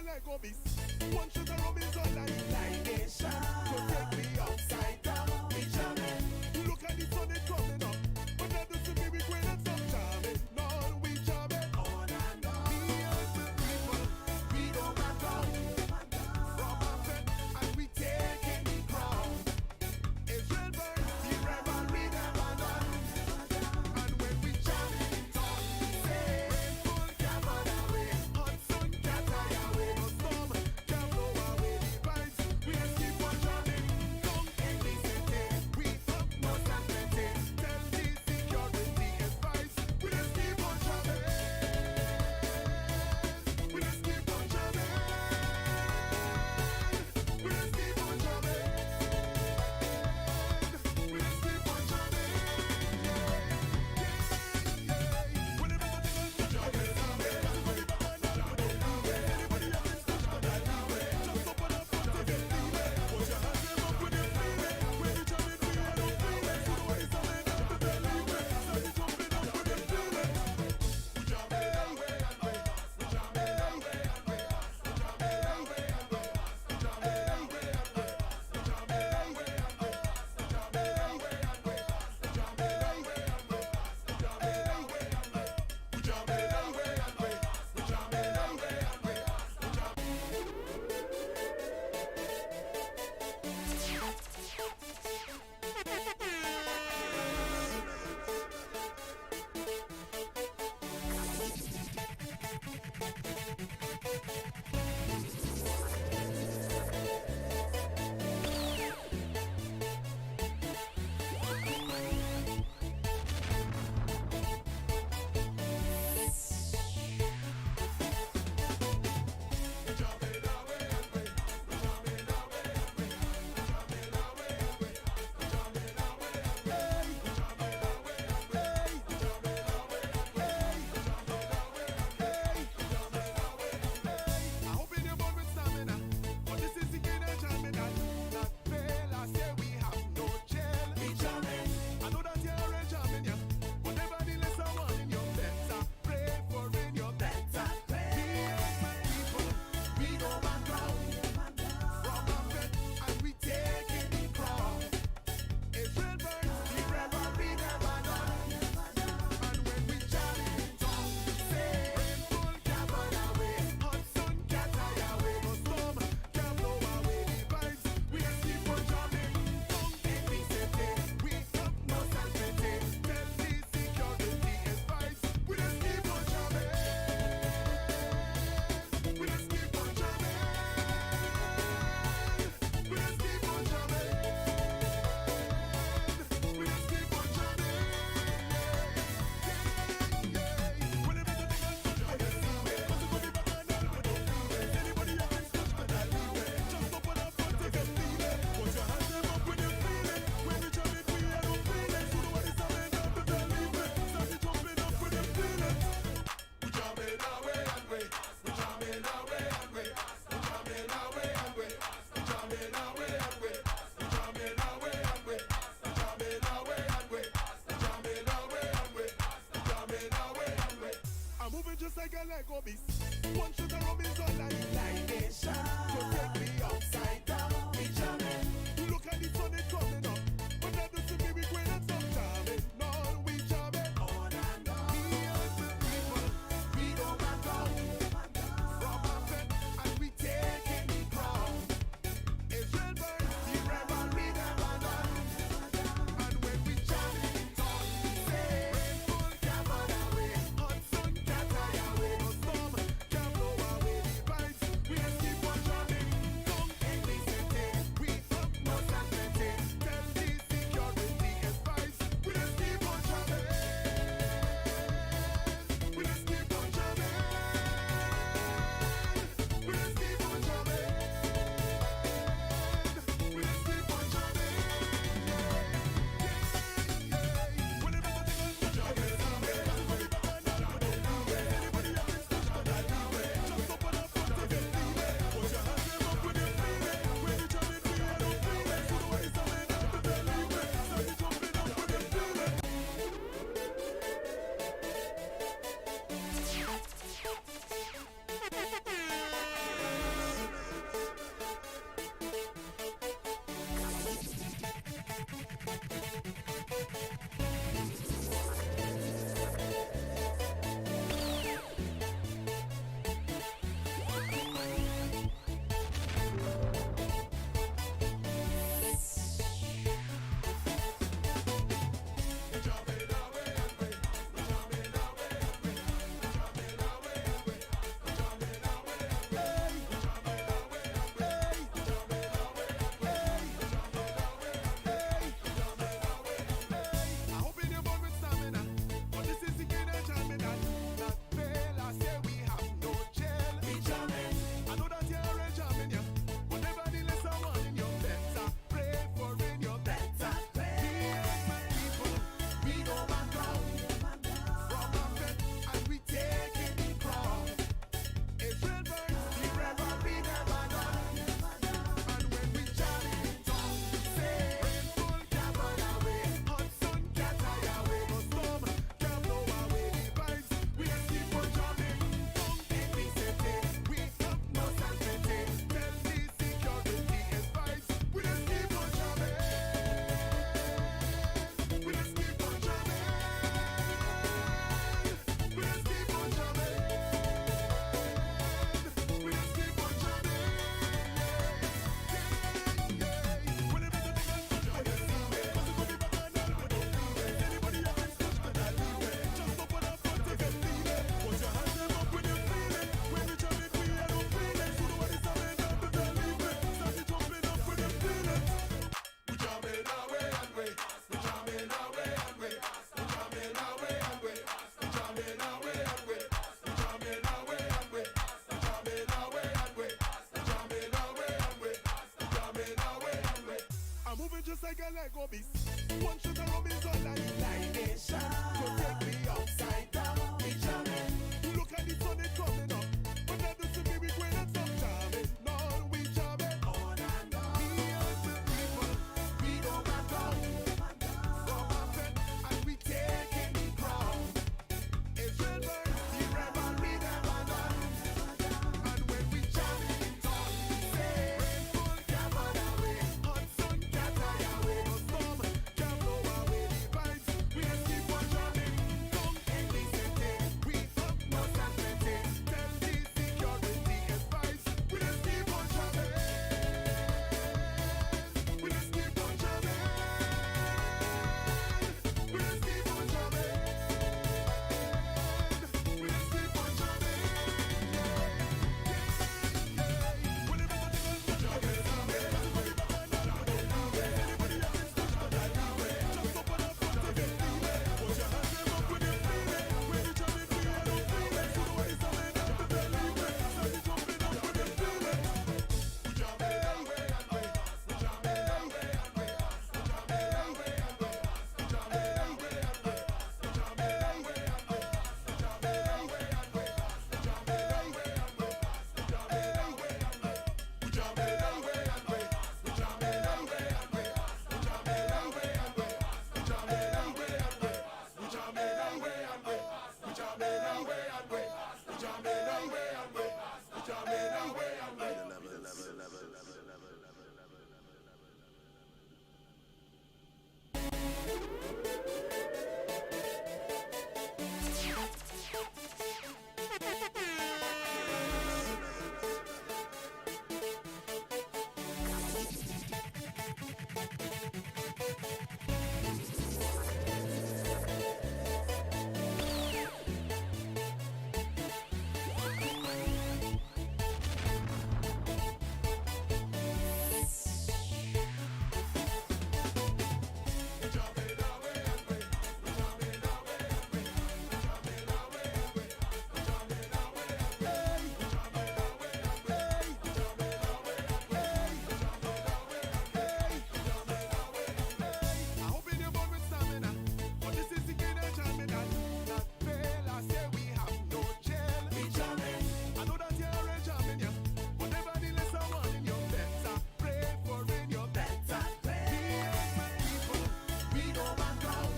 like Obis. One shot of rum is all like nation. So take me upside down, we jamming. Look at the sun, it's coming up. But that doesn't mean we're going and stop jamming. No, we jamming. On and on. Me and the people, we don't back down. From our bed, and we taking the crown. Israel burns, the revelry never done. And when we jam it on, say rainfall can't run away, hot sun can't die away, no storm can't blow away the vibes. We just keep on jamming. Come in the city, we up most and plenty. Tell the security advice. We just keep on jamming. We just keep on jamming. We just keep on jamming. We just keep on jamming. I'm moving just like a Lego beast. One shot of rum is all like nation. So take me upside down, we jamming. Look at the sun, it's coming up. But that doesn't mean we're going and stop jamming. No, we jamming. On and on. Me and the people, we don't back down. From our bed, and we taking the crown. Israel burns, the revelry never done. And when we jam it on, say rainfall can't run away, hot sun can't die away, no storm can't blow away the vibes. One shot of Robinson and it's like nation. So take me upside down, we jamming. Look at the sun, it's coming up. But that doesn't mean we're going and stop jamming. No, we jamming. On and on. Me and the people, we go back down. From our bed and we taking the crown. Israel burns, the revelry never done. And when we jam it on, say rainfall can't run away, hot sun can't die away, no storm can't blow away the vibes. We just keep on jamming. Come in the city, we up no sanity. Tell the security advice. We just keep on jamming. We just keep on jamming. We just keep on jamming. We just keep on jamming. I hope you're born with stamina, but this is the kind of jamming that not fail. I say we have no jail. We jamming. I know that you're already jamming, yeah. But nevertheless, I'm warning you better pray for rain, you better pray. Me and my people, we go back down.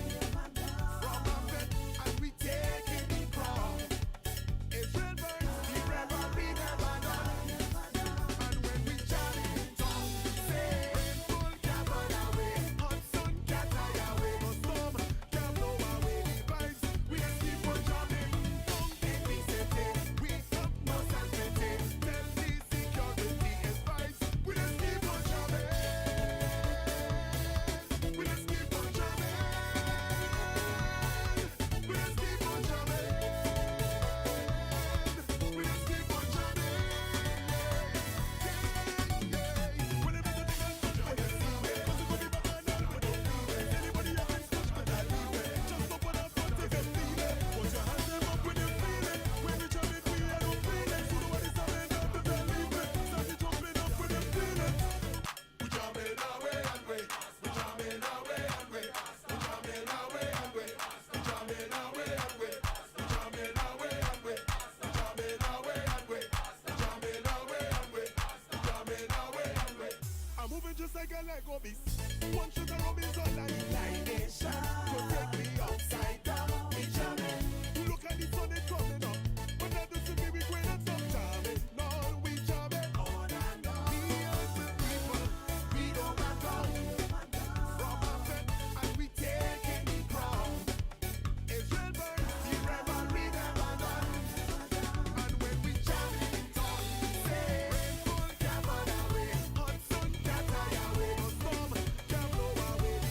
From our bed and we taking the crown. Israel burns, the revelry never done. And when we jam it on, say rainfall can't run away, hot sun can't die away, no storm can't blow away the vibes. We just keep on jamming. Come in the city, we up no sanity. Tell the security advice. We just keep on jamming. We just keep on jamming. We just keep on jamming. We just keep on jamming. Whenever the niggas touch my head, cause it could be back and down, but don't do it. Anybody else touch my head, leave it. Just open up and take a feel it. Put your hands them up when you feel it. When we jam it, we are don't feel it. So the one is coming up to believe it. Start it jumping up when you feel it. We jamming our way and way. We jamming our way and way. We jamming our way and way. We jamming our way and way. We jamming our way and way. We jamming our way and way. We jamming our way and way. We jamming our way and way. I'm moving just like a Lego beast. One shot of Robinson and it's like nation. So take me upside down, we jamming. Look at the sun, it's coming up. But that doesn't mean we're going and stop jamming. No, we jamming. On and on. Me and the people, we go back down. From our bed and we taking the crown. Israel burns, the revelry never done. And when we jam it on, say rainfall can't run away, hot sun can't die away, no storm can't blow away the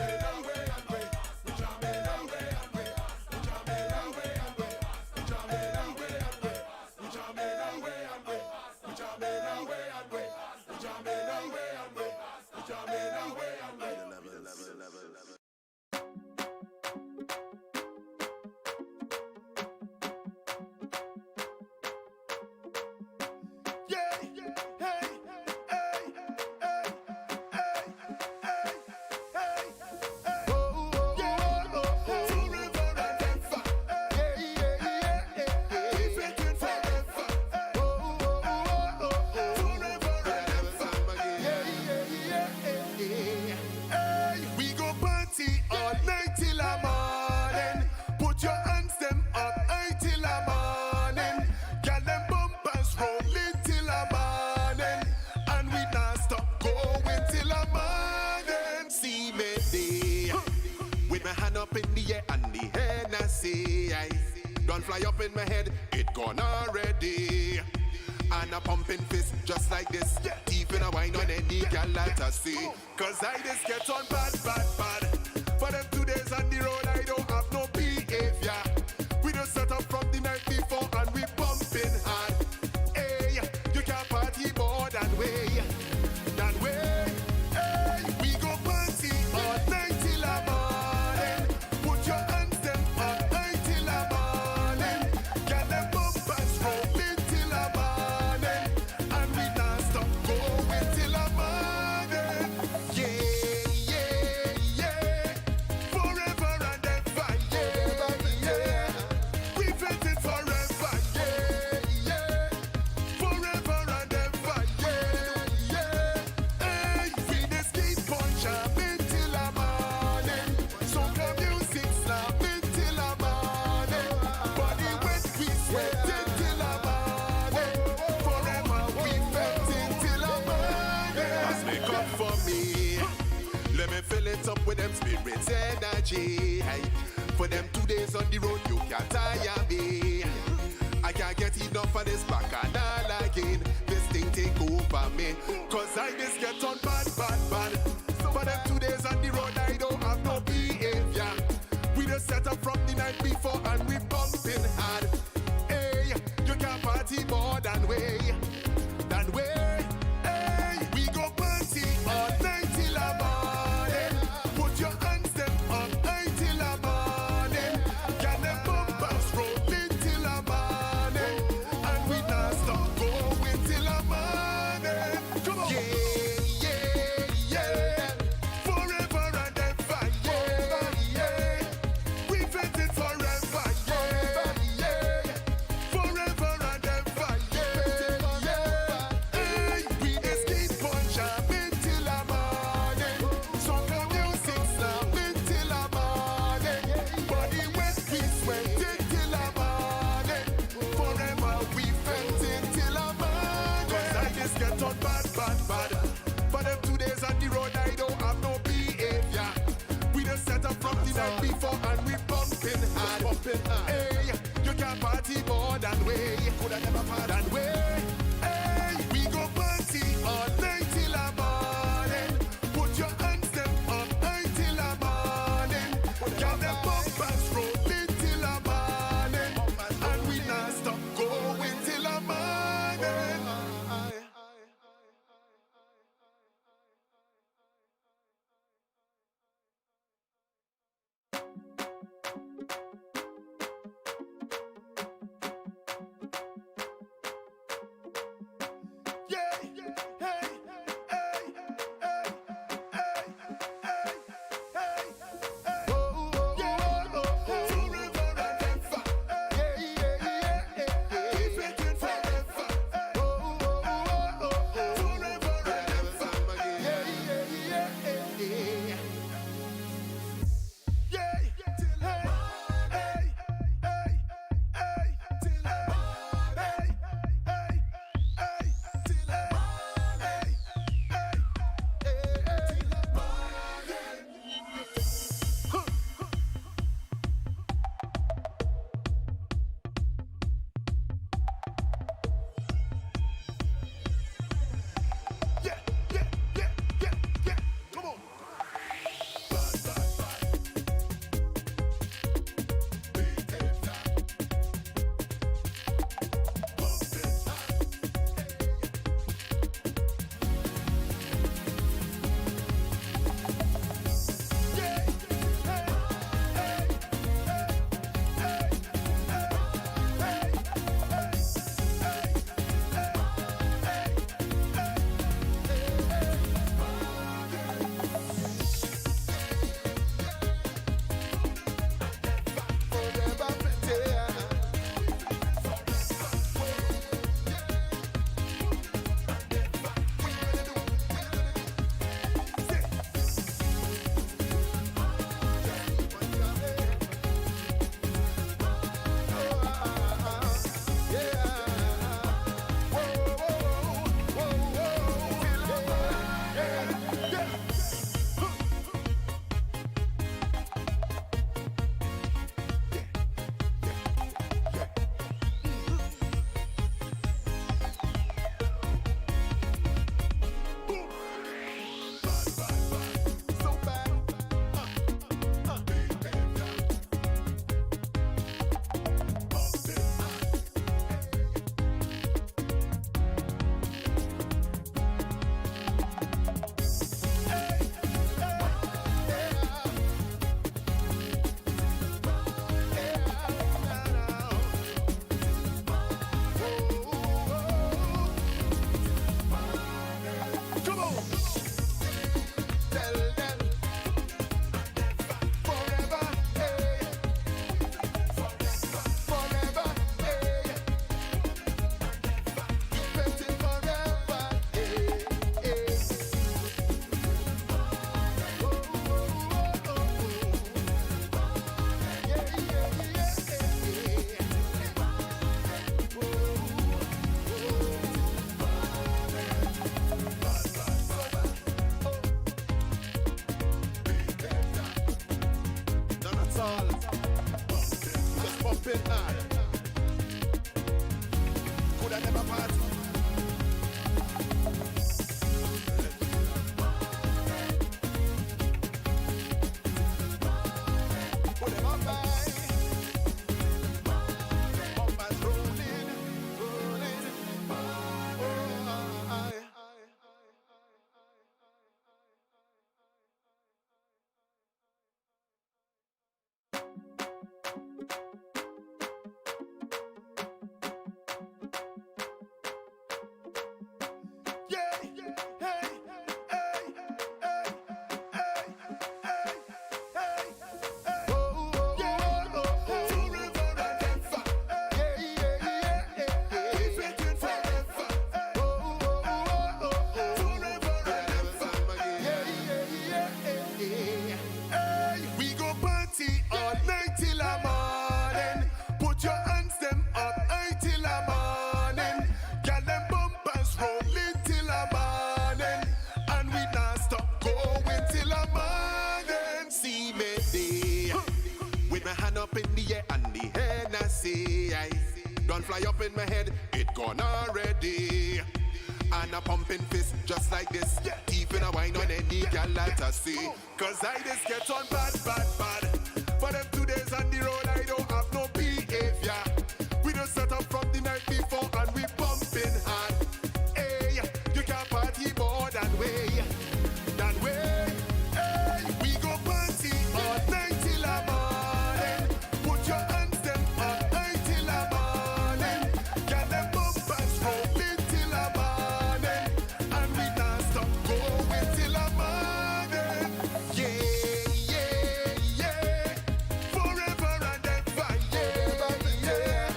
jamming away and way. We jamming away and way. We jamming away and way. We jamming away and way. We jamming away and way. We jamming away and way. We jamming away and way. We jamming away and way. Don't fly up in my head, it gone already. And a pumping fist just like this. Deep in a wine on any gal that I see. Cause I just get on bad, bad, bad. For them 2 days on the road, I don't have no behavior. We just set up from the night before and we pumping hard. Hey, you can't party more than way. Than way. Hey, we go party all night till the morning. Put your hands them up high till the morning. Get them bumpers rolling till the morning. And we not stop going till the morning. Yeah, yeah, yeah. Forever and ever, yeah, yeah. We felt it forever, yeah, yeah. Forever and ever, yeah, yeah. Hey, we just keep on jamming till the morning. Soca music slapping till the morning. Body wet, we sweating till the morning. Forever we felt it till the morning. As make up for me, let me fill it up with them spirits energy. Hey, for them 2 days on the road, you can't tire me. I can't get enough of this bacchanal again. This thing take over me. Cause I just get on bad, bad, bad. For them 2 days on the road, I don't have no behavior. We just set up from the night before and we bumping hard. Hey, you can't party more than way. Than way. Hey, we go party all night till the morning. Put your hands them up high till the morning. Get them bumpers rolling till the morning. And we not stop going till the morning. Come on. Yeah, yeah, yeah. Forever and ever, yeah, yeah. We felt it forever, yeah, yeah. Forever and ever, yeah, yeah. Hey, we just keep on jamming till the morning. Soca music slapping till the morning. Body wet, we sweating till the morning. Forever we felt it till the morning. Cause I just get on bad, bad, bad. For them 2 days on the road, I don't have no behavior. We just set up from the night before and we bumping hard. pumping hard. Hey, you can party more than way. Coulda never party than way. Hey, we go party all night till the morning. Put your hands them up high till the morning. Got them bumpers rolling till the morning, and we not stop going till the morning. Don't fly up in my head, it gone already. And a pumping fist just like this. Teeth in a wine on any girl that I see. Cause I just get on bad, bad, bad. For them 2 days on the road, I don't have no behavior. We just set up from the night before and we pumping hard. Hey, you can't party more than way. Than way. Hey, we go party all night till the morning. Put your hands them up high till the morning. Get them bumpers rolling till the morning. And we not stop going till the morning. Yeah, yeah, yeah. Forever and ever, yeah, yeah.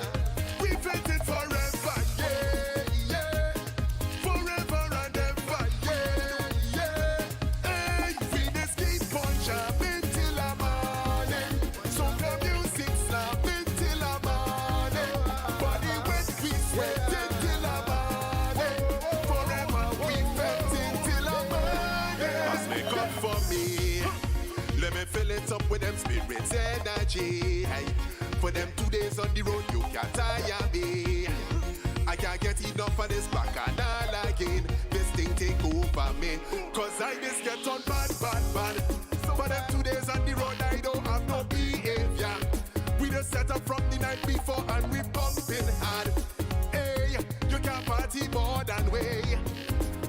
We felt it forever, yeah, yeah. Forever and ever, yeah, yeah. Hey, we just keep on jamming till the morning. Soca music slapping till the morning. Body wet, we sweating till the morning. Forever we felt it till the morning. Must make up for me. Let me fill it up with them spirits energy. Hey, for them 2 days on the road, you can't tire me. I can't get enough of this bacchanal again. This thing take over me. Cause I just get on bad, bad, bad. For them 2 days on the road, I don't have no behavior. We just set up from the night before and we pumping hard. Hey, you can't party more than way.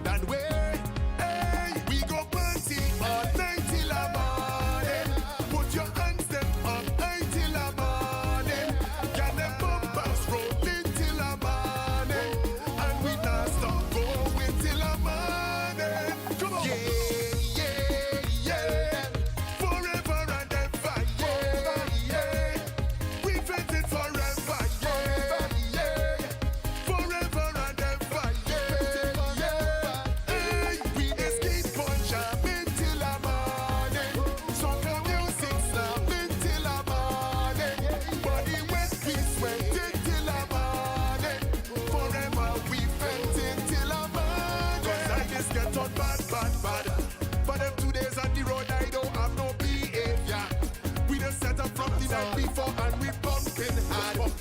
Than way. Hey, we go party all night till the morning. Put your hands them up high till the morning. Get them bumpers rolling till the morning. And we not stop going till the morning. Come on. Yeah, yeah, yeah. Forever and ever, yeah, yeah. We felt it forever, yeah, yeah. Forever and ever, yeah, yeah. Hey, we just keep on jamming till the morning. Soca music slapping till the morning. Body wet, we sweating till the morning. Forever we felt it till the morning. Cause I just get on bad, bad, bad. For them 2 days on the road, I don't have no behavior. We just set up from the night before and we pumping hard.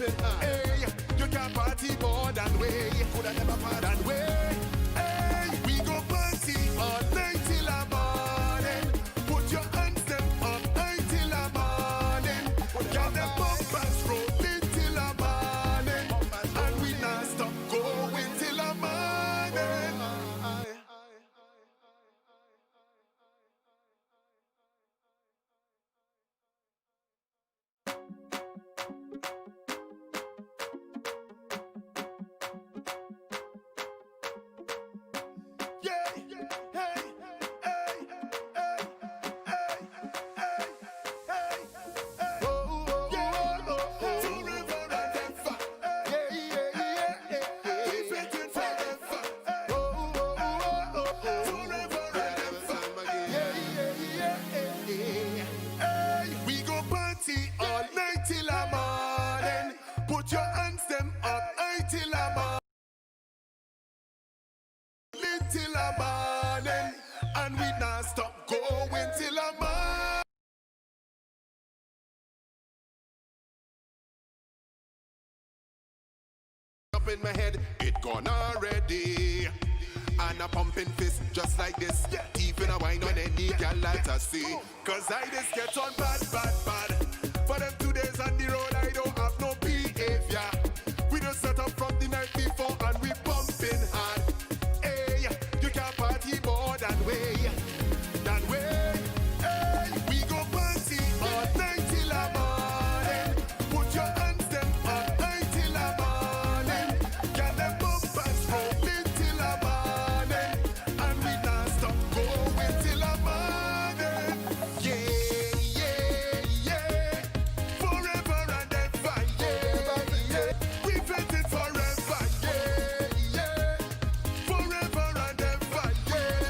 Hey, you can't party more than way. Could I never party than way. Hey, we go party all night till the morning. Put your hands them up high till the morning. Get them bumpers rolling till the morning. And we not stop going till the morning. Yeah, hey, hey, hey, hey, hey, hey, hey. Oh, oh, yeah, oh, oh. Forever and ever. Yeah, yeah, yeah, yeah. We felt it forever. Oh, oh, oh, oh, oh. Forever and ever. Yeah, yeah, yeah, yeah. Hey, we go party all night till the morning. Put your hands them up high till the morning. Till the morning, and we not stop going till the morning. Up in my head, it gone already. And a pumping fist just like this. Teeth in a wine on any girl that I see. Cause I just get on bad, bad, bad. For them 2 days on the road, I don't have no behavior. We just set up from the night before and we pumping hard. Hey, you can't party more than way. Than way. Hey, we go party all night till the morning. Put your hands them up high till the morning. Get them bumpers rolling till the morning. And we not stop going till the morning. Yeah, yeah, yeah. Forever and ever, yeah, yeah. We felt it forever, yeah, yeah. Forever and ever, yeah,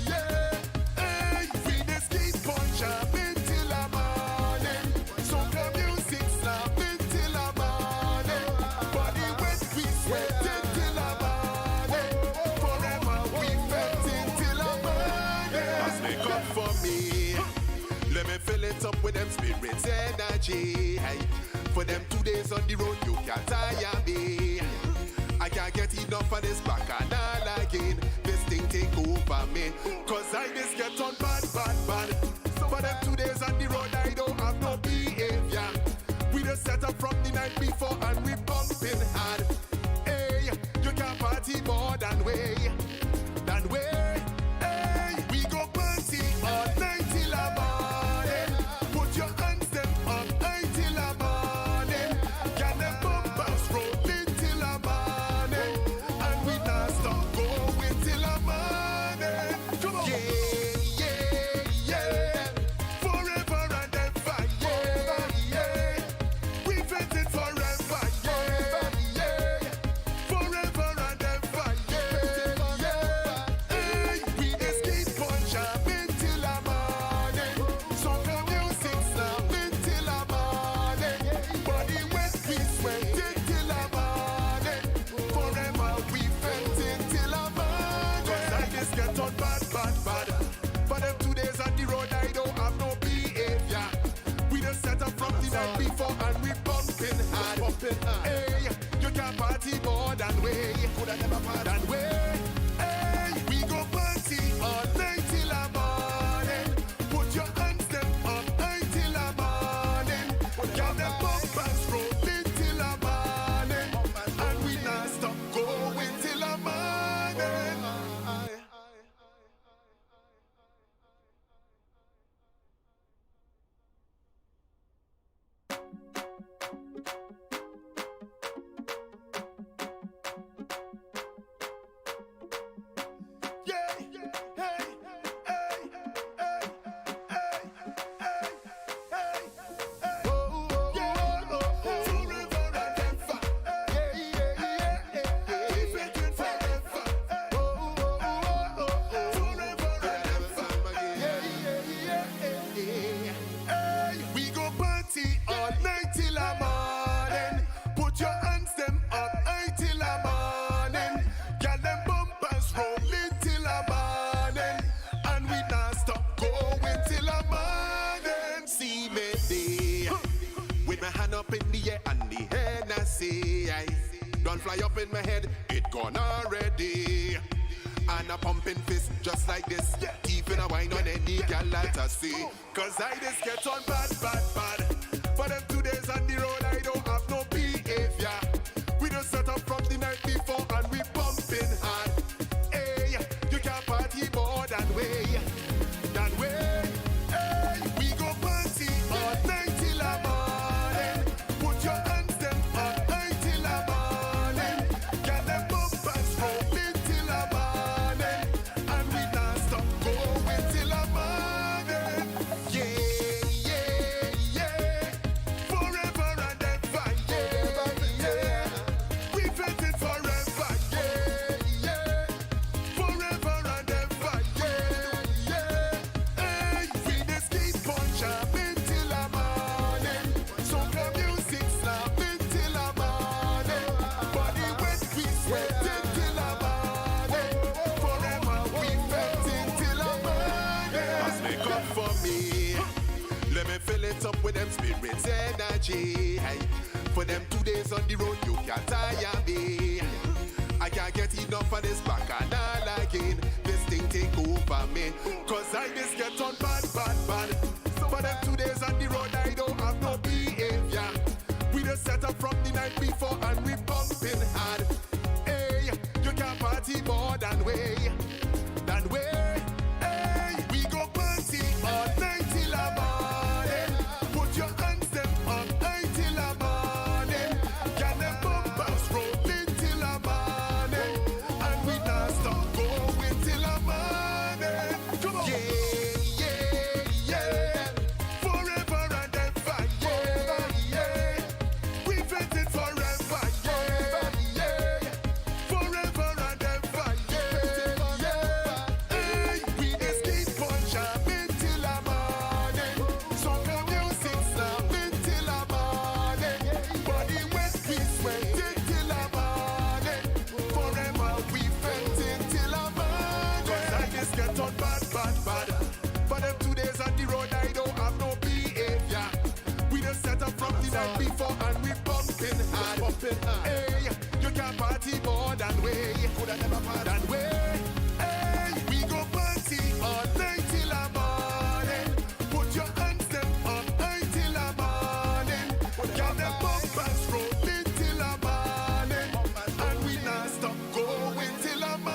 yeah. Hey, we just keep on jamming till the morning. Soca music slapping till the morning. Body wet, we sweating till the morning. Forever we felt it till the morning. Must make up for me. Let me fill it up with them spirits energy. Hey, For them 2 days on the road, you can't tire me. I can't get enough of this bacchanal again. This thing take over me, cause I just get on bad. For them 2 days on the road, I don't have no behavior. We just set up from the night before and we bumping hard. Hey, you can't party more than way. Hey, we go party all night till a morning. Put your hands them up high till a morning. Can them bumpers rolling till a morning. And we not stop going till a morning. Come on. Yeah. Forever and ever, yeah. We fit it forever, yeah. Forever and ever, yeah. Hey, we just keep on jamming till a morning. Soca music slapping till a morning. Body wet, we sweating till a morning. Forever we fetting till a morning. Cause I just get on bad. For them 2 days on the road, I don't have no behavior. We just set up from the night before and we bumping hard. Hey, you can't party more than way. Coulda never party than way. Hey, we go party all night till a morning. Put your hands them up high till a morning. Got them bumpers rolling till a morning. And we not stop going till a morning. Yeah, hey. Oh, forever and ever. Yeah. We fit it forever. Forever and ever. Yeah. Hey, we go party all night till a morning. Put your hands them up high till a morning. Got them bumpers rolling till a morning. And we not stop going till a morning. See me there, with my hand up in the air and the Hennessy. Don't fly up in my head, it gone already. And a pumping fist just like this. Keeping a wine on any gal that I see. Cause I just get on bad. For them 2 days on the road, I don't have no behavior. We just set up from the night before and we bumping hard. Hey, you can't party more than way. Hey, we go party all night till a morning. Put your hands them up high till a morning. Got them bumpers rolling till a morning. And we not stop going till a morning. Yeah. Forever and ever, yeah. We fit it forever, yeah. Forever and ever, yeah. Hey, we just keep on jamming till a morning. Soca music slapping till a morning. Body wet, we sweating till a morning. Forever we fetting till a morning. As make up for me, let me fill it up with them spirits energy. For them 2 days on the road, you can't tire me. I can't get enough of this bacchanal again. This thing take over me, cause I just get on bad. For them 2 days on the road, I don't have no behavior. We just set up from the night before and we bumping hard. Hey, you can't party more than way. Hey, we go party all night till a morning. Put your hands them up high till a morning. Got them bumpers rolling till a morning. And we not stop going till a morning. Come on. Yeah. Forever and ever, yeah. We fit it forever, yeah. Forever and ever, yeah. and way, coulda never part and way. Hey, we go party all night till the morning. Put your hands them up high till the morning. Got them bumpers rolling till the morning, and we not stop going till the morning.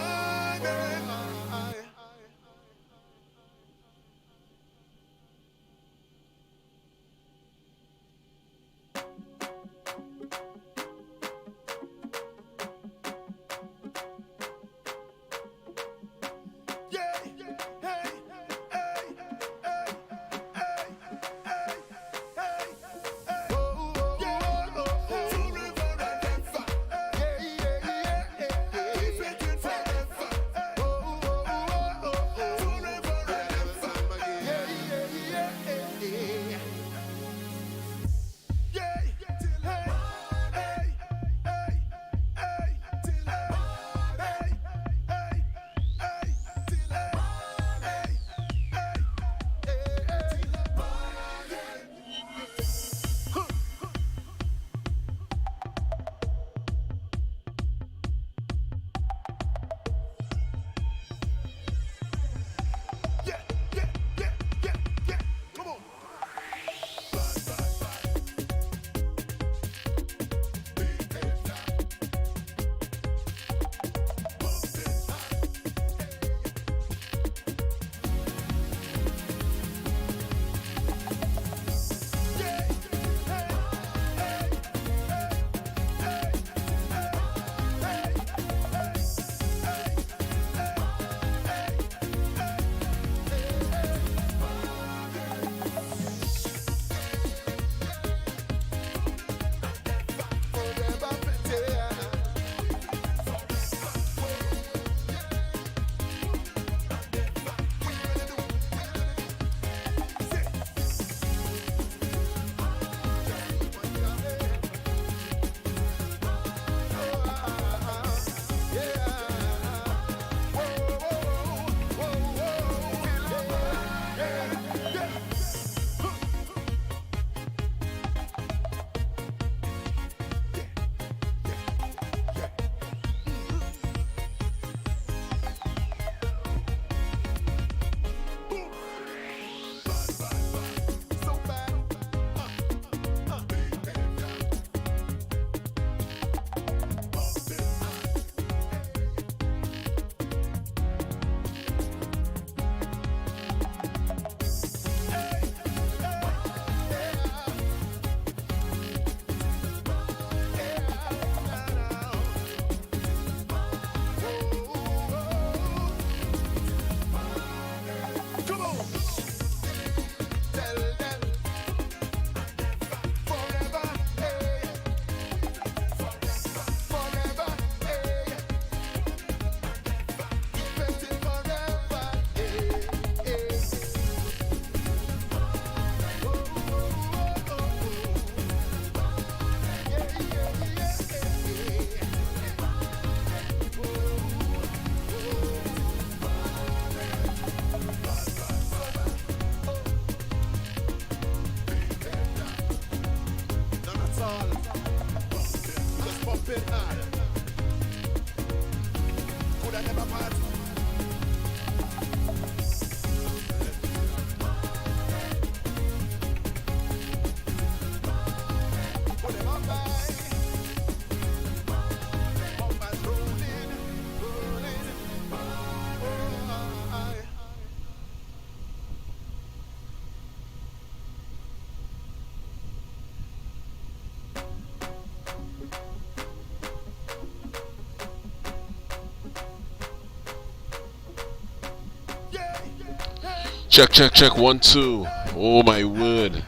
Check, check, check, 1, 2. Oh my word.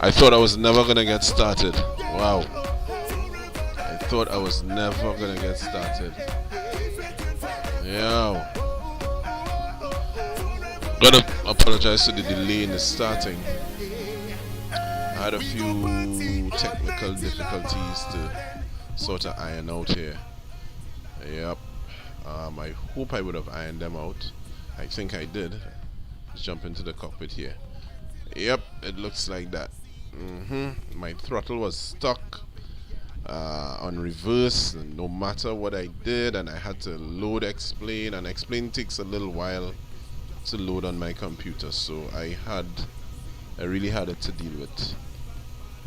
I thought I was never gonna get started. Wow. I thought I was never gonna get started. Yeah. Gotta apologize for the delay in the starting. I had a few technical difficulties to sort of iron out here. Yep. I hope I would have ironed them out. I think I did. Let's jump into the cockpit here. Yep, it looks like that. My throttle was stuck on reverse, and no matter what I did, and I had to load XPlane, and XPlane takes a little while to load on my computer, so I really had it to deal with.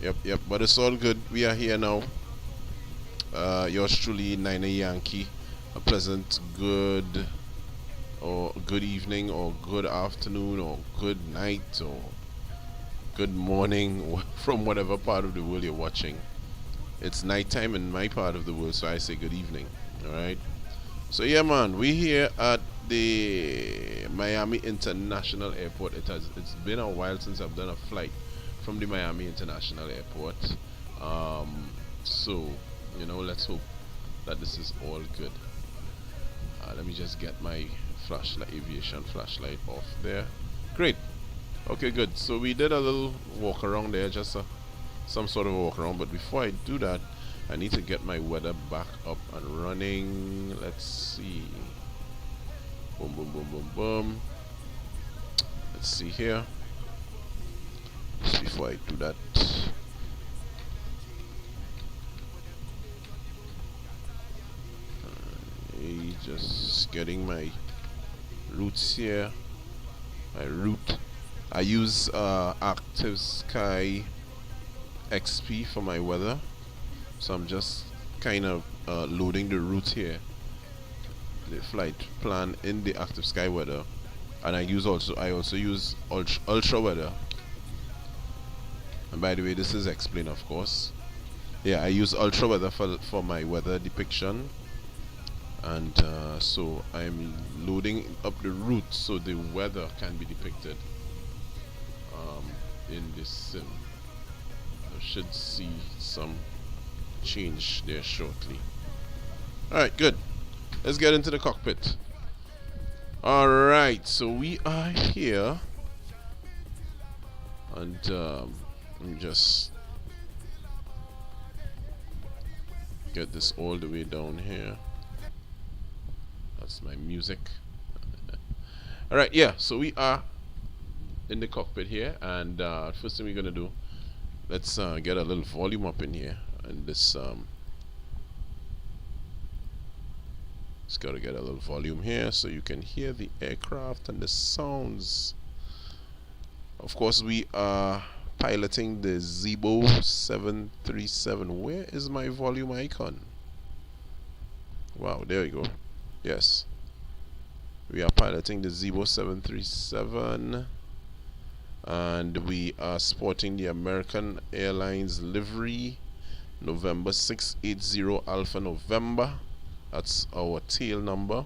Yep, but it's all good. We are here now. Yours truly, Niner Yankee. A pleasant good evening, or good afternoon, or good night, or good morning from whatever part of the world you're watching. It's nighttime in my part of the world, so I say good evening. Alright, so yeah, man, we here at the Miami International Airport. It's been a while since I've done a flight from the Miami International Airport. So you know, let's hope that this is all good. Let me just get my flashlight, aviation flashlight, off there. Great. Okay, good. So we did a little walk around there, just some sort of a walk around. But before I do that, I need to get my weather back up and running. Let's see. Boom, boom, boom, boom, boom. Let's see here. Just before I do that, just getting my routes here. My route. I use Active Sky XP for my weather, so I'm just kind of loading the route here, the flight plan in the Active Sky weather, and I also use ultra weather. And by the way, this is XPlane, of course. Yeah, I use ultra weather for my weather depiction. And so I'm loading up the route so the weather can be depicted in this sim. I should see some change there shortly. Alright, good. Let's get into the cockpit. Alright, so we are here, and let me just get this all the way down here. That's my music. Alright, yeah, so we are in the cockpit here, and first thing we're gonna do, let's get a little volume up in here, and this just gotta get a little volume here so you can hear the aircraft and the sounds. Of course, we are piloting the ZIBO 737. Where is my volume icon? Wow, there you go. Yes, we are piloting the ZIBO 737, and we are sporting the American Airlines livery, November 680 Alpha November. That's our tail number,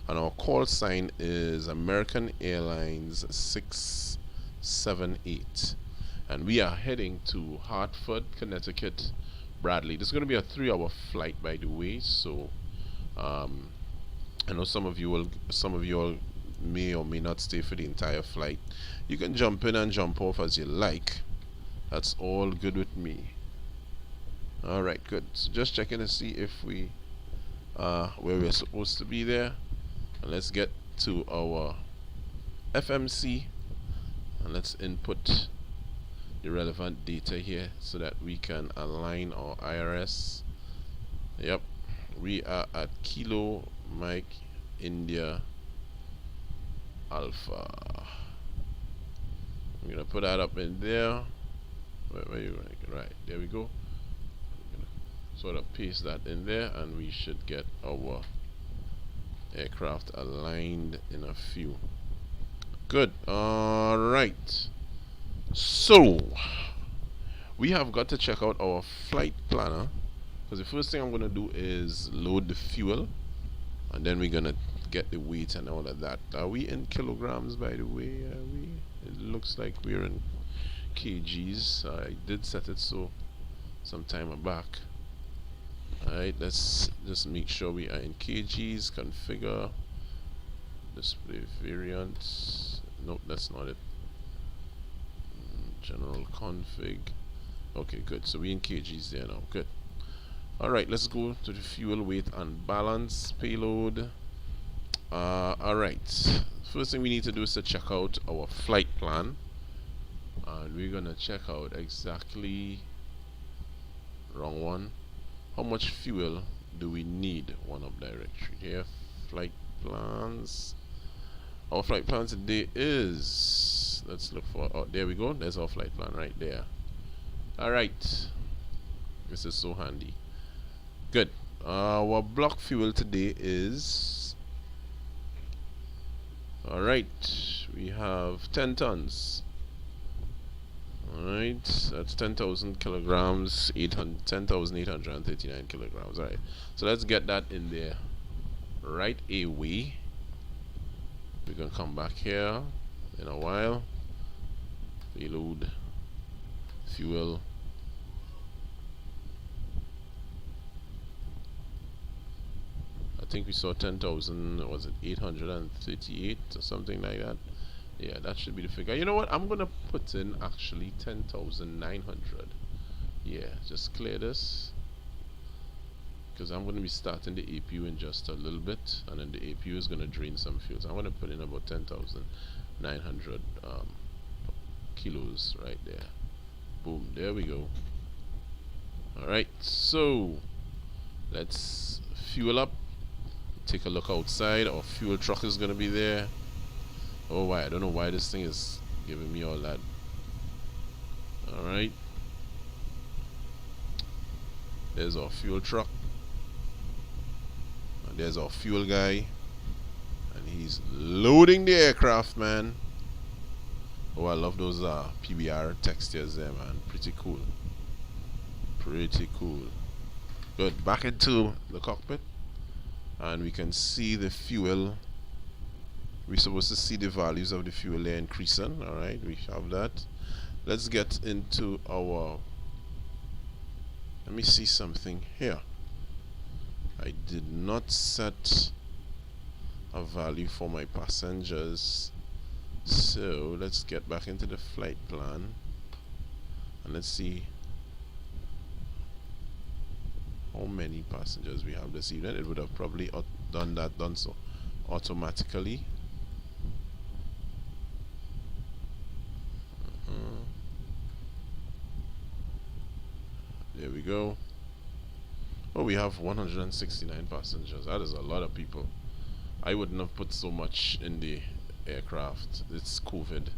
and our call sign is American Airlines 678, and we are heading to Hartford, Connecticut, Bradley. This is going to be a 3-hour flight, by the way, so I know some of you all may or may not stay for the entire flight. You can jump in and jump off as you like. That's all good with me. Alright, good. So just checking to see if we are where we're supposed to be there. And let's get to our FMC, and let's input the relevant data here so that we can align our IRS. Yep, we are at Kilo Mike India Alpha. I'm gonna put that up in there. Where you right, there we go. I'm gonna sort of paste that in there, and we should get our aircraft aligned in a few. Good. Alright, so we have got to check out our flight planner, because the first thing I'm gonna do is load the fuel, and then we're gonna get the weight and all of that. Are we in kilograms, by the way? Are we? It looks like we're in kgs. I did set it so some time back. Alright, let's just make sure we are in kgs. Configure display variants. Nope, that's not it. General config. Okay, good. So we're in kgs there now. Good. Alright, let's go to the fuel, weight and balance, payload. Alright, first thing we need to do is to check out our flight plan, and we're gonna check out exactly, wrong one, how much fuel do we need? One up directory here, flight plans. Our flight plan today is, let's look for, oh, there we go, there's our flight plan right there. Alright, this is so handy. Good. Our block fuel today is, alright, we have 10 tons. Alright, that's 10,000 kilograms, 10,839 kilograms. Alright, so let's get that in there right away. We're gonna come back here in a while. Payload, fuel. I think we saw 10,000, was it 838 or something like that? Yeah, that should be the figure. You know what? I'm gonna put in actually 10,900. Yeah, just clear this, because I'm going to be starting the APU in just a little bit, and then the APU is going to drain some fuel. So I'm going to put in about 10,900 kilos right there. Boom, there we go. Alright, so let's fuel up. Take a look outside. Our fuel truck is going to be there. Oh, why? I don't know why this thing is giving me all that. Alright, there's our fuel truck. There's our fuel guy, and he's loading the aircraft, man. Oh, I love those PBR textures there, man. Pretty cool. Pretty cool. Good. Back into the cockpit, and we can see the fuel. We're supposed to see the values of the fuel there increasing. Alright, we have that. Let's get into our, let me see something here. I did not set a value for my passengers, so let's get back into the flight plan and let's see how many passengers we have this evening. It would have probably done so automatically. There we go. Oh, we have 169 passengers. That is a lot of people. I wouldn't have put so much in the aircraft. It's COVID.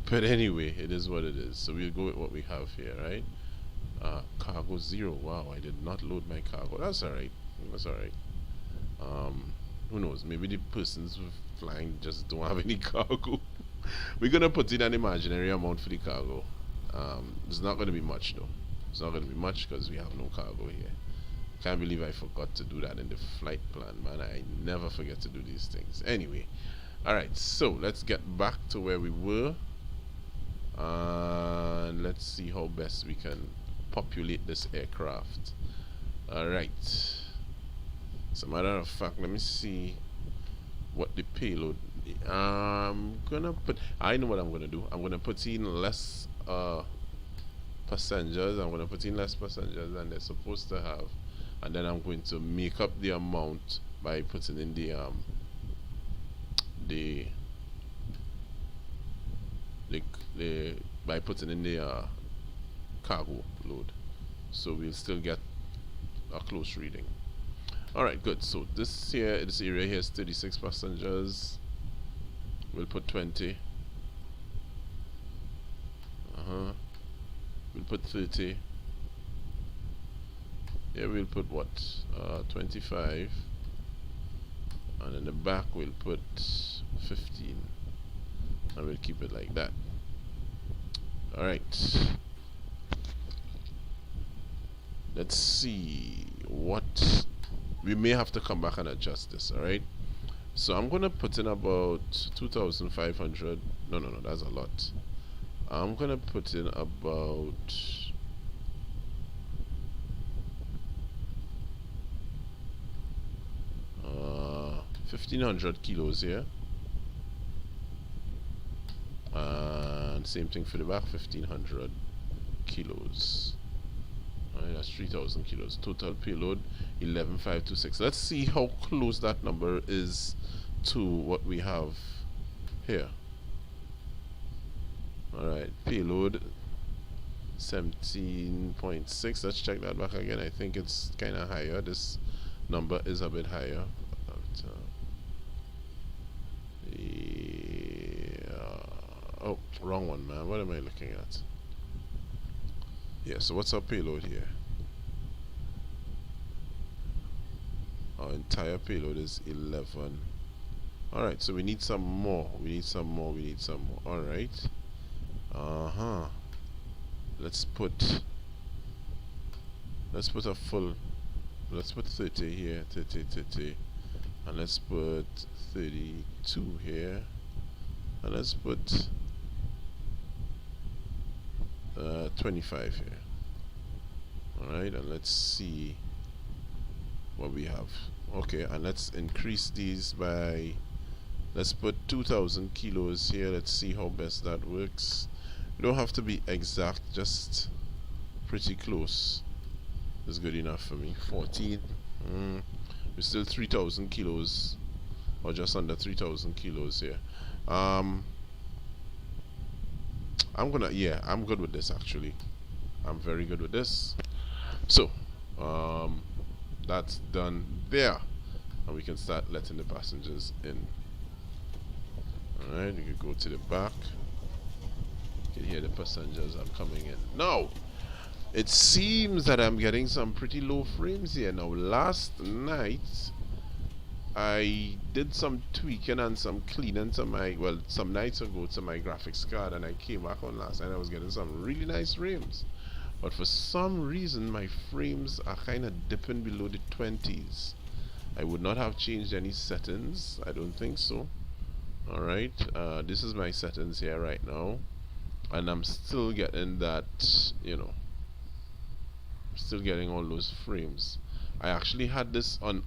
But anyway, it is what it is. So we'll go with what we have here, right? Cargo 0. Wow, I did not load my cargo. That's alright. That's alright. Who knows? Maybe the persons flying just don't have any cargo. We're going to put in an imaginary amount for the cargo. It's not going to be much, though. It's not going to be much because we have no cargo here. Can't believe I forgot to do that in the flight plan, man. I never forget to do these things. Anyway, alright, so let's get back to where we were, and let's see how best we can populate this aircraft. Alright, as a matter of fact, let me see what the payload. I'm gonna put, I know what I'm gonna do. I'm gonna put in less passengers. I'm gonna put in less passengers than they're supposed to have, and then I'm going to make up the amount by putting in by putting in the cargo load, so we'll still get a close reading. Alright, good. So this area here is 36 passengers. We'll put 20. We'll put 30. Here we'll put what? 25. And in the back we'll put 15. And we'll keep it like that. Alright. Let's see what we may have to come back and adjust this. Alright. So I'm gonna put in about 2,500. No, that's a lot. I'm gonna put in about 1,500 kilos here, and same thing for the back, 1,500 kilos. Alright, that's 3,000 kilos. Total payload 11,526. Let's see how close that number is to what we have here. Alright, payload 17.6. Let's check that back again. I think it's kind of higher. This number is a bit higher. But, yeah. Oh, wrong one, man. What am I looking at? Yeah, so what's our payload here? Our entire payload is 11. Alright, so we need some more. We need some more. We need some more. Alright. Let's put a full, let's put 30 here, 30, and let's put 32 here, and let's put 25 here. Alright, and let's see what we have. Okay, and let's increase these by, let's put 2,000 kilos here. Let's see how best that works. You don't have to be exact, just pretty close is good enough for me. 14. We're still 3,000 kilos, or just under 3,000 kilos here. I'm good with this actually. I'm very good with this. So that's done there, and we can start letting the passengers in. Alright, you can go to the back. You can hear the passengers are coming in. Now, it seems that I'm getting some pretty low frames here. Now, last night I did some tweaking and some cleaning to my, well, some nights ago to my graphics card, and I came back on last night. I was getting some really nice frames, but for some reason my frames are kind of dipping below the 20s. I would not have changed any settings. I don't think so. Alright, this is my settings here right now, and I'm still getting that, you know, still getting all those frames. I actually had this on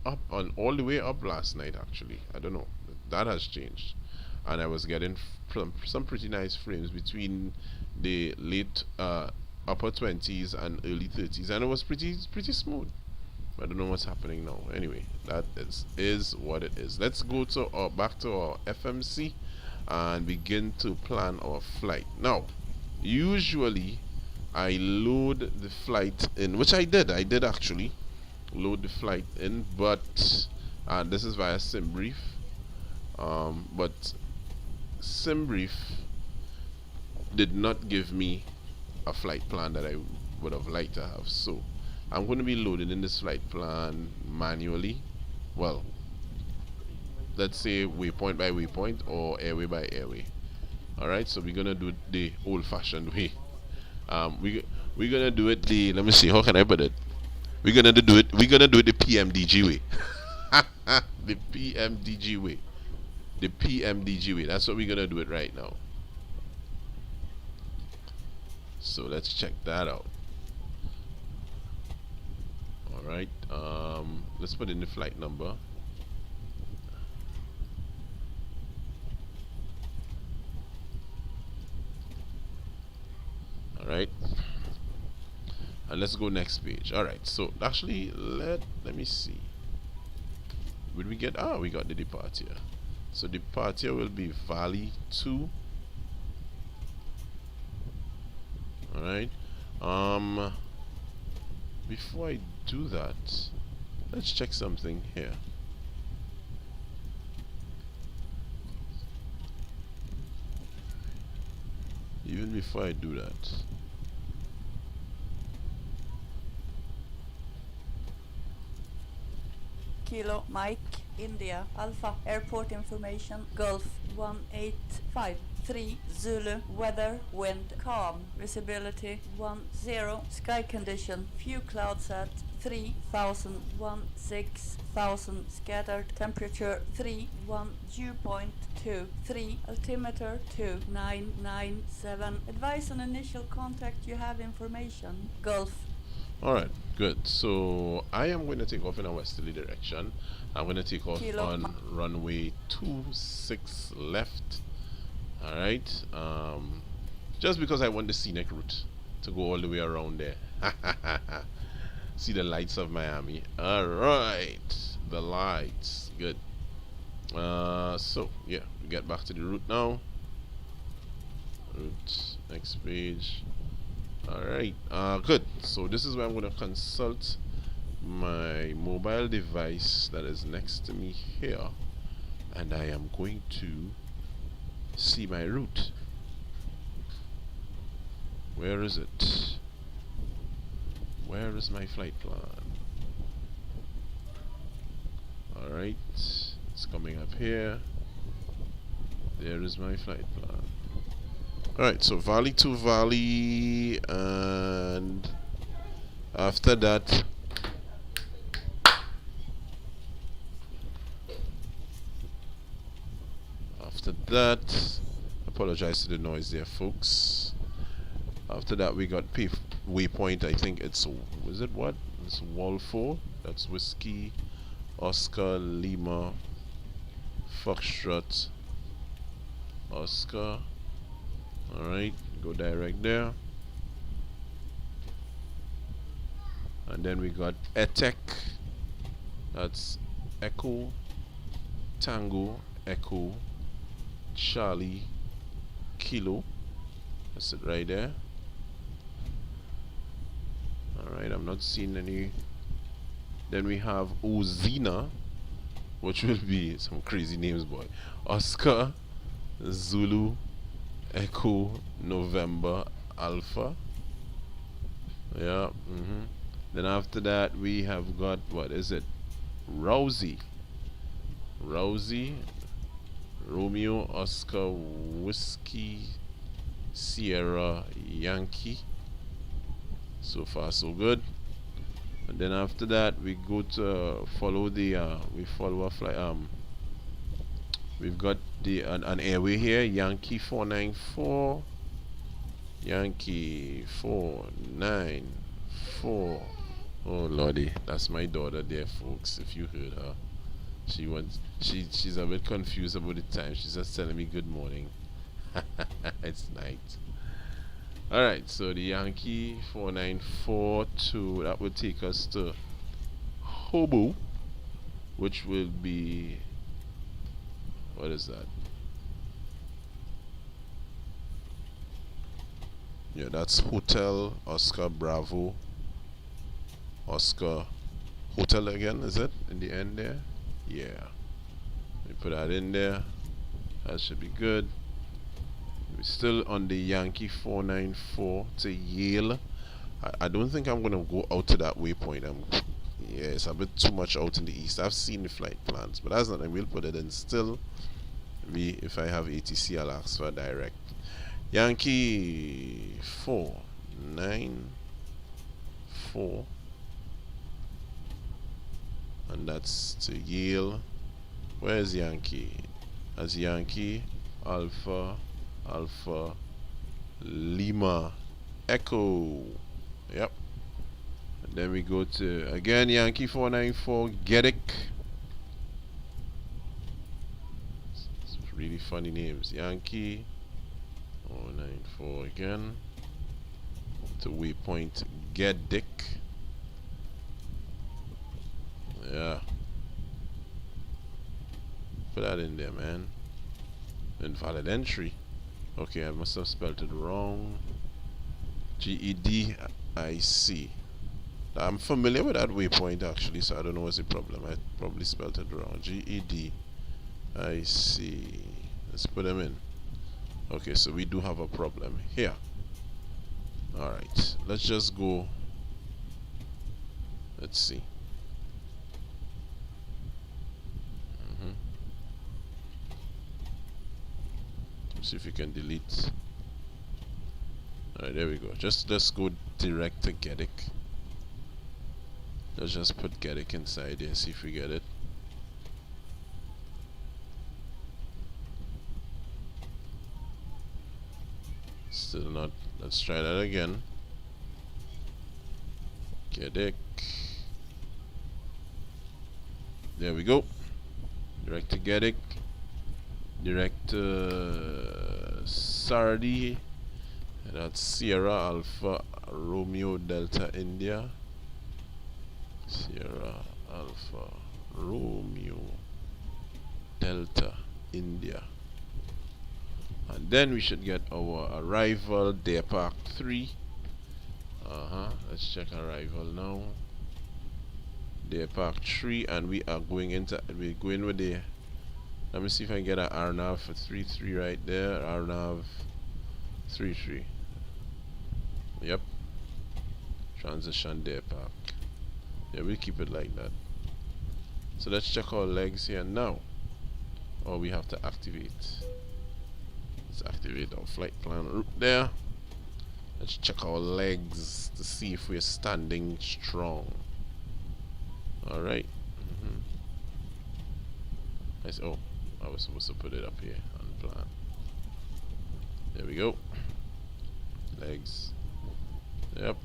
all the way up last night actually. I don't know, that has changed, and I was getting some pretty nice frames between the late upper 20s and early 30s, and it was pretty smooth. I don't know what's happening now. Anyway, that is what it is. Let's go to back to our FMC and begin to plan our flight. Now, usually I load the flight in, which I did actually load the flight in, but this is via SimBrief. But SimBrief did not give me a flight plan that I would have liked to have, so I'm going to be loading in this flight plan manually. Well, let's say waypoint by waypoint or airway by airway. Alright, so we're going to do it the old-fashioned way. We're going to do it the, let me see, how can I put it? We're going to do it the PMDG way. The PMDG way. The PMDG way. That's what we're going to do it right now. So let's check that out. Alright, let's put in the flight number. Alright, and let's go next page. Alright, so actually let me see. Would we get, we got the departure. So departure will be Valley 2. Alright, before I do that, let's check something here. Even before I do that, Kilo Mike India Alpha airport information Gulf 185 Zulu weather wind calm visibility 10 sky condition few clouds at 3,000 6,000 scattered temperature 31 dew point 3 altimeter 2997 advise on initial contact you have information Gulf. Alright, good. So I am going to take off in a westerly direction. I'm going to take off on runway 26 left. Alright, just because I want the scenic route to go all the way around there. See the lights of Miami. Alright, the lights. Good. So yeah, we get back to the route now. Route, next page. Alright, good. So this is where I'm going to consult my mobile device that is next to me here, and I am going to see my route. Where is it? Where is my flight plan? Alright, it's coming up here. There is my flight plan. Alright, so valley to valley, and after that apologize to the noise there, folks. After that we got waypoint. I think it's, is it what? It's Wall 4. That's Whiskey Oscar Lima Foxtrot Oscar. Alright, go direct there. And then we got ETEC. That's Echo Tango Echo Charlie Kilo. That's it right there. Alright, I'm not seeing any. Then we have Ozina, which will be some crazy names, boy. Oscar Zulu Echo November Alpha. Yeah. Then after that we have got, what is it? Rousey Romeo Oscar Whiskey Sierra Yankee. So far so good. And then after that we go to follow the we follow a flight. We've got the an airway here, Yankee 494. Yankee 494. Oh lordy, that's my daughter there, folks. If you heard her, she's a bit confused about the time. She's just telling me good morning. It's night. Alright, so the Yankee 494 to, that would take us to Hobo, which will be, what is that? Yeah, that's Hotel Oscar Bravo Oscar Hotel again, is it? In the end there? Yeah. We put that in there. That should be good. We're still on the Yankee 494 to Yale. I don't think I'm going to go out to that waypoint. Yeah, it's a bit too much out in the east. I've seen the flight plans, but that's nothing. We'll put it in still. If I have ATC, I'll ask for a direct. Yankee 494, and that's to Yale. Where's Yankee? That's Yankee Alpha Lima Echo. Yep. And then we go to again Yankee 494 Geddick. It's really funny names. Yankee 494 again to waypoint Geddick. Yeah. Put that in there, man. Invalid entry. Okay, I must have spelled it wrong. GEDIC. I'm familiar with that waypoint actually, so I don't know what's the problem. I probably spelled it wrong. GEDIC. Let's put them in. Okay, so we do have a problem here. Alright, let's just go. Let's see. See if we can delete. Alright, there we go. Let's go direct to Geddick. Let's just put Geddick inside here, see if we get it. Still not. Let's try that again. Geddick. There we go. Direct to Geddick. Direct to Sardi. That's Sierra Alpha Romeo Delta India. Sierra Alpha Romeo Delta India. And then we should get our arrival Deer Park 3. Let's check arrival now. Day park 3, and we are going into, we're going with the, let me see if I can get an RNAV for 33 right there. RNAV 33. Yep. Transition day park. Yeah, we keep it like that. So let's check our legs here now. Or we have to activate. Let's activate our flight plan route there. Let's check our legs to see if we're standing strong. Alright. Oh, I was supposed to put it up here on the plan. There we go. Legs. Yep.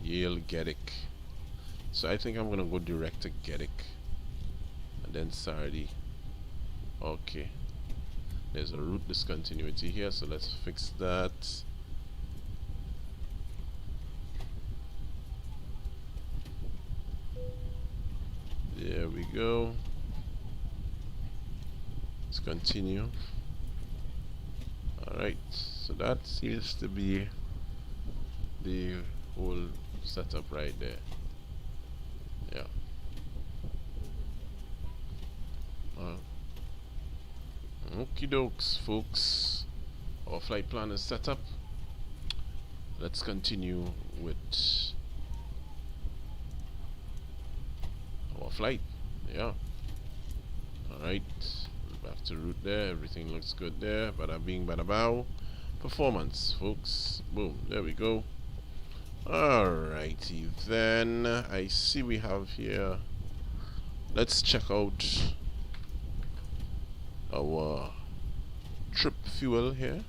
Yale Geddick. So I think I'm gonna go direct to Geddick and then Sardi. Okay. There's a route discontinuity here, so let's fix that. There we go. Let's continue. Alright, so that seems to be the whole setup right there. Yeah. Okie dokes, folks. Our flight plan is set up. Let's continue with our flight. Yeah. Alright. Back to route there. Everything looks good there. Bada bing, bada bow. Performance, folks. Boom. There we go. Alrighty then. I see we have here. Let's check out our trip fuel here.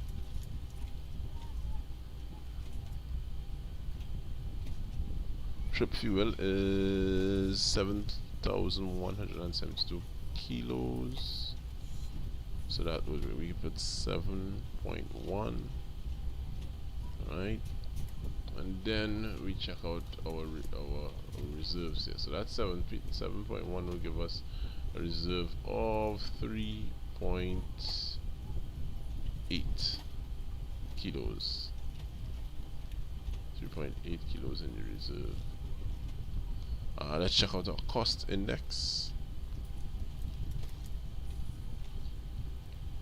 Trip fuel is 7,172 kilos. So that would we put 7.1. Right. And then we check out our reserves here. So that's 7.1 will give us a reserve of 3.8 kilos. 3.8 kilos in the reserve. Let's check out our cost index.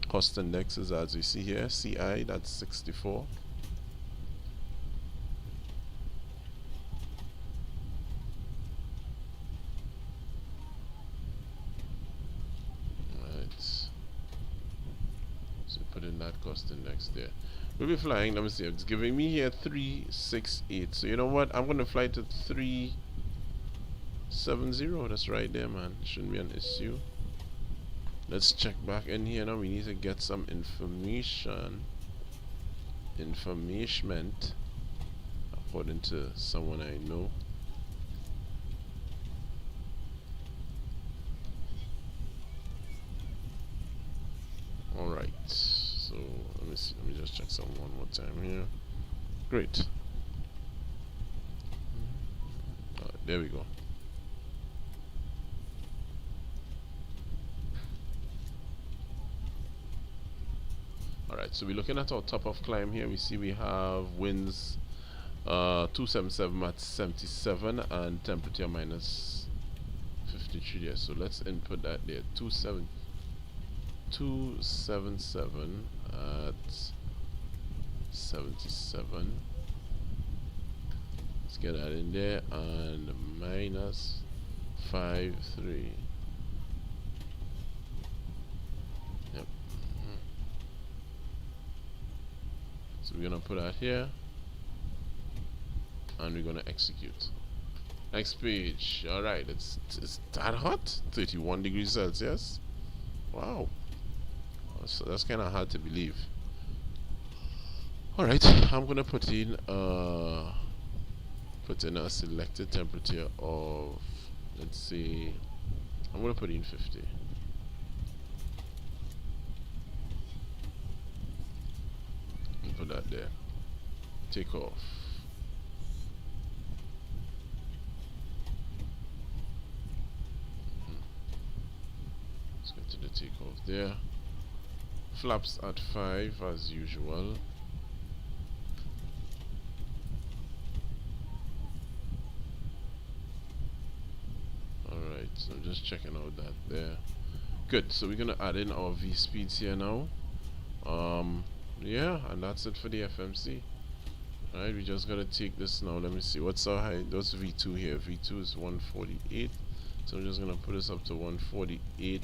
Cost index is, as we see here, CI, that's 64. Put in that cost index there. We'll be flying, let me see, it's giving me here 368. So you know what, I'm gonna fly to 370. That's right there, man. Shouldn't be an issue. Let's check back in here now. We need to get some information according to someone I know. Alright, so let me see, let me just check something one more time here. Great. There we go. Alright, so we're looking at our top of climb here. We see we have winds 277 at 77 and temperature minus 53 there. So let's input that there. 277 at 77. Let's get that in there, and minus 53. Yep. So we're gonna put that here, and we're gonna execute. Next page. All right, it's that hot. 31 degrees Celsius. Wow. So that's kind of hard to believe. All right, I'm gonna put in a selected temperature of, let's say, I'm gonna put in 50. And put that there. Take off. Let's go to the takeoff there. Flaps at 5 as usual. Alright, so I'm just checking out that there. Good, so we're gonna add in our V speeds here now. Yeah, and that's it for the FMC. Alright, we just gotta take this now. Let me see, what's our height? That's V2 here. V2 is 148. So I'm just gonna put this up to 148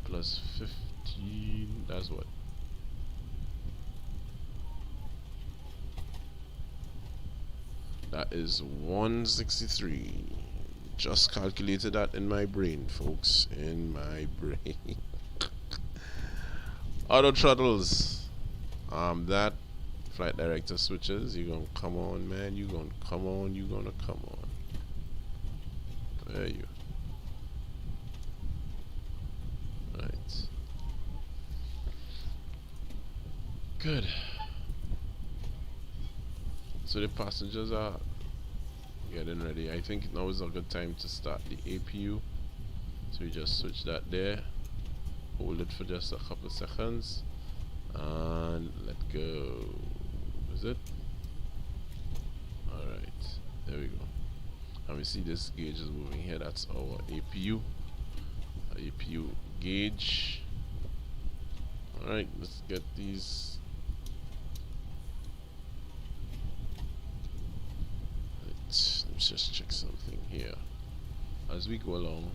plus 15. That's what? That is 163. Just calculated that in my brain, folks. In my brain. Auto throttles. That flight director switches. You gonna come on, man. You gonna come on. You gonna come on. There you. Right. Good. So the passengers are getting ready. I think now is a good time to start the APU. So we just switch that there. Hold it for just a couple seconds. And let go. Is it? Alright. There we go. And we see this gauge is moving here. That's our APU. Our APU gauge. Alright, let's get these. Let's just check something here as we go along.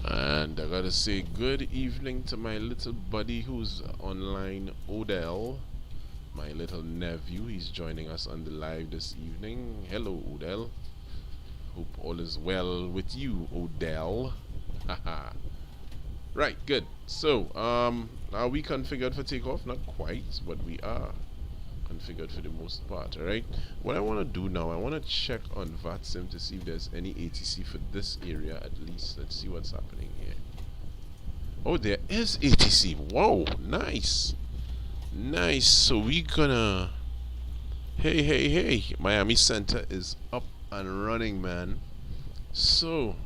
And I gotta say good evening to my little buddy who's online, Odell. My little nephew, he's joining us on the live this evening. Hello, Odell. Hope all is well with you, Odell. Haha. Right, good. So, are we configured for takeoff? Not quite, but we are configured for the most part. Alright. What I want to do now, I want to check on VATSIM to see if there's any ATC for this area at least. Let's see what's happening here. Oh, there is ATC. Whoa, nice. Nice. So we gonna hey, Miami Center is up and running, man. So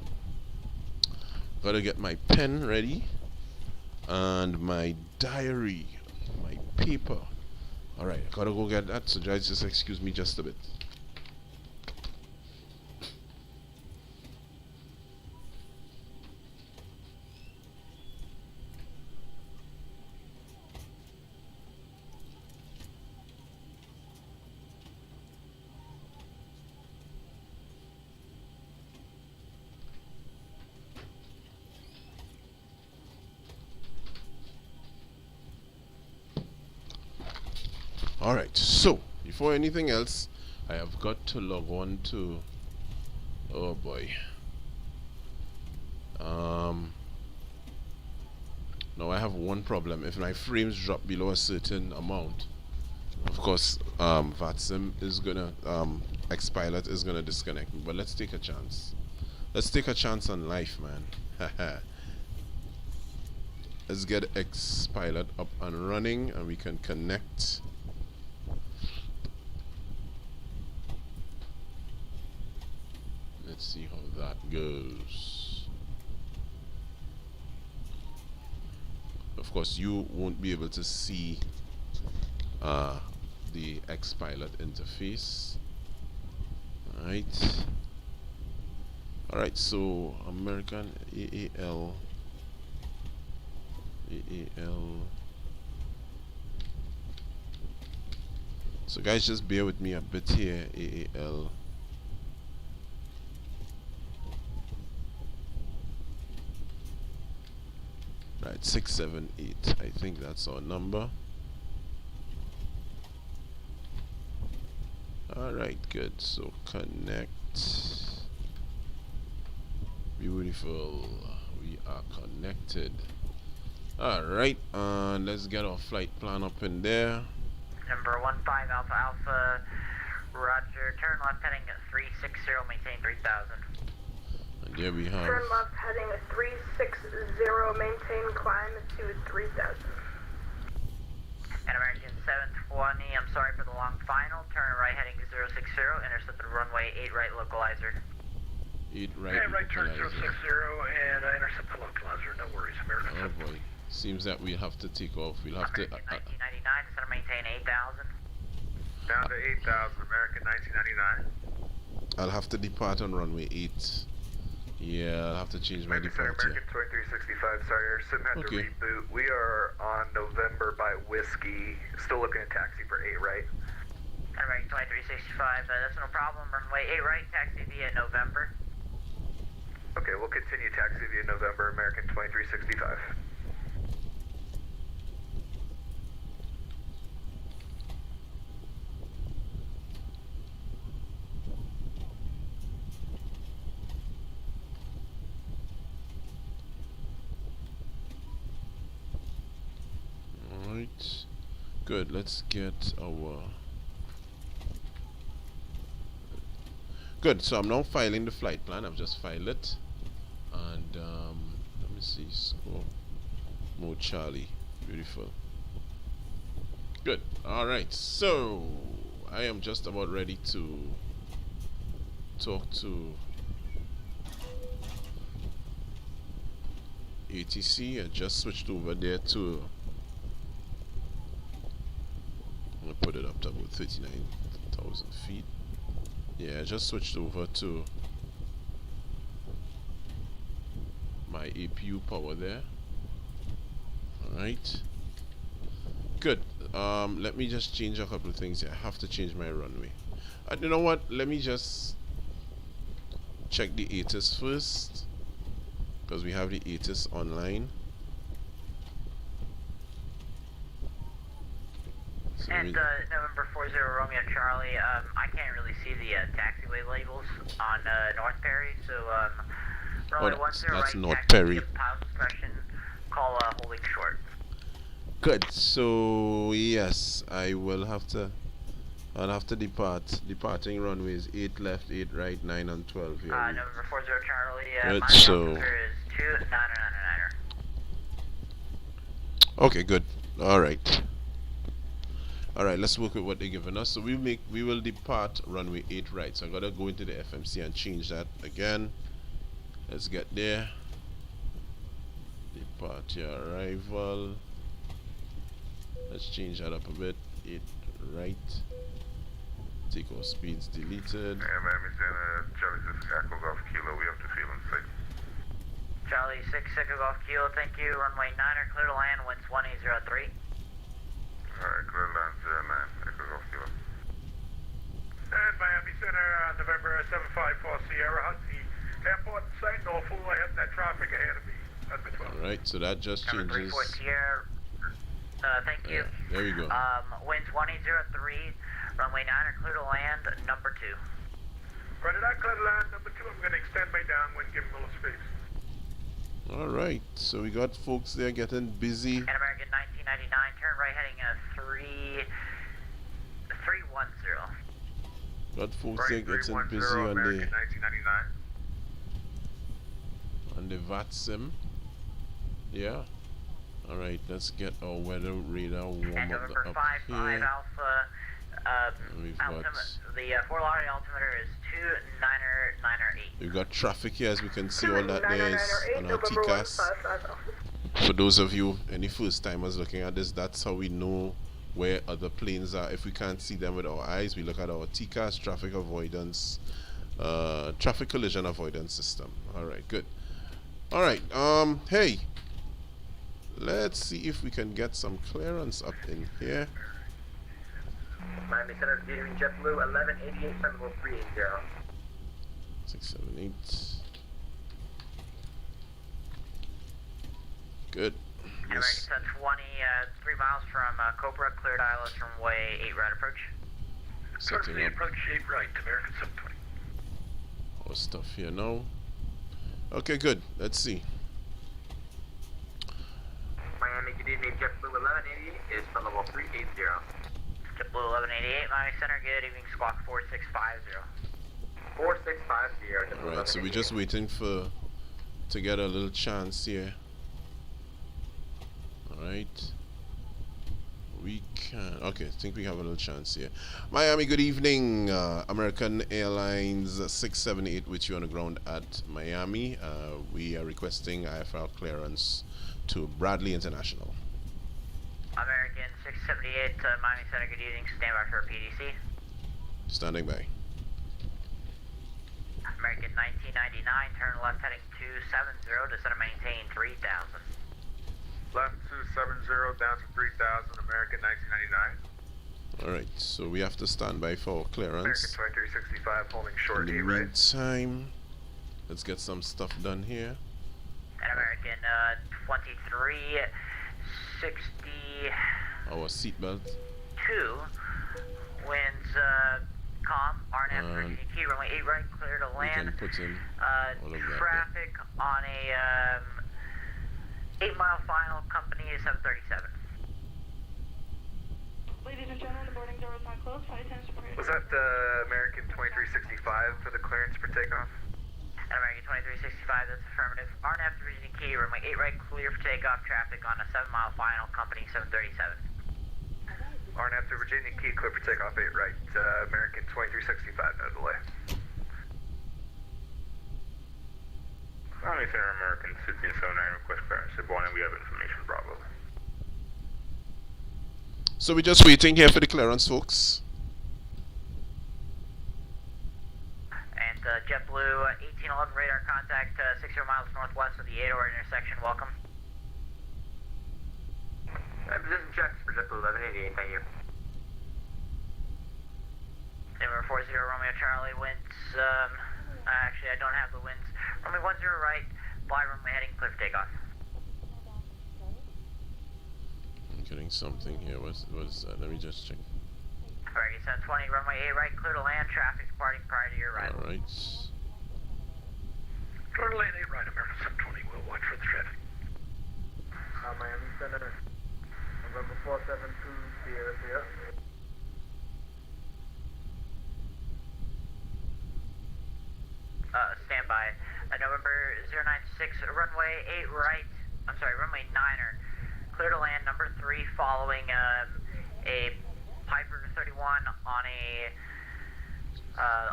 gotta get my pen ready and my diary, my paper. Alright, I gotta go get that, so guys, just excuse me just a bit. Alright, so before anything else, I have got to log on to, oh boy, now I have one problem. If my frames drop below a certain amount, of course VATSIM is gonna XPilot is gonna disconnect me, but let's take a chance. Let's take a chance on life, man. Let's get XPilot up and running and we can connect. Let's see how that goes. Of course, you won't be able to see the XPilot interface. Alright, so American AAL. So guys, just bear with me a bit here. AAL. Right, 678. I think that's our number. Alright, good. So connect. Beautiful. We are connected. Alright, and let's get our flight plan up in there. Number 15 Alpha Alpha, roger, turn left heading at 360, maintain 3000. And There we have. Turn left heading 360, maintain climb to 3000. And American 720, I'm sorry for the long final. Turn right heading 060, intercept the runway 8 right localizer. 8 right. And right turn localizer. 060, and I intercept the localizer, no worries, American Oh 720. boy. Seems that we'll have to take off. We'll have to. American 1999, descend and maintain 8,000. Down to 8,000, American 1999. I'll have to depart on runway 8. Yeah, I'll have to change my Miami Center, departure. American 2365, sorry, our sim had Okay. to reboot. We are on November by Whiskey, still looking at taxi for 8 right. And American 2365, that's no problem. Runway 8 right, taxi via November. Okay, we'll continue taxi via November, American 2365. Alright. Good, let's get our... Good, so I'm now filing the flight plan. I've just filed it. And let me see, score mode Charlie. Beautiful. Good. Alright, so I am just about ready to talk to ATC. I just switched over there to, I'm gonna put it up to about 39,000 feet. Yeah, I just switched over to my APU power there. Alright. Good. Let me just change a couple of things here. I have to change my runway. You know what? Let me just check the ATIS first, because we have the ATIS online. So And November 40 Romeo Charlie, I can't really see the taxiway labels on North Perry, so runway 10 that's right, North taxi Perry. via pilot suppression, call holding short. Good. So yes, I'll have to depart. Departing runways 8 left, 8 right, 9 and 12 here. November 40 Charlie, Good, my so- altimeter is 2999er. Okay, good. Alright. Alright, let's work with what they're giving us. So we will depart runway 8 right. So I gotta go into the FMC and change that again. Let's get there. Departure arrival. Let's change that up a bit. 8 right. Take off speeds deleted. Yeah, Miami Center, Charlie 6 Echo Golf Kilo, we have to feel unsafe. Charlie 6 Echo Golf Kilo, thank you. Runway 9er, clear to land, wind 2003. Alright, clear land 09, Echo Golf Kilo. And Miami Center, November 754 Sierra, how's the airport site? No fool, I have that traffic ahead of me. That's the 12. Alright, so that just Number changes. 34 Sierra, thank you. Yeah, there we go. Wind 2003, runway 9er, clear to land, number 2. Right at that clear land, number 2, I'm going to extend my downwind, give him a little space. Alright, so we got folks there getting busy. And American 1999, turn right heading 310. Got folks there getting 310, busy on American the 1999. VAT sim. Yeah. Alright, let's get our weather radar warm And up November 55 here. Alpha, We've got, the Fort Lauderdale altimeter is 29908. we've got traffic here, as we can see all that there is on our November TCAS. 1550. For those of you, any first timers looking at this, that's how we know where other planes are. If we can't see them with our eyes, we look at our TCAS, traffic avoidance, traffic collision avoidance system. Alright, good. Alright, hey, let's see if we can get some clearance up in here. Miami Center, Gatorene JetBlue 1188, Sentinel 380. 678. Good. And American 1020, 3 miles from Cobra, cleared ILS runway 8 right approach. Setting Currently up approach 8 right, American 720. our stuff here now. Okay, good. Let's see. Miami, good evening, JetBlue 1188 is from level 380. JetBlue 1188, Miami Center, good evening, squawk 4650. 465 Sierra. Alright, so we're just waiting to get a little chance here. Alright. We can. Okay, I think we have a little chance here. Miami, good evening. American Airlines 678 with you on the ground at Miami. We are requesting IFR clearance to Bradley International. American 678, Miami Center, good evening. Stand by for PDC. Standing by. American 1999, turn left heading 270, descend and maintain 3000. Left 270 down to 3000, American 1999. Alright, so we have to stand by for clearance. American 2365 holding In short the 8 right. meantime, let's get some stuff done here. And American 2362, Our seatbelt. winds calm, RNF And key, runway 8 right, clear to We can land. put in all of that. Traffic on a 8-mile final, company is 737. Ladies and gentlemen, the boarding door is not closed. Flight attendants report. Was that American 2365 for the clearance for takeoff? And American 2365, that's affirmative. RNF Virginia Key, runway 8 right, clear for takeoff. Traffic on a 7-mile final, company 737. RNF to Virginia Key, clear for takeoff 8 right. American 2365, no delay. Miami Center, American 1679, request clearance. ZIBO, and we have information, Bravo. So we're just waiting here for the clearance, folks. And JetBlue 1811 radar contact 60 miles northwest of the 8-hour intersection. Welcome. Position checks for JetBlue 1188, thank you. Number 40 Romeo Charlie, winds, actually I don't have the winds. Runway 10 right, fly runway heading, clear for takeoff. I'm getting something here. What is that? Let me just check. Alright, 720, runway 8 right, clear to land, traffic departing prior to your arrival. Alright. Clear to lane 8 right, American 720, we'll watch for the traffic. Miami Center, November 472, Sierra Sierra. Standby. November 096, runway 8 right, I'm sorry, runway 9er, clear to land, number 3, following a Piper 31 on a,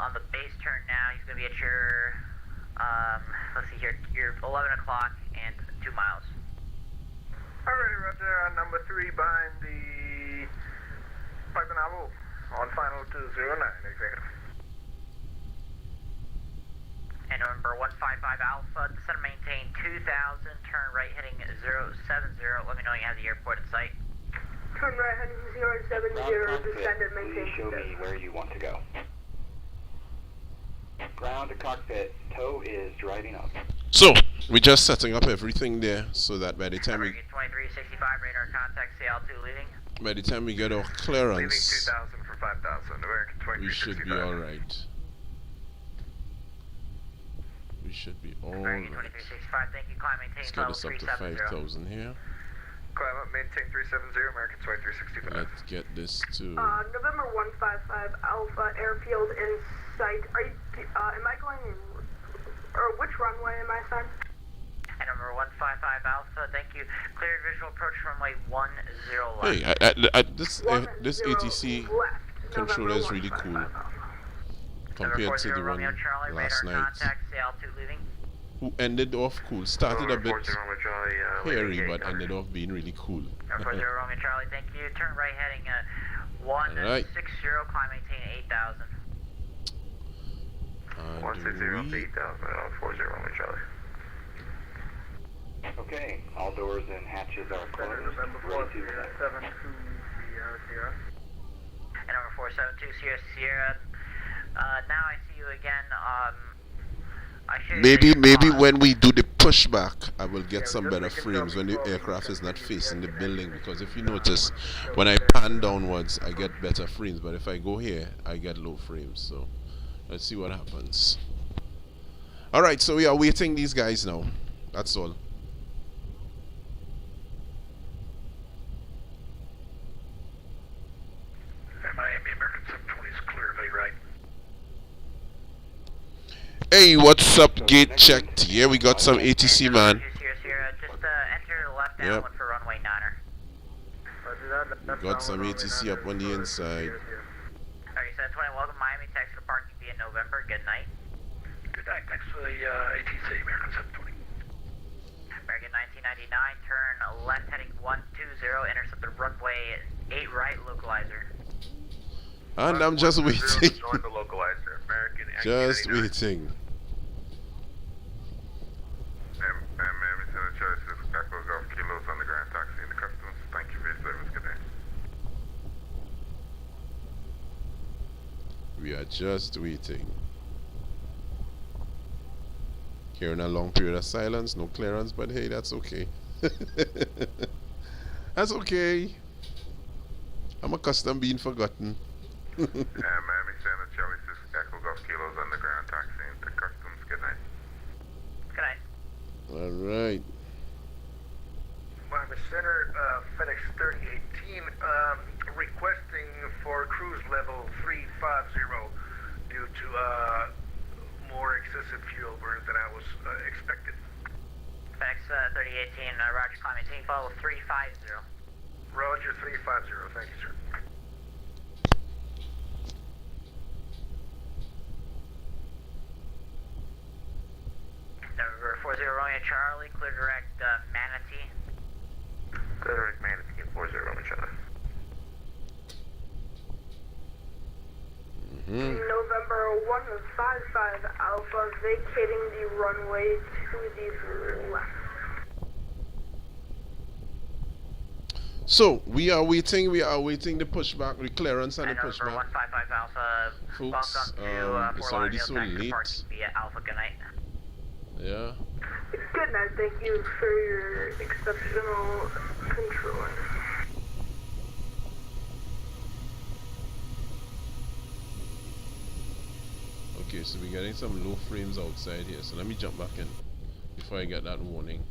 on the base turn now. He's going to be at your, let's see here, your 11 o'clock and 2 miles. Alright, roger, number 3 behind the Piper Novel on final 209, executive. And November 155 Alpha, descend and maintain 2000, turn right heading 070. Let me know when you have the airport in sight. Turn right heading 070, descend and maintain. Please show me where you want to go. Ground to cockpit, tow is driving up. So we're just setting up everything there so that by the time we 2365 radar contact, CL2 leaving. get our Leaving clearance, 2000 for 5000, American 2365. we should be all right. We should be all right. American 2365, thank you. Climb, maintain Let's get level this up to 5,000 370. here. Climb up, maintain 370, American 2365. Let's get this to. November 155 Alpha, airfield in sight. Are you, am I going, or which runway am I on? And number 155 Alpha, thank you. Cleared visual approach runway 10 left. Hey, this ATC controller is really cool compared to the one Romeo Charlie, last radar night. contact, CL2 leaving. Who ended off cool. Started a bit Charlie, hairy, but ended off being really cool. Number 40 Romeo Charlie, thank you. Turn right heading 160, climb, maintain 8000. 160 to 8000, 40 Romeo Charlie. Okay, all doors and hatches are closed. November Ready to 472, Sierra Sierra. And number 472 Sierra Sierra. Now I see you again. I should Maybe when we do the pushback, I will get some better frames when the aircraft is not facing the building. Because if you notice, when I pan downwards, I get better frames. But if I go here, I get low frames. So let's see what happens. All right, so we are waiting these guys now. That's all. Miami American 720 is clear of 8 right. Hey, what's up? Gate checked. Yeah, we got some ATC, man. Sierra, just enter left Yep. downwind for runway 9er. Got some ATC up on the inside. Alright, so 20, welcome Miami, taxi to parking via November. Good night. Good night. Thanks for the ATC, American 720. American 1999, turn left heading 120, intercept the runway 8 right, localizer. And I'm just waiting. Join the localizer. American Just waiting. Miami Center Charge is Echo Golf Kilos underground taxi in the customs. Thank you for your service. Good day. We are just waiting. Hearing a long period of silence, no clearance, but hey, that's okay. That's okay. I'm accustomed being forgotten. Miami Center Charlie is Echo Golf Kilos underground taxi into customs. Good night. Good night. Alright. Miami Center, FedEx 3018, requesting for cruise level 350 due to more excessive fuel burn than I was expected. FedEx 3018, Roger, climb maintain, follow 350. Roger 350, thank you, sir. Number 40 Romeo Charlie, clear direct Manatee. Clear direct Manatee, 40 Roman Charlie. November 155 Alpha, vacating the runway to the left. So we are waiting the pushback, the clearance and the Number pushback. 155 Alpha, Folks, welcome to it's Fort already Lauderdale, so taxi late. parking via Alpha. Good night. Yeah. Good night, thank you for your exceptional controlling. Okay, so we're getting some low frames outside here. So let me jump back in before I get that warning.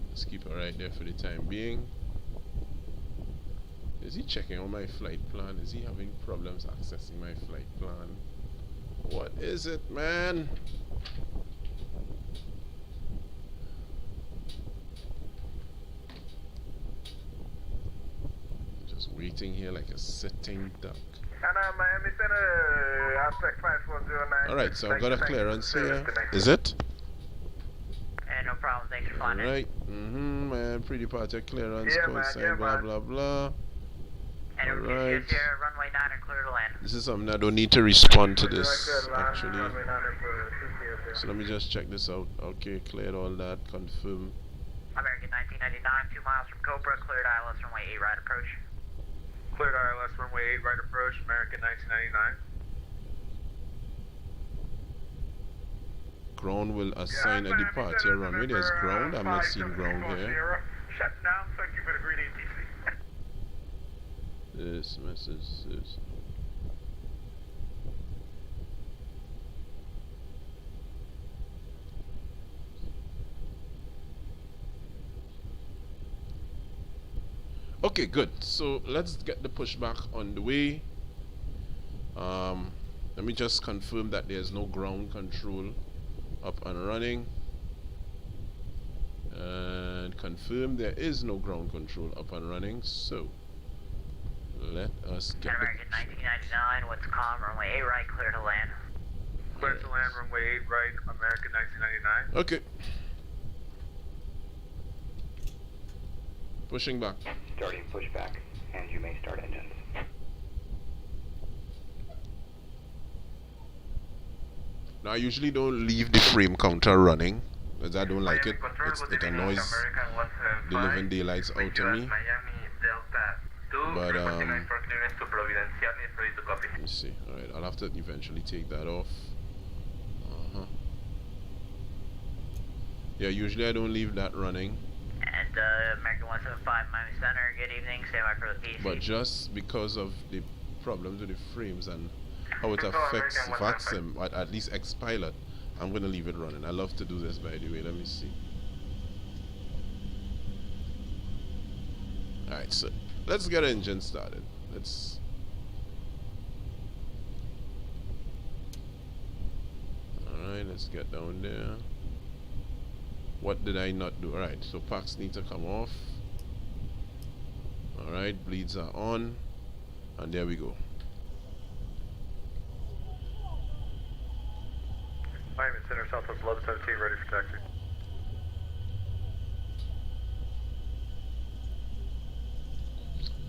Let's keep it right there for the time being. Is he checking on my flight plan? Is he having problems accessing my flight plan? What is it, man? Just waiting here like a sitting duck. And Miami Center, aspect 5409. Alright, so I've got a clearance here. Is it? No problem, thanks for flying in. Alright, man, pretty party clearance, Yeah, code man, sign, yeah, blah, man. blah, blah. And over Alright. to Sierra, runway 9er, clear to land. This is something I don't need to respond to this, actually. So let me just check this out. Okay, cleared all that, confirm. American 1999, 2 miles from Cobra, cleared ILS runway 8 right approach. Cleared ILS runway 8 right approach. American 1999. Ground will assign a departure runway. There's ground. I'm not seeing ground here. Shut down. Thank you for the green ATC. This message is. Okay, good. So let's get the pushback on the way. Let me just confirm that there's no ground control up and running. And confirm there is no ground control up and running. So let us get American 1999, what's calm, runway 8 right, clear to land. Clear to land, runway 8 right, American 1999. Okay. Pushing back. Starting pushback, and you may start engines. Now I usually don't leave the frame counter running because I don't like it. It annoys the living daylights out of me. But let me see. Alright, I'll have to eventually take that off. Yeah, usually I don't leave that running. And American 175, Miami Center, good evening, stand by for the PC. But just because of the problems with the frames and how it affects VATSIM, at least XPilot, I'm going to leave it running. I love to do this, by the way. Let me see. Alright, so let's get an engine started. let's get down there. What did I not do? Alright, so packs need to come off. Alright, bleeds are on. And there we go. Miami Center, Southwest 1117, ready for taxi.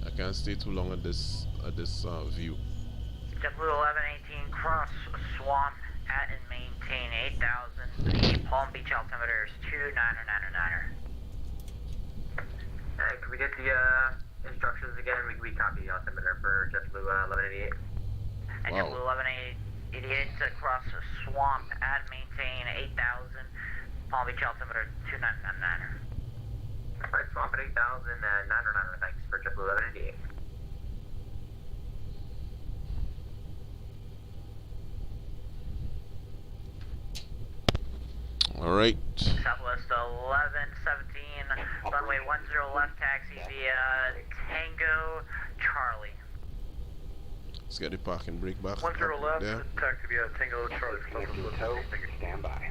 I can't stay too long at this view. JetBlue 1118, cross swamp at and maintain 8,000. The Palm Beach altimeter is 2999er. Can we get the instructions again? We copy the altimeter for JetBlue 1188. And Wow. JetBlue 1188 to cross swamp at maintain 8,000. Palm Beach altimeter 2999er. Alright, swamp at 8,000, 999er, thanks for JetBlue 1188. Alright. Southwest 1117, runway 10 left, taxi via Tango Charlie. Let's get the parking brake back. 10 left, there. taxi via Tango Charlie for Southwest 1117. Stand by.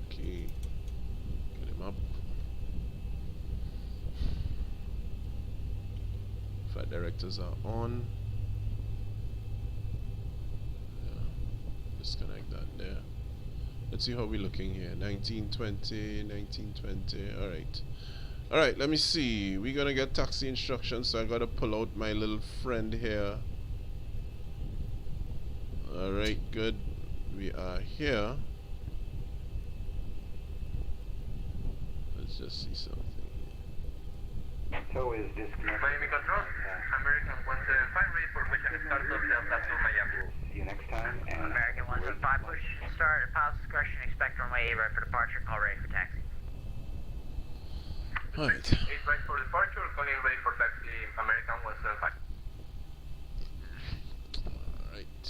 Okay. Get him up. Flight directors are on. Yeah. Disconnect that there. Let's see how we're looking here. 1920, 1920. Alright. Alright, let me see. We're gonna get taxi instructions, so I gotta pull out my little friend here. Alright, good. We are here. Let's just see something. So is disconnected. Miami Control, American 175, ready for push and start of Delta to Miami. See you next time. And American 175, push and start at pilot's discretion, expect runway 8 right for departure, call ready for taxi. Alright. 8 right for departure, calling ready for taxi, American 175. Alright.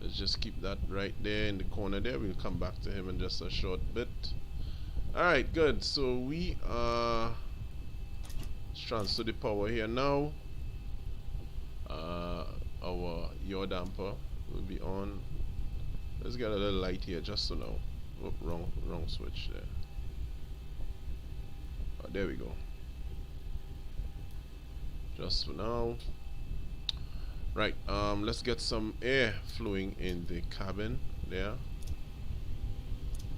Let's just keep that right there in the corner there. We'll come back to him in just a short bit. Alright, good. So we are... Let's transfer the power here now. Our yaw damper will be on. Let's get a little light here just to know. Oh, wrong switch there. Oh, there we go. Just for now. Right, let's get some air flowing in the cabin there.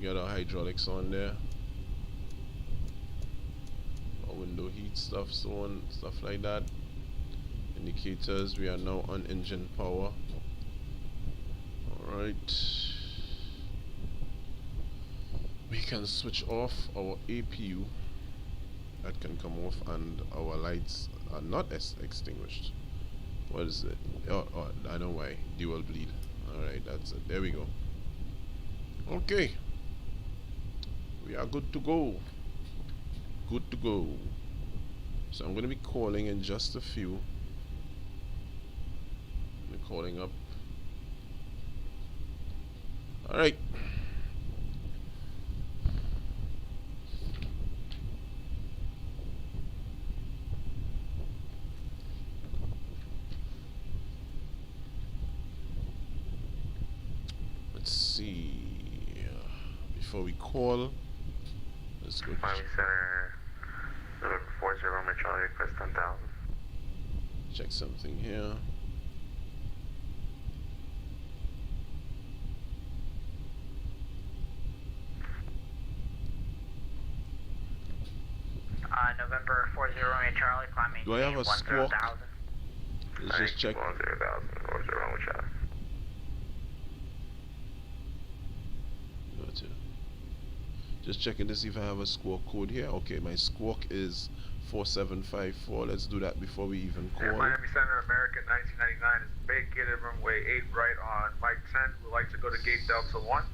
Get our hydraulics on there. Our window heat stuff, so on, stuff like that. Indicators, we are now on engine power. Alright. We can switch off our APU. That can come off, and our lights are not extinguished. What is it? Oh, I know why. Dual bleed. Alright, that's it. There we go. Okay. We are good to go. Good to go. So I'm going to be calling in just a few. I'm calling up. Alright. Let's see. Before we call, let's go. Miami Center, November 40, Charlie, request 10,000. Check something here. November 40, Charlie, climbing. Do I have a squawk? 10,000. Let's just check. 10,000, what's wrong with Charlie? Go to. Just checking to see if I have a squawk code here. Okay, my squawk is 4754. Let's do that before we even call. Miami Center, American 1999 is vacated, runway 8 right on Mike 10. We'd like to go to gate Delta 1.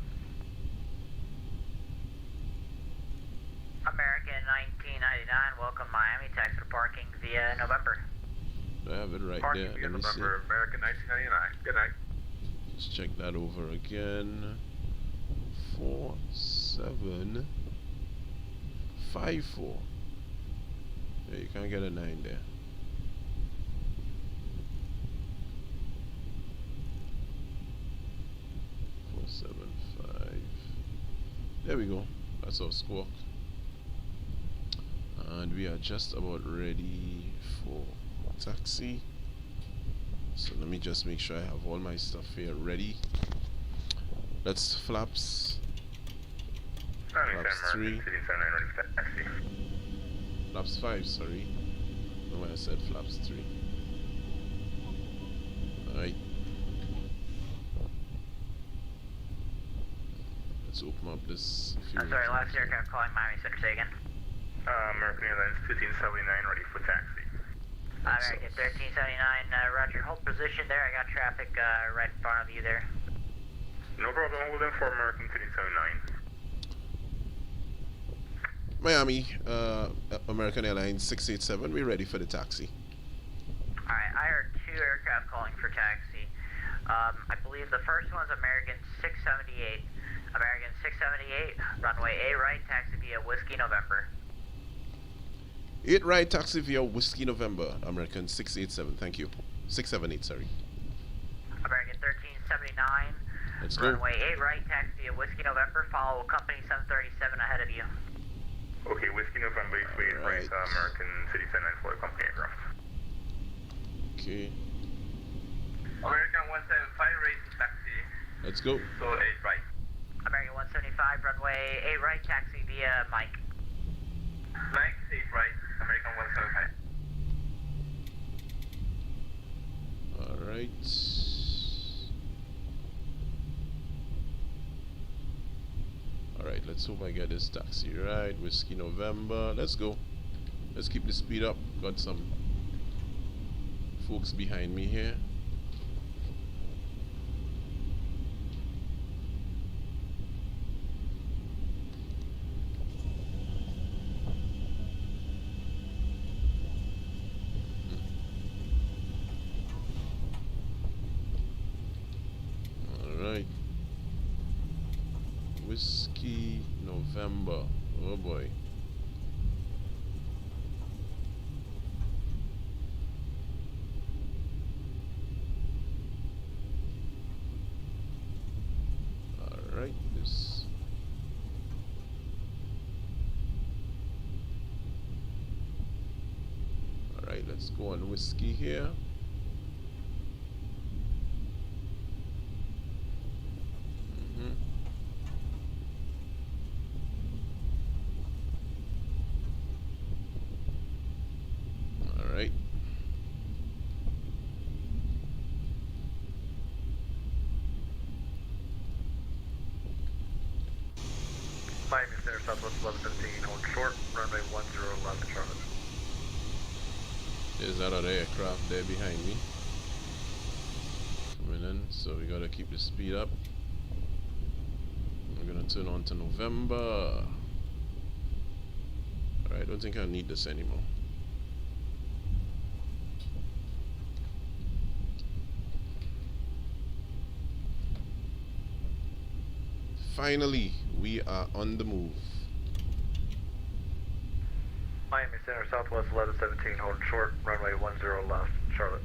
American 1999, welcome Miami, taxi to parking via November. Do I have it right Parking there? via Let me see. November, American 1999. Good night. Let's check that over again. 4 4754. Yeah, you can't get a 9 there. There we go. That's our squawk. And we are just about ready for taxi. So let me just make sure I have all my stuff here ready. That's flaps. Flaps 3. Flaps 5, sorry. No, I said flaps 3. Alright. Let's open up this. I'm sorry, last aircraft calling Miami Center, say again. American Airlines 1579 ready for taxi. American 1379, roger, hold position there. I got traffic right in front of you there. No problem, hold in for American 1379. Miami, American Airlines 687, we're ready for the taxi. Alright, I heard 2 aircraft calling for taxi. I believe the first one's American 678. American 678, runway A right, taxi via Whiskey November. 8 right, taxi via Whiskey November, American 687, thank you. 678, sorry. American 1379, Let's go. runway 8 right, taxi via Whiskey November, follow company 737 ahead of you. Okay, Whiskey November, 8 right, American City 79 for the company aircraft. Okay. American 175 racing taxi. Let's go. So 8 right. American 175, runway 8 right, taxi via Mike. Mike 8 right, American 175. Alright. Alright, let's hope I get this taxi right. Whiskey November. Let's go. Let's keep the speed up. Got some folks behind me here. Alright. Whiskey November. Oh boy. Alright, this. Alright, let's go on Whiskey here. Alright. Miami Center, Southwest 1117, hold short, runway 10 left, Charlotte. There's that other aircraft there behind me. Coming in, so we gotta keep the speed up. We're gonna turn on to November. Alright, I don't think I need this anymore. Finally, we are on the move. Miami Center, Southwest 1117, hold short, runway 10 left, Charlotte.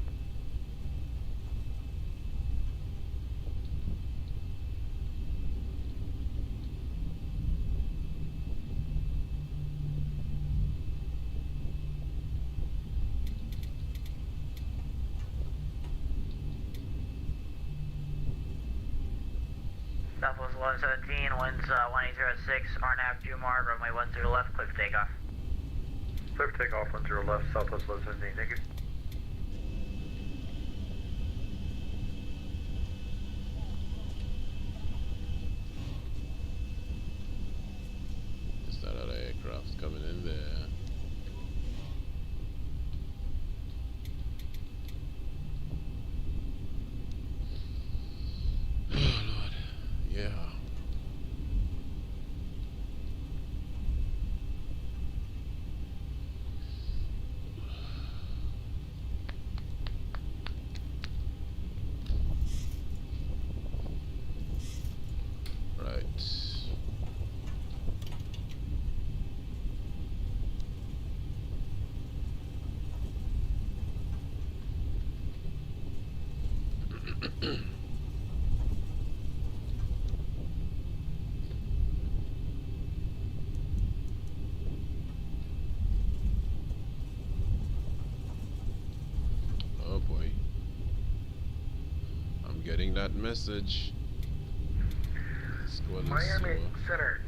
Southwest 1117, winds 1806, RNAV Jumar, runway 10 left, clear for takeoff. Clear for takeoff, 10 left, Southwest 1117, thank you. Is that other aircraft coming in there? Oh Lord, yeah. Right. Oh boy. I'm getting that message. Let's go a little Miami slower. Center,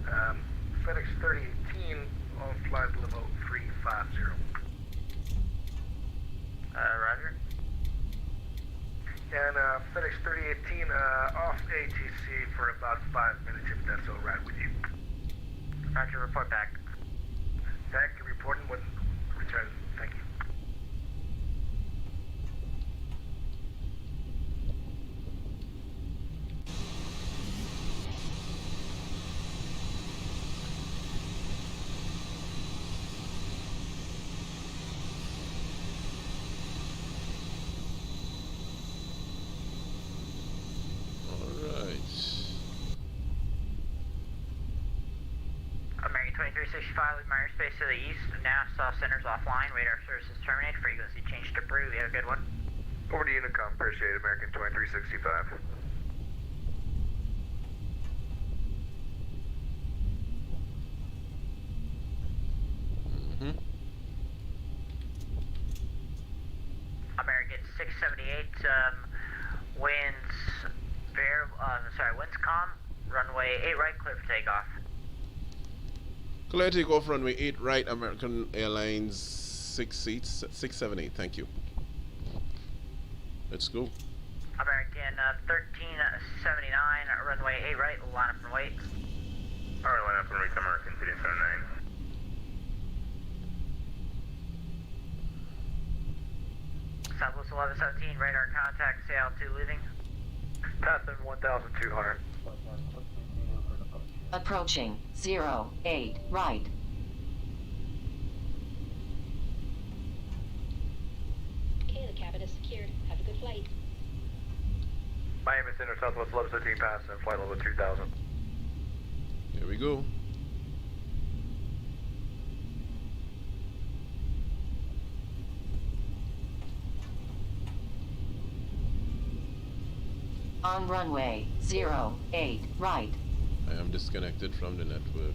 FedEx 3018 on flight level 350. Roger. And FedEx 3018 off ATC for about 5 minutes, if that's all right with you. Roger, report back. Back to reporting when return. Thank you. American 2365 with my airspace to the east. Now, South Center's offline. Radar services terminated. Frequency change to Brew. We have a good one. Over to Unicom. Appreciate it, American 2365. American 678, winds, winds calm, runway 8 right, clear for takeoff. Clear takeoff, runway 8 right, American Airlines 678, thank you. Let's go. American 1379, runway 8 right, line up and wait. Alright, line up and wait, American 379. Southwest 1117, radar contact, CL2 leaving. Passing 1,200. Approaching 08 right. Okay, the cabin is secured. Have a good flight. Miami Center, Southwest 1117, passing flight level 2000. Here we go. On runway 08 right. I am disconnected from the network.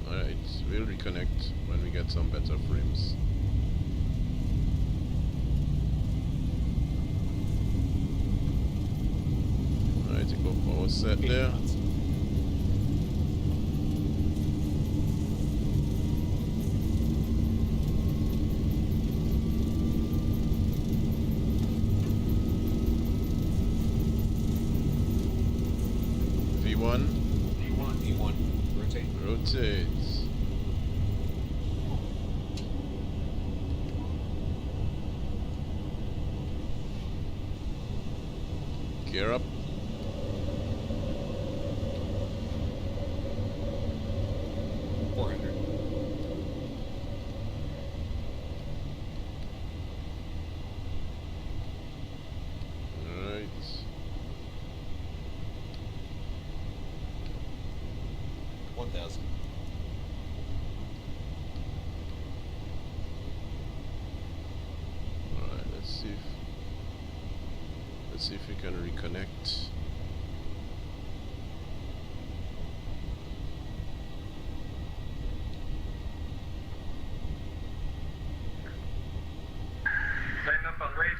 Alright, we'll reconnect when we get some better frames. Alright, you go power set there. V1, rotate. Rotate. Gear up. Alright. Alright, let's see if we can reconnect. Line up and wait.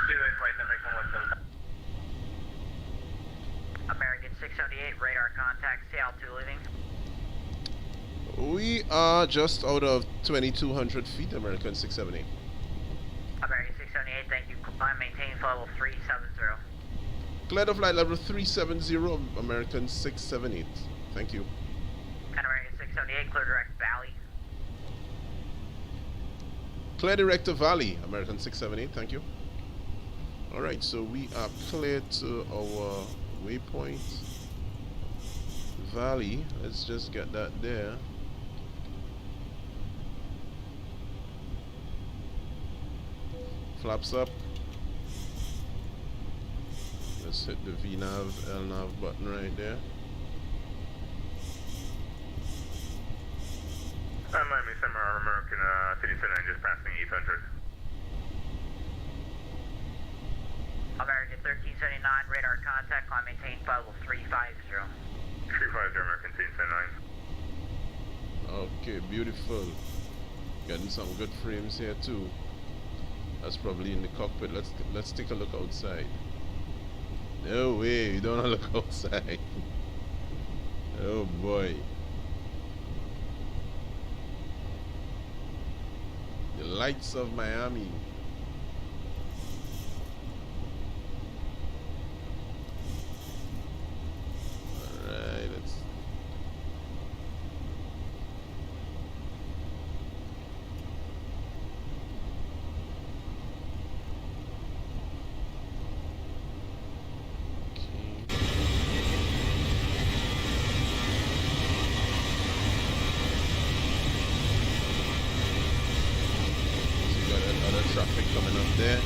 Do it right, American 177. American 678, radar contact, CL2 leaving. We are just out of 2,200 feet, American 678. American 678, thank you. Climb, maintain level 370. Clear to flight level 370, American 678. Thank you. And American 678, clear direct Valley. Clear direct to Valley, American 678. Thank you. Alright, so we are clear to our waypoint. Valley, let's just get that there. Flaps up. Let's hit the VNAV, LNAV button right there. Miami Center, American 379, just passing 800. American 1379, radar contact, climb maintain, level 350. 350, American 1379. Okay, beautiful. Getting some good frames here too. That's probably in the cockpit. Let's take a look outside. No way, you don't want to look outside. Oh boy. The lights of Miami. Alright, let's. Traffic coming up there.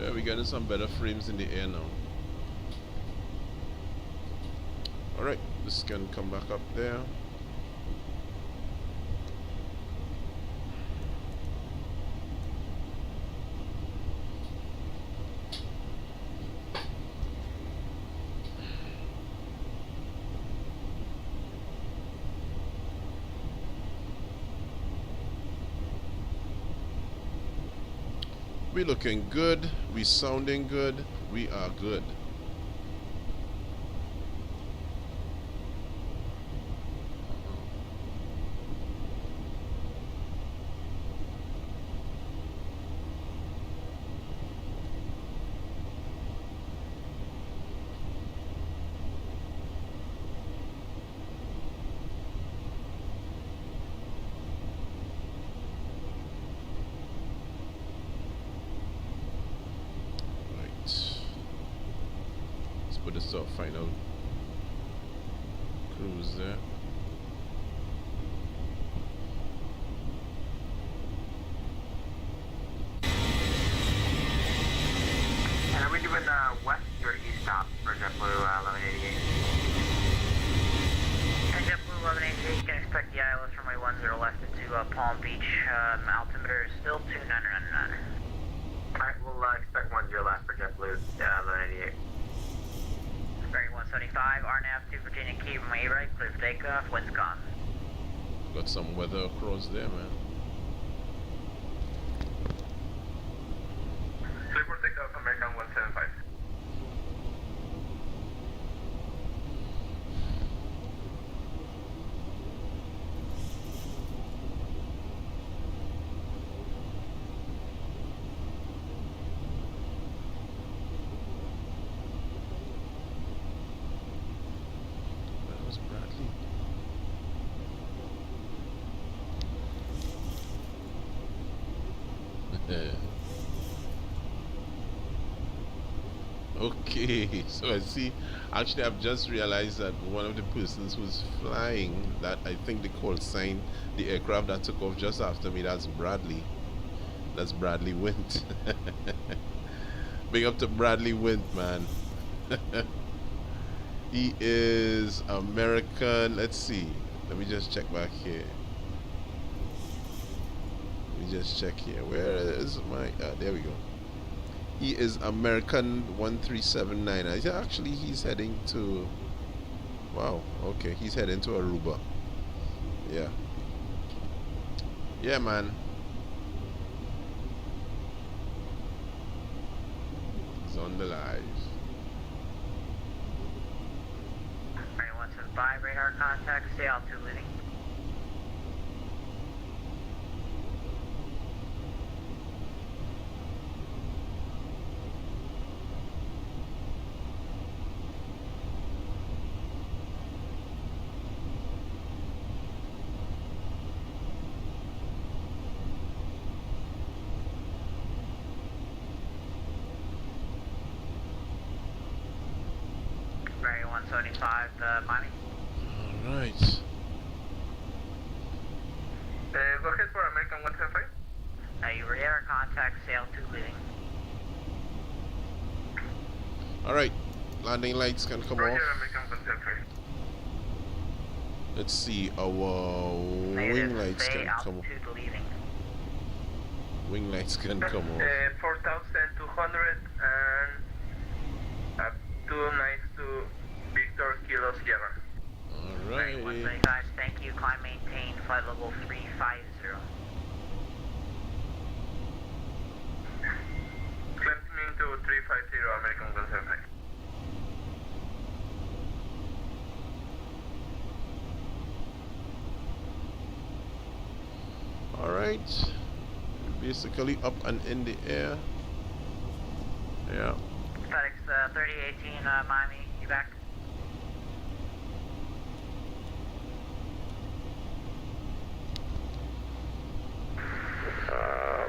Yeah, we're getting some better frames in the air now. Alright, this can come back up there. We looking good, we sounding good, we are good. Put this to our final cruise there. And are we doing west or east stop for JetBlue 1188? And JetBlue 1188, you can expect the ILS runway 10 left into Palm Beach. Altimeter is still 2999. Alright, we'll expect 10 left for JetBlue 1188. Bearing 175, RNAV to Virginia Key, runway right, clear for takeoff, winds gone. Got some weather across there, man. Clear for takeoff, American 175. Okay, so I see. Actually, I've just realized that one of the persons who's flying that I think they call sign the aircraft that took off just after me. That's Bradley. That's Bradley Wint. Big up to Bradley Wint, man. He is American. Let's see. Let me just check back here. Let me just check here. Where is my? There we go. He is American 1379. Actually, he's heading to. Wow. Okay, he's heading to Aruba. Yeah. Yeah, man. He's on the live. Bearing 175, radar contact, stay altitude leading. Bearing 175, Miami. Alright. Go ahead for American 175. You radar contact. contact, sail 2 leaving. Alright, landing lights can come Roger, off. American Consent 3. Let's see, our wing lights say can come off. altitude leaving. Wing lights can come off. 4,200 and up to nice to Victor Kilo Sierra. Alright. 125, thank you. Climb maintain flight level 350. Climbing to 350 American Consent 3. Alright. Basically up and in the air. Yeah. FedEx 3018 Miami, you back?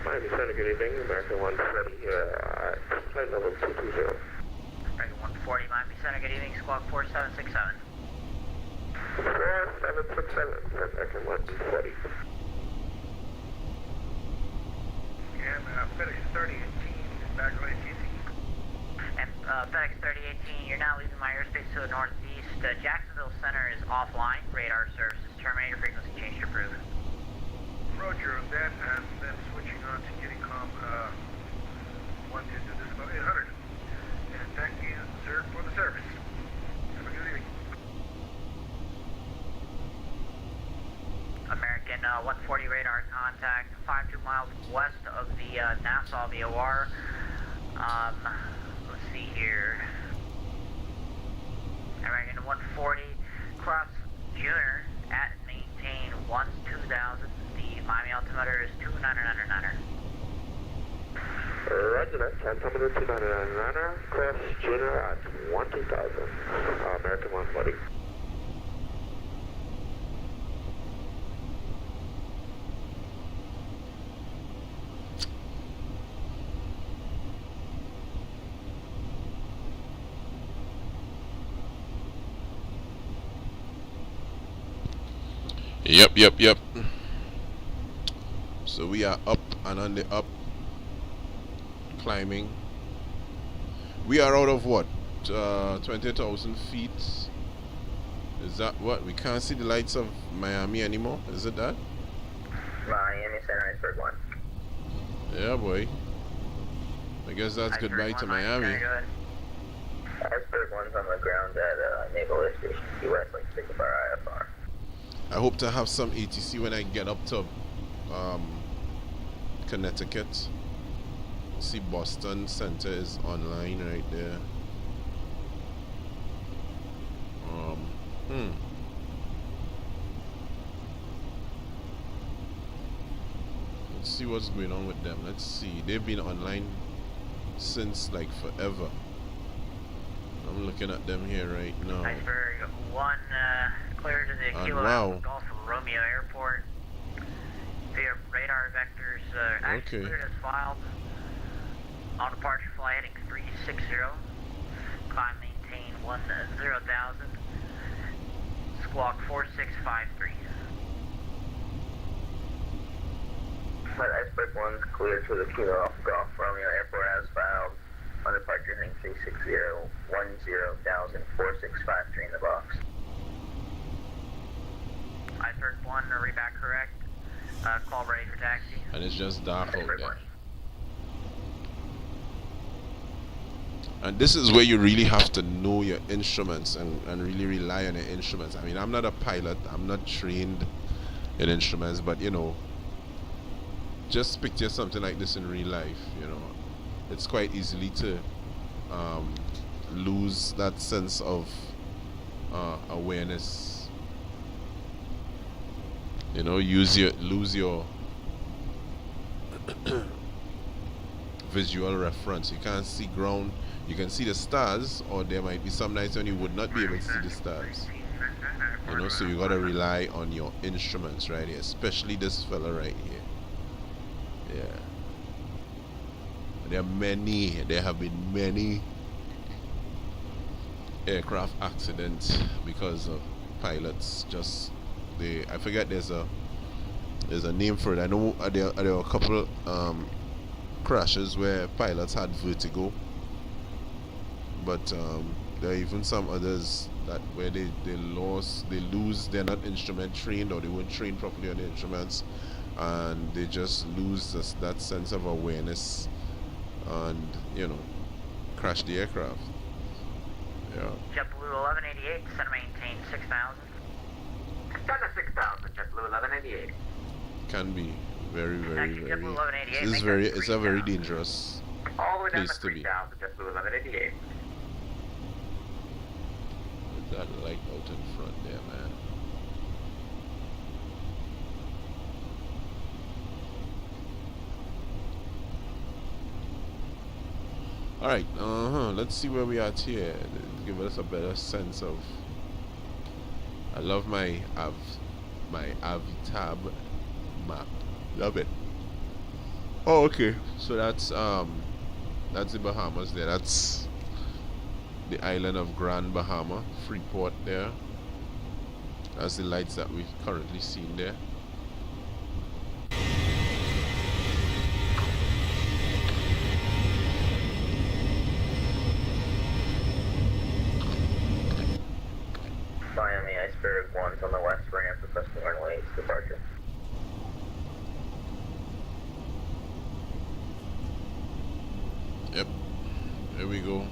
Miami Center, good evening. American 140, flight level 220. American 140 Miami Center, good evening. Squawk 4767. 4767, American 140. And FedEx 3018 is back on ATC. And FedEx 3018, you're now leaving my airspace to the northeast. Jacksonville Center is offline. Radar services terminated. Frequency change approved. Roger on that, and then switching on to Unicom 122 Disco 800. And thank you, sir, for the service. Have a good evening. American 140 radar contact 52 miles west of the Nassau VOR. Let's see here. American 140 cross Junior at maintain 2000. The Miami altimeter is 2999er. Roger that, altimeter 2999er, cross Junior at 12,000, American 140. Yep. So we are up and on the up, climbing. We are out of what? 20,000 feet. Is that what? We can't see the lights of Miami anymore? Is it that? Miami Center, Iceberg 1. Yeah, boy. I guess that's Iceberg goodbye 1, to Miami Miami. Center, go ahead. Iceberg 1's on the ground at Naval Air Station, US, like 6 of our IFR. I hope to have some ATC when I get up to Connecticut. See, Boston Center is online right there. Let's see what's going on with them. Let's see. They've been online since like forever. I'm looking at them here right now. Iceberg 1, clear to the And Kilo wow. Alpha Golf Romeo Airport. Via radar vectors, actually Okay. cleared as filed. On departure flight heading 360. Climb maintain 10,000. Squawk 4653. But Iceberg 1's cleared to the Kilo Alpha Golf Romeo Airport as filed. On departure heading 360, 10,000, 4653 in the box. Iceberg 1, read back correct. Call ready for taxi. And it's just dark out Iceberg there. 1. And this is where you really have to know your instruments and really rely on your instruments. I mean, I'm not a pilot, I'm not trained in instruments, but you know, just picture something like this in real life, you know. It's quite easily to lose that sense of awareness. You know, lose your visual reference. You can't see ground. You can see the stars, or there might be some nights when you would not be able to see the stars. You know, so you gotta rely on your instruments right here, especially this fella right here. Yeah. There have been many aircraft accidents because of pilots I forget there's a name for it. I know there are a couple crashes where pilots had vertigo, but there are even some others that where they lose, they're not instrument trained, or they weren't trained properly on the instruments, and they just lose that sense of awareness and, you know, crash the aircraft. Yeah. JetBlue 1188, center maintain 6,000. Center 6,000, JetBlue 1188. Can be very, very, Actually, very. JetBlue 1188, This is make very. that It's a very 3,000. dangerous All the way down place to to be. 3,000, JetBlue 1188. With that light out in front there, man. Alright, let's see where we are at here. Give us a better sense of. I love my Avitab map. Love it. Oh, okay. So that's the Bahamas there. That's the island of Grand Bahama, Freeport there. That's the lights that we've currently seen there. Miami Iceberg 1's on the west ramp, requesting runway 8 departure. Yep. There we go.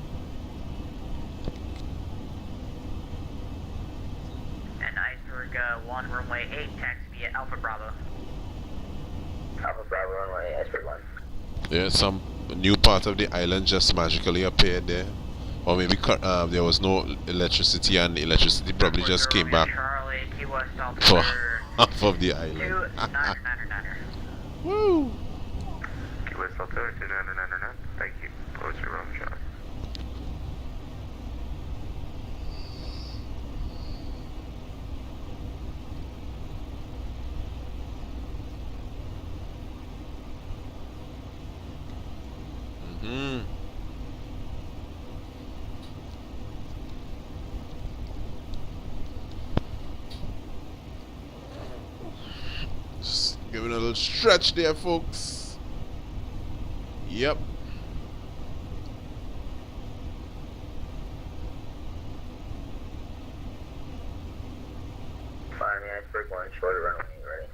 And Iceberg 1, runway 8, taxi via Alpha Bravo. Alpha Bravo runway, Iceberg 1. Yeah, some new part of the island just magically appeared there. Or maybe there was no electricity, and electricity probably just came back Charlie, Key West for Altimeter half of the island. 2999. Woo! Key West Altimeter 2999. Thank you. Approach your own shot. Mm-hmm. Just giving a little stretch there, folks. Yep. Miami Iceberg 1, shorter runway, ready.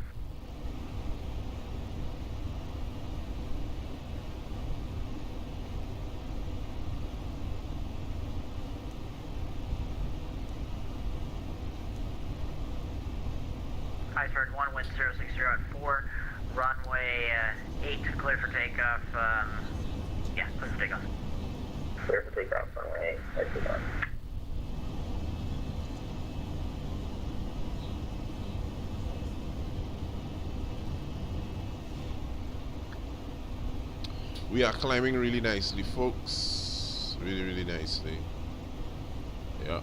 Iceberg 1, wind 060 at 4, runway 8, clear for takeoff. Yeah, clear for takeoff. Clear for takeoff, runway 8, Iceberg 1. We are climbing really nicely, folks. Really, really nicely. Yeah.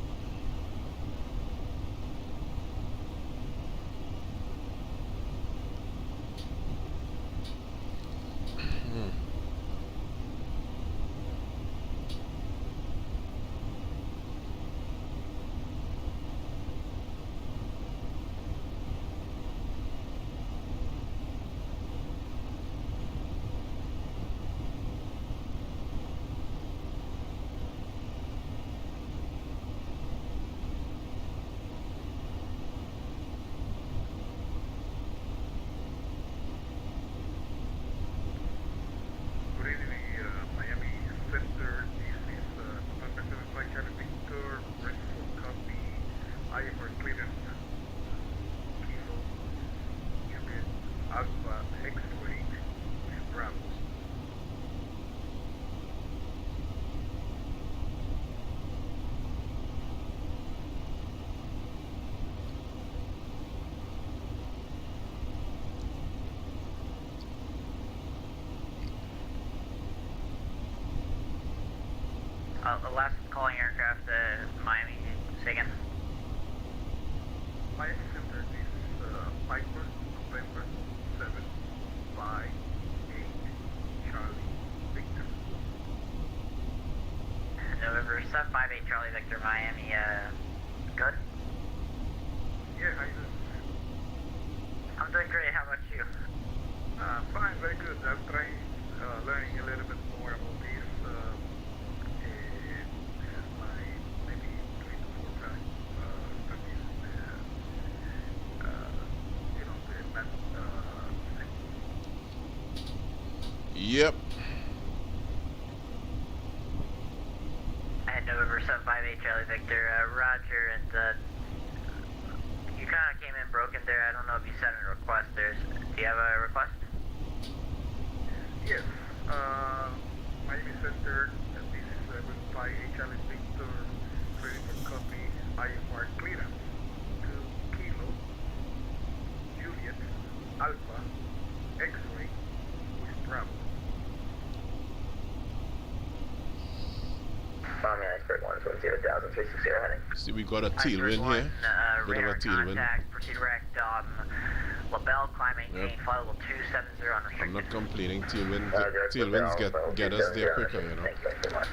Good evening, Miami Center. This is November 7 Flight Charlie Victor, ready for copy. I am for clearance. Kilo, Juliet, Alpha, X-Ray, Bravo. The last calling aircraft, Miami, say again. Miami Center, this is Piper, November 7, 5, 8, Charlie, Victor. November 758 Charlie Victor, Miami, good? Yeah, how you doing? I'm doing great, how about you? Fine, very good. I'm trying, learning Yep. And November 758 Charlie Victor, Roger, and you kind of came in broken there. I don't know if you sent a request. Do you have a request? Yes. Miami Center, B737-800 Victor, ready for copy, IFR clearance to Kilo, Juliet, Alpha, X-ray, with Bravo. Bombing iceberg 110,360 heading. See, we got a tailwind here. Bit of a tailwind. Proceed direct, LaBelle, climb maintain, flight level 270 on restricted. I'm not complaining. Tailwinds get us there quicker, you know. Thank you so much.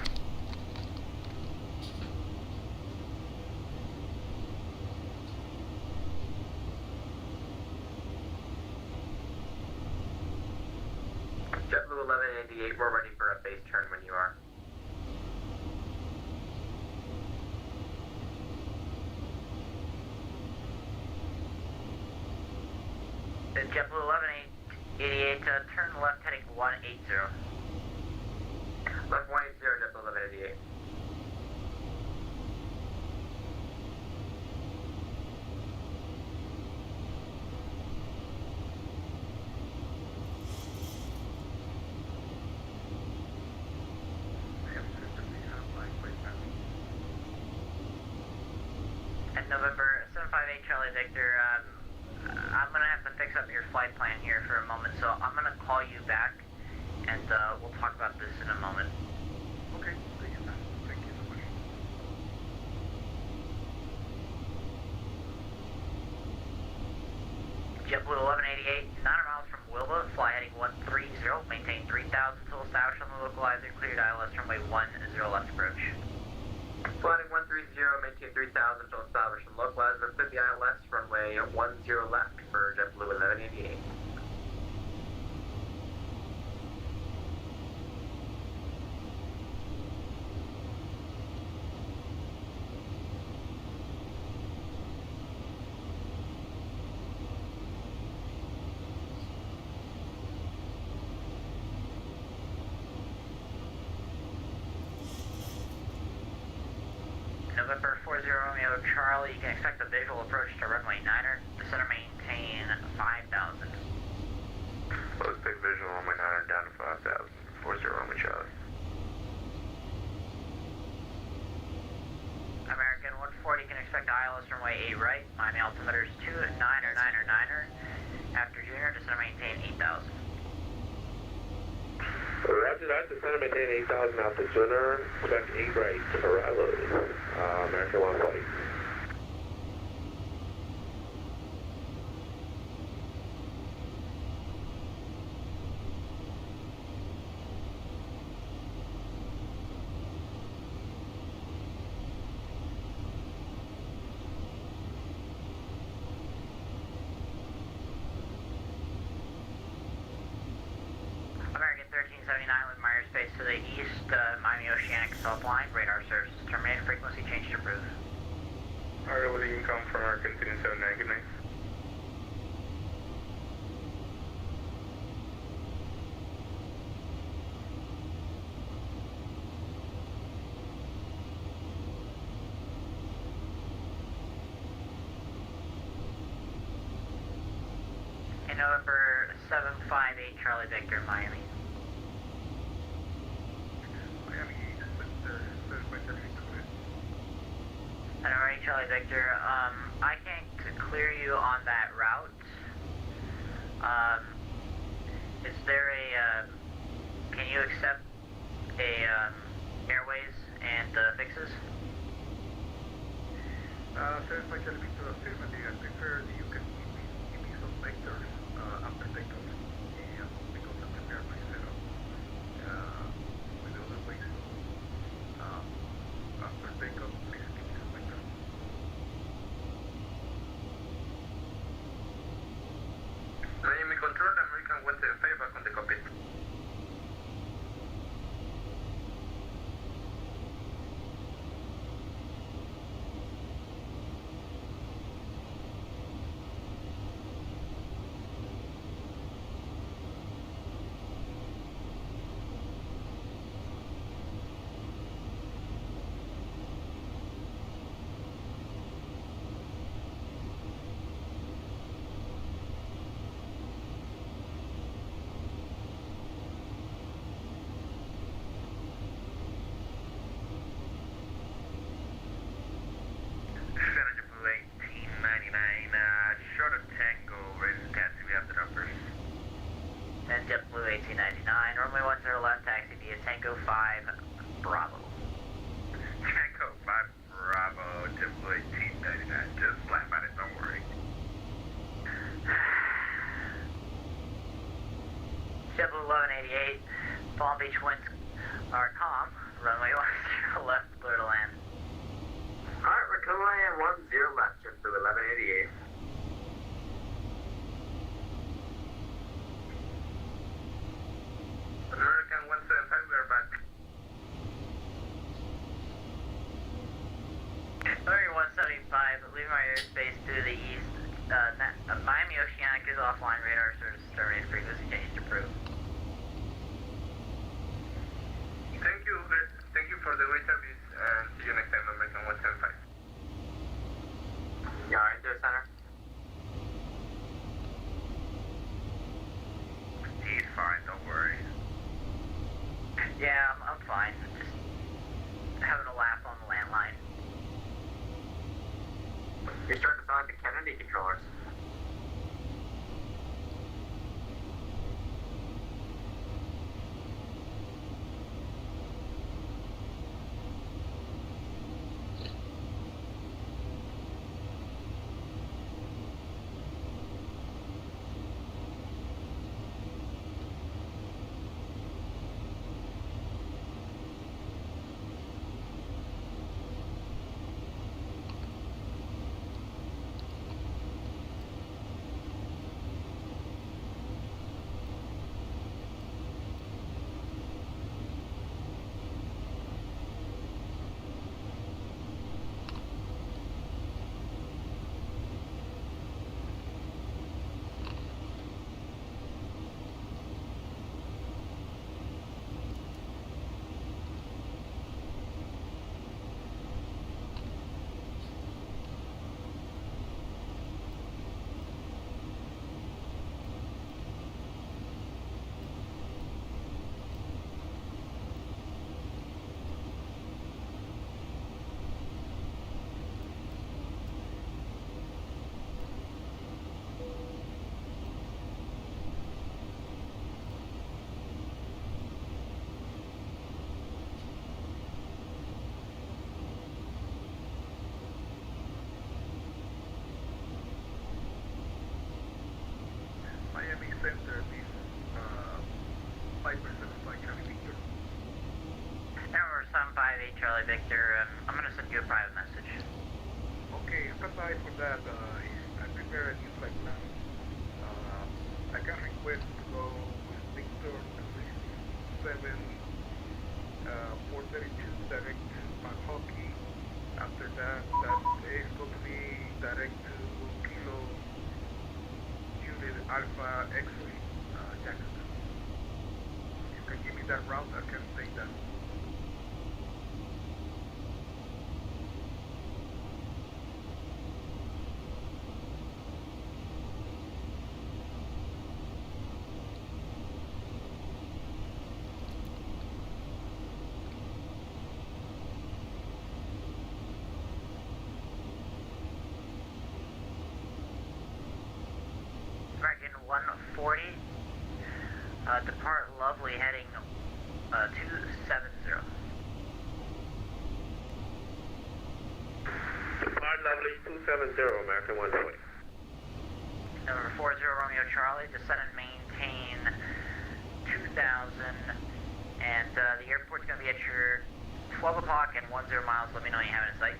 JetBlue 1188, we're ready for a base turn when you are. JetBlue 1188, turn left heading 180. Left 180, JetBlue 1188. And November 758 Charlie Victor, I'm going to have to fix up your flight plan here for a moment, so I'm going to call you back, and we'll talk about this in a moment. Okay, thank you so much. JetBlue 1188, 900 miles from Wilba, fly heading 130, maintain 3,000 till established on the localizer, cleared ILS runway 10 left approach. Flying 130, maintain 3,000 till established on localizer, clear the ILS runway 10 left for JetBlue 1188. November 40 Romeo Charlie, you can expect a visual approach to runway 9er, descend or maintain 5,000. Let's take visual runway 9er down to 5,000, 40 Romeo Charlie. American 140, you can expect ILS runway 8 right, Miami altimeter is 29er, 9er, 9er. After junior, descend or maintain 8,000. Roger that, descend and maintain 8,000 after Junior, expect 8 right, arrival, American 140. American 1379 with Meyer Space to the east, Miami Oceanic Self-Line, radar services terminated, frequency change to approved. Alright, with the income from American 1379, good night. In November 758 Charlie Victor, Miami. And alright, Charlie Victor, I can't clear you on that route. Is there a, can you accept a, airways and, fixes? Certified Charlie Victor, affirmative, I prefer that you can give me some vectors, after takeoff, because I'm prepared myself, with the other ways. After takeoff, please give me some vectors. Miami Control, American 175 back on the cockpit. H winds are calm. Runway 10 left, clear to land. Alright, we're clear to land 10 left, just to 1188. American 175, we are back. American 175, leaving our airspace to the east. Miami Oceanic is offline. Radar service terminated. Frequency change approved. Thank you for the great service, and see you next time, American 175. Yeah, alright there, center. He's fine, don't worry. Yeah, I'm fine. Just having a laugh on the landline. You're starting to sound like the Kennedy controllers. Miami Center, this 5% flight Charlie Victor. Number 758 Charlie Victor, I'm going to send you a private message. Okay, stand by for that. I prepare a new flight plan. I can request to go with Victor 7 432 direct to Hockey. After that, that is going to be direct to Kilo Unit Alpha X-ray, Jacksonville. You can give me that route, I can take that. American 140, depart Lovely heading 270. Depart Lovely 270, American 120. Number 40 Romeo Charlie, descend and maintain 2000, and the airport's going to be at your 12 o'clock and 10 miles. Let me know you have it in sight.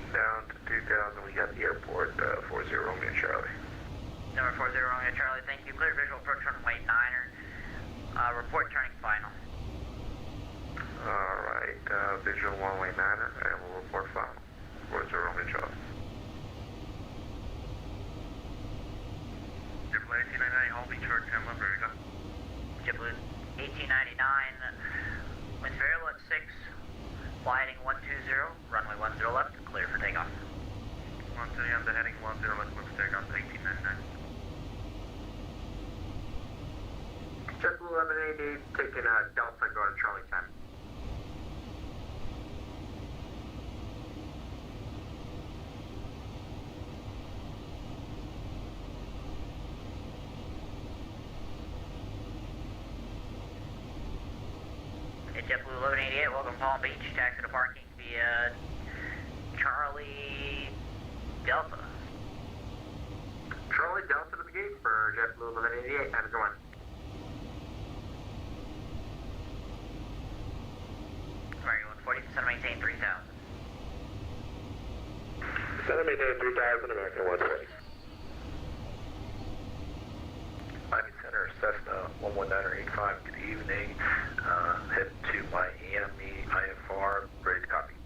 Down to 2000, we got the airport, 40 Romeo Charlie. Number 40 Romeo Charlie, thank you. Clear visual approach runway 9er. Report turning final. Alright, visual one-way 9er, and we'll report final. 40 Romeo Charlie. JetBlue 1899, Home Beach, short term, Vertigo. JetBlue 1899, winds variable at 6, flight heading 120, runway 10 left, clear for takeoff. 120 on the heading 10 left, clear for takeoff, 1899. JetBlue 1188, taking Delta, go to Charlie 10. JetBlue 1188, welcome to Palm Beach. Taxi to parking via Charlie Delta. Charlie Delta to the gate for JetBlue 1188, have a good one. Center maintain 3000, American 120. Miami Center, Cessna 11985, good evening. Head to Miami, IFR, ready to copy.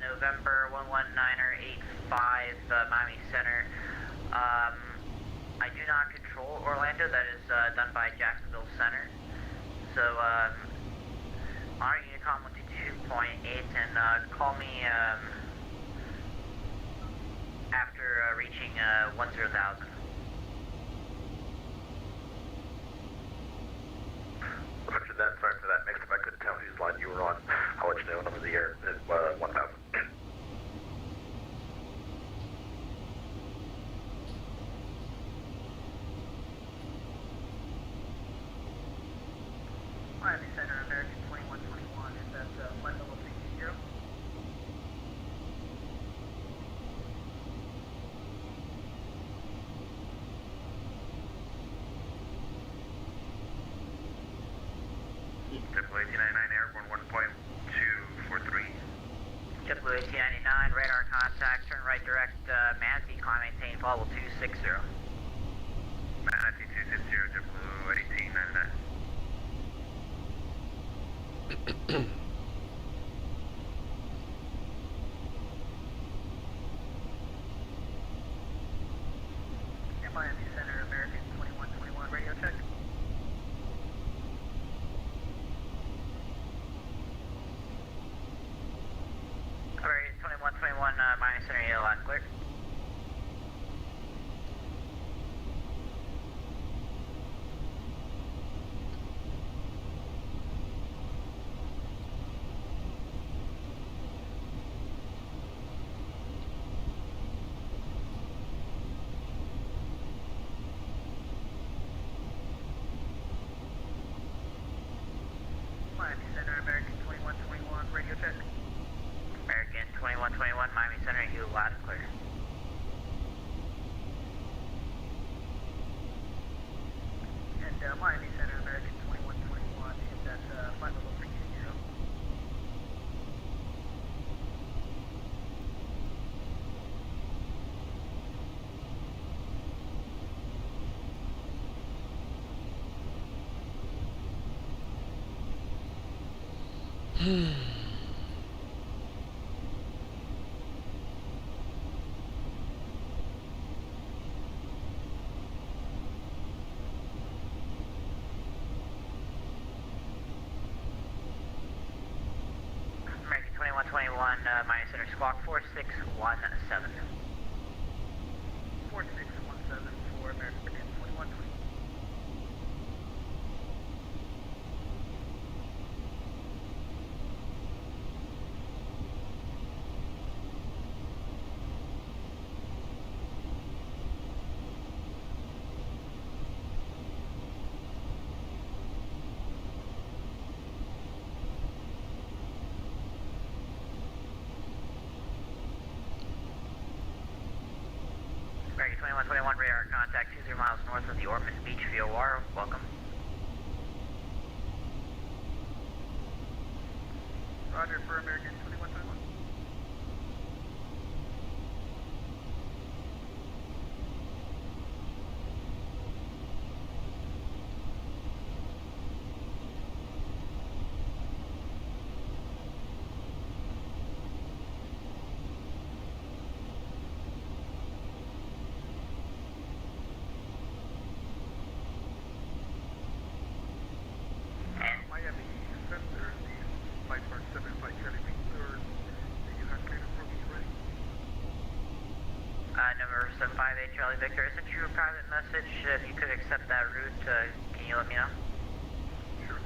November 11985, Miami Center. I do not control Orlando. That is done by Jacksonville Center. So, our Unicom 122.8 and call me after reaching 10,000. Roger that. Sorry for that mix. If I couldn't tell whose line you were on, I'll let you know when I'm in the air at 1,000. Miami Center, American 2121, is that flight level 320? JetBlue 1899, airborne 1.243. JetBlue 1899, radar contact, turn right direct, Manatee, climb maintain, follow 260. Manatee 260, JetBlue 1899. Miami Center, American 2121, radio check. Alright, 2121, Miami Center, you're loud and clear. Miami Center, American 2121, radio check. American 2121, Miami Center, you loud and clear. And Miami Center, American 2121, is that flight level 320. American 2121, Miami Center, squawk 4617. 4617 for American 2121. American 2121, radar contact 20 miles north of the Ormond Beach VOR. Welcome. Roger for American 2121. Miami Center, the flight mark 75 Charlie Victor. Do you have clearance for me ready? Number 758 Charlie Victor. I sent you a private message. If you could accept that route, can you let me know? Sure.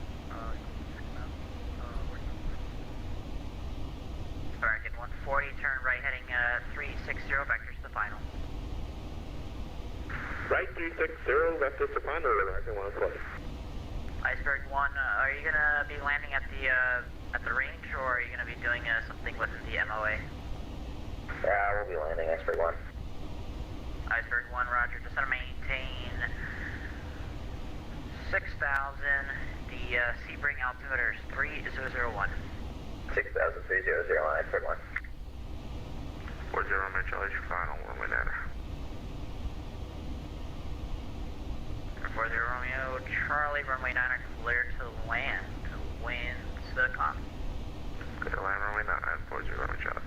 American 140, turn right heading 360, vectors to final. Right 360, left is the final, American 120. Iceberg 1, are you gonna be landing at the range, or are you gonna be doing something within the MOA? Yeah, we'll be landing Iceberg 1. Iceberg 1, roger. Just want to maintain The Sebring altimeter is 3001. 603001, Expert 1. 40 Romeo Charlie, final runway 9. 40 Romeo Charlie, runway 9 clear to land. Winds calm. Clear to land, runway 9, 40 Romeo Charlie.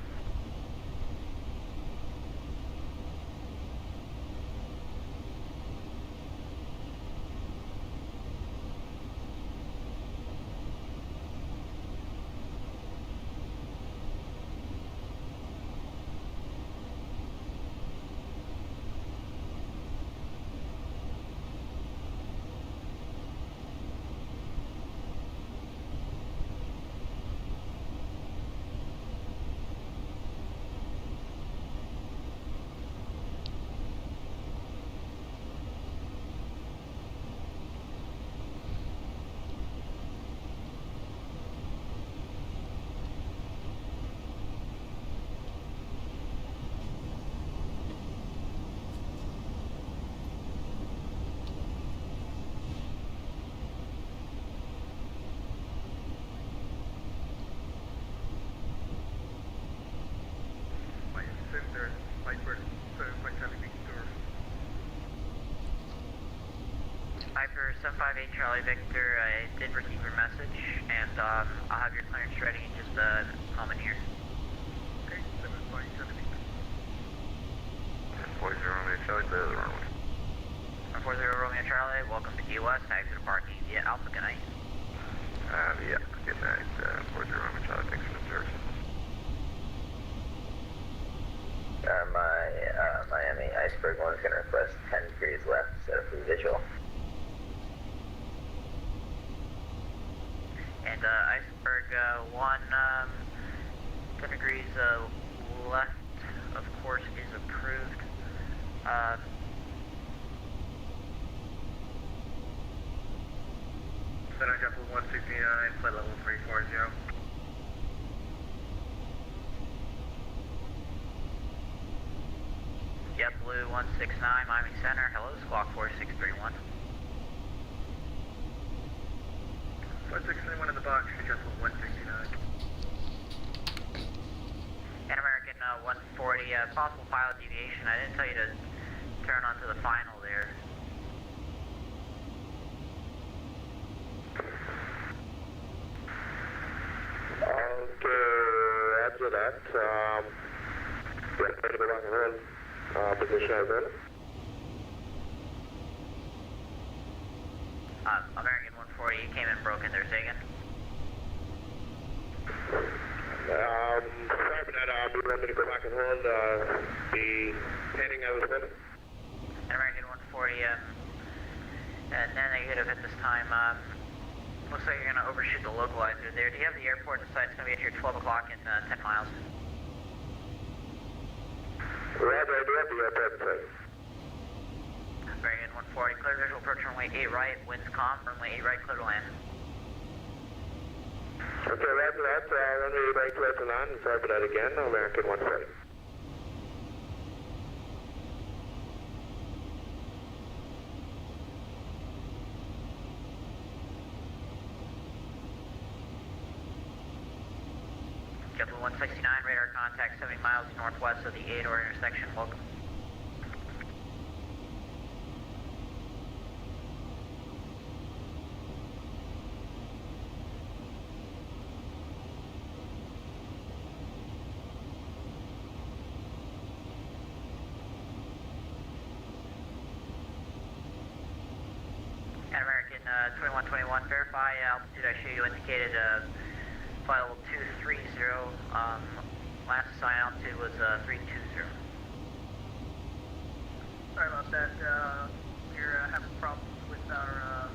Piper 758 Charlie Victor, I did receive your message, and I'll have your clearance ready in just a moment here. Okay, 758 Charlie Victor. 40 Romeo Charlie, clear the runway. 40 Romeo Charlie, welcome to Key West, exit to parking via Alpha, good night. Yeah, good night, 40 Romeo Charlie, thanks for the service. Miami Iceberg 1 is going to request 10 degrees left, set up for the visual. And Iceberg 1, 10 degrees left, of course, is approved. Center JetBlue 169, flight level 340. JetBlue 169, Miami Center, hello, squawk 4631. 169 in the box, JetBlue 169. And American 140, possible pilot deviation. I didn't tell you to turn onto the final there. Okay, after that, ready to rock and roll. Position as in. American 140, you came in broken there, say again. Sorry for that, we wanted to go back and hold, the heading as a seven. And American 140, and then negative at this time, looks like you're going to overshoot the localizer there. Do you have the airport in sight? It's going to be at here 12 o'clock in 10 miles. Roger, I do have the airport in sight. American 140, clear visual approach runway 8 right, winds calm, runway 8 right, clear to land. Okay, roger that, runway 8 right, clear to land. Sorry for that again, American 140. JetBlue 169, radar contact 70 miles northwest of the 8-door intersection. Welcome. And American 2121, verify altitude I show you indicated flight level 230, last assigned altitude was 320. Sorry about that. We're having problems with our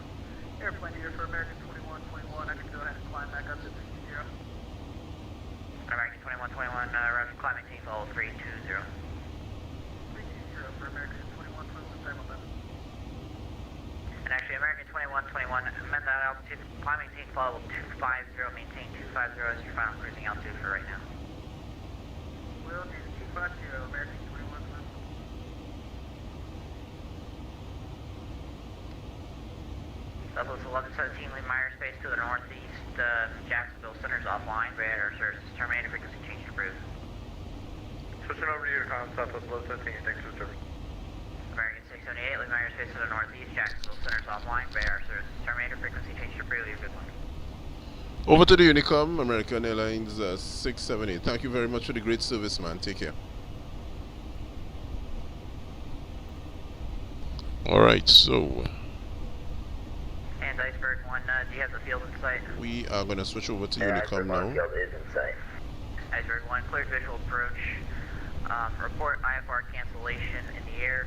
airplane here for American 2121. I can go ahead and climb back up to 320. American 2121, running climbing team level 320. 320 for American 2121. Sorry about that. And actually, American 2121, amend that altitude, climbing team level 250, maintain 250 as your final cruising altitude for right now. Will do 250, American 2121. Level is 1117, leave my airspace to the northeast. Jacksonville Center's offline. Radar service is terminated. Frequency change approved. Switching over to your comm, Southwest 1117, thanks for service. American 678, leave my airspace to the northeast. Jacksonville Center's offline. Radar service is terminated. Frequency change approved. Leave good one. Over to the Unicom, American Airlines 678. Thank you very much for the great service, man. Take care. Alright, so And Iceberg 1, do you have the field in sight? we are going to switch over to Unicom now. Field is in sight. Iceberg 1, cleared visual approach. Report IFR cancellation in the air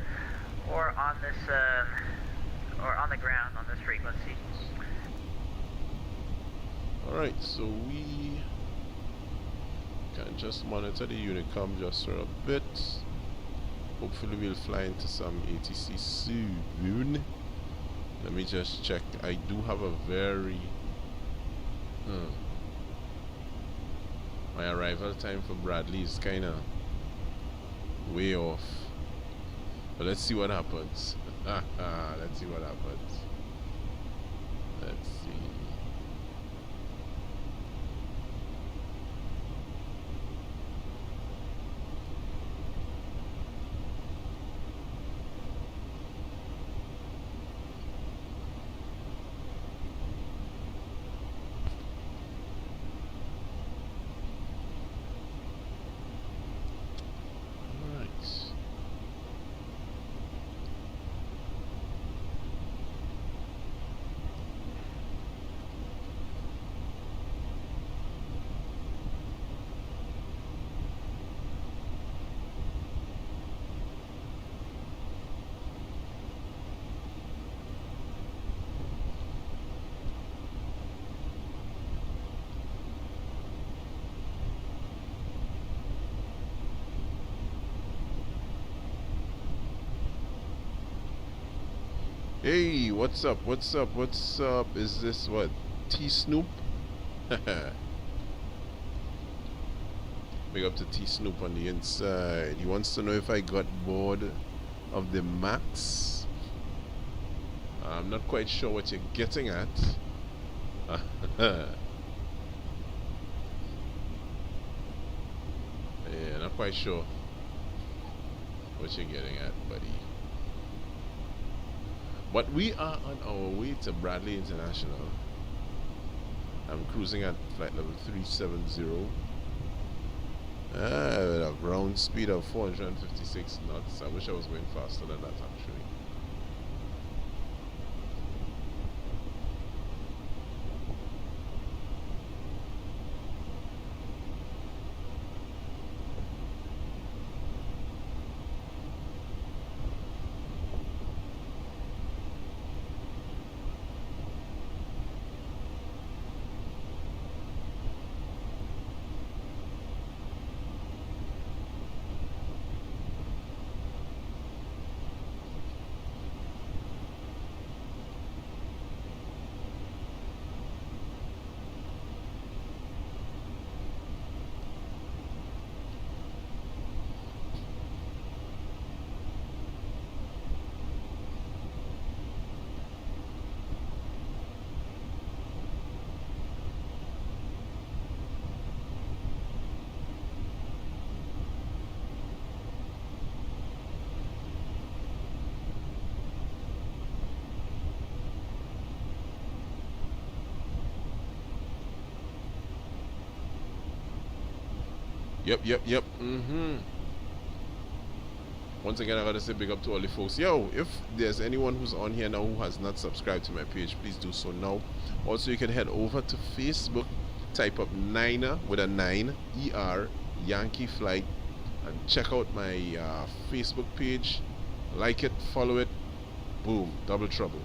or on this, or on the ground on this frequency. Alright, so we can just monitor the Unicom just for a bit. Hopefully we'll fly into some ATC soon. Let me just check. I do have a very my arrival time for Bradley is kinda way off. But let's see what happens. Let's see what happens. Let's see. Hey, what's up? What's up? What's up? Is this what? T Snoop? Big up to T Snoop on the inside. He wants to know if I got bored of the Max. I'm not quite sure what you're getting at. Yeah, not quite sure what you're getting at, buddy. But we are on our way to Bradley International. I'm cruising at flight level 370. With a ground speed of 456 knots. I wish I was going faster than that actually. Yep. Once again, I gotta say big up to all the folks. Yo, if there's anyone who's on here now who has not subscribed to my page, please do so now. Also, you can head over to Facebook, type up Niner with a 9 ER Yankee Flight, and check out my Facebook page. Like it, follow it. Boom, double trouble.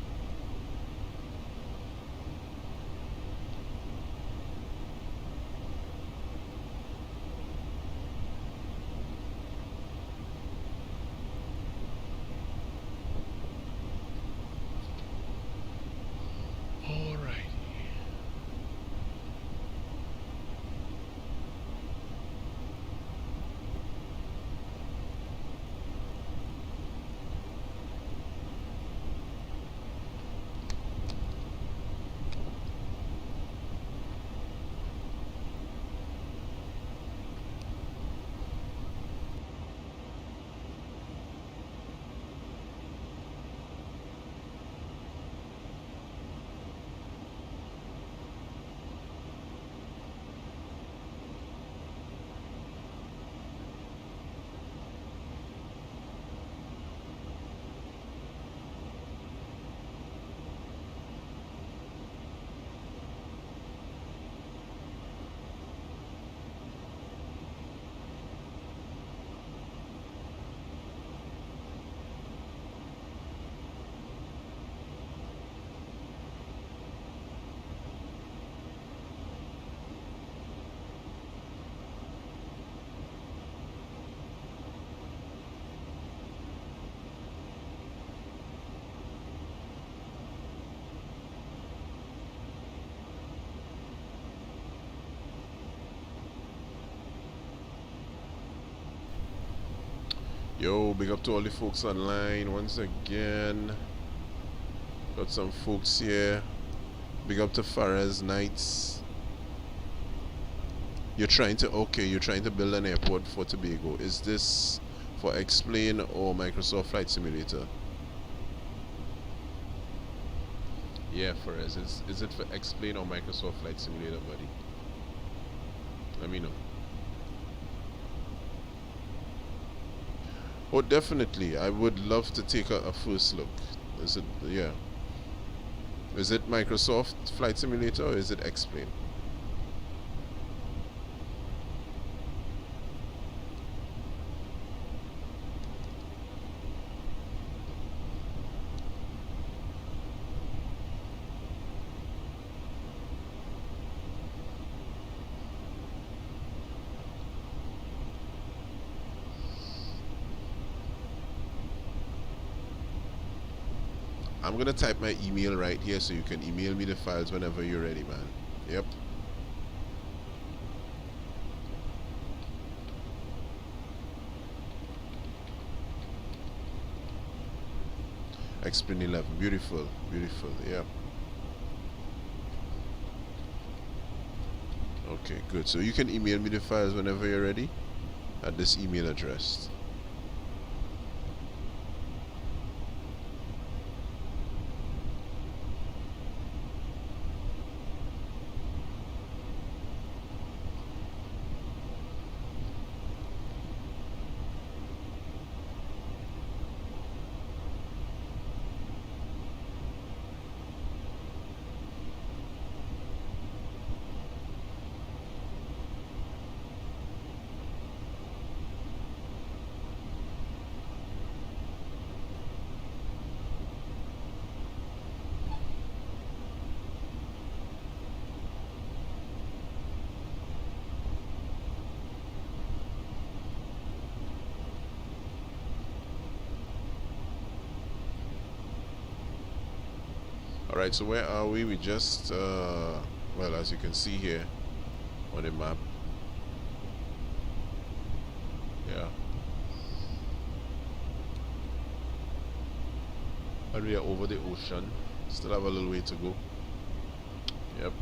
Yo, big up to all the folks online once again. Got some folks here. Big up to Faraz Knights. You're trying to build an airport for Tobago. Is this for XPlane or Microsoft Flight Simulator? Yeah, Faraz, is it for XPlane or Microsoft Flight Simulator, buddy? Let me know. Oh, definitely. I would love to take a first look. Is it, yeah. Is it Microsoft Flight Simulator or is it XPlane? I'm gonna type my email right here so you can email me the files whenever you're ready, man. Yep. XPlane11, beautiful, beautiful, yeah. Okay, good. So you can email me the files whenever you're ready at this email address. Alright, so where are we? We just, well, as you can see here on the map. Yeah. And we are over the ocean. Still have a little way to go. Yep.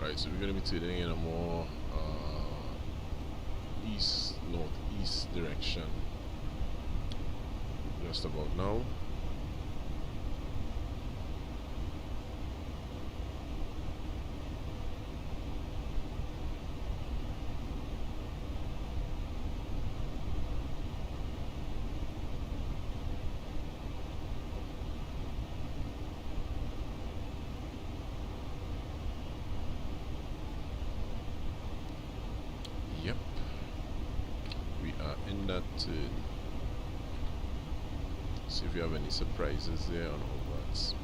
Right, so we're going to be turning in a more east-northeast direction just about now. Yep, we are in that turn. See if you have any surprises there on Hobart Spy.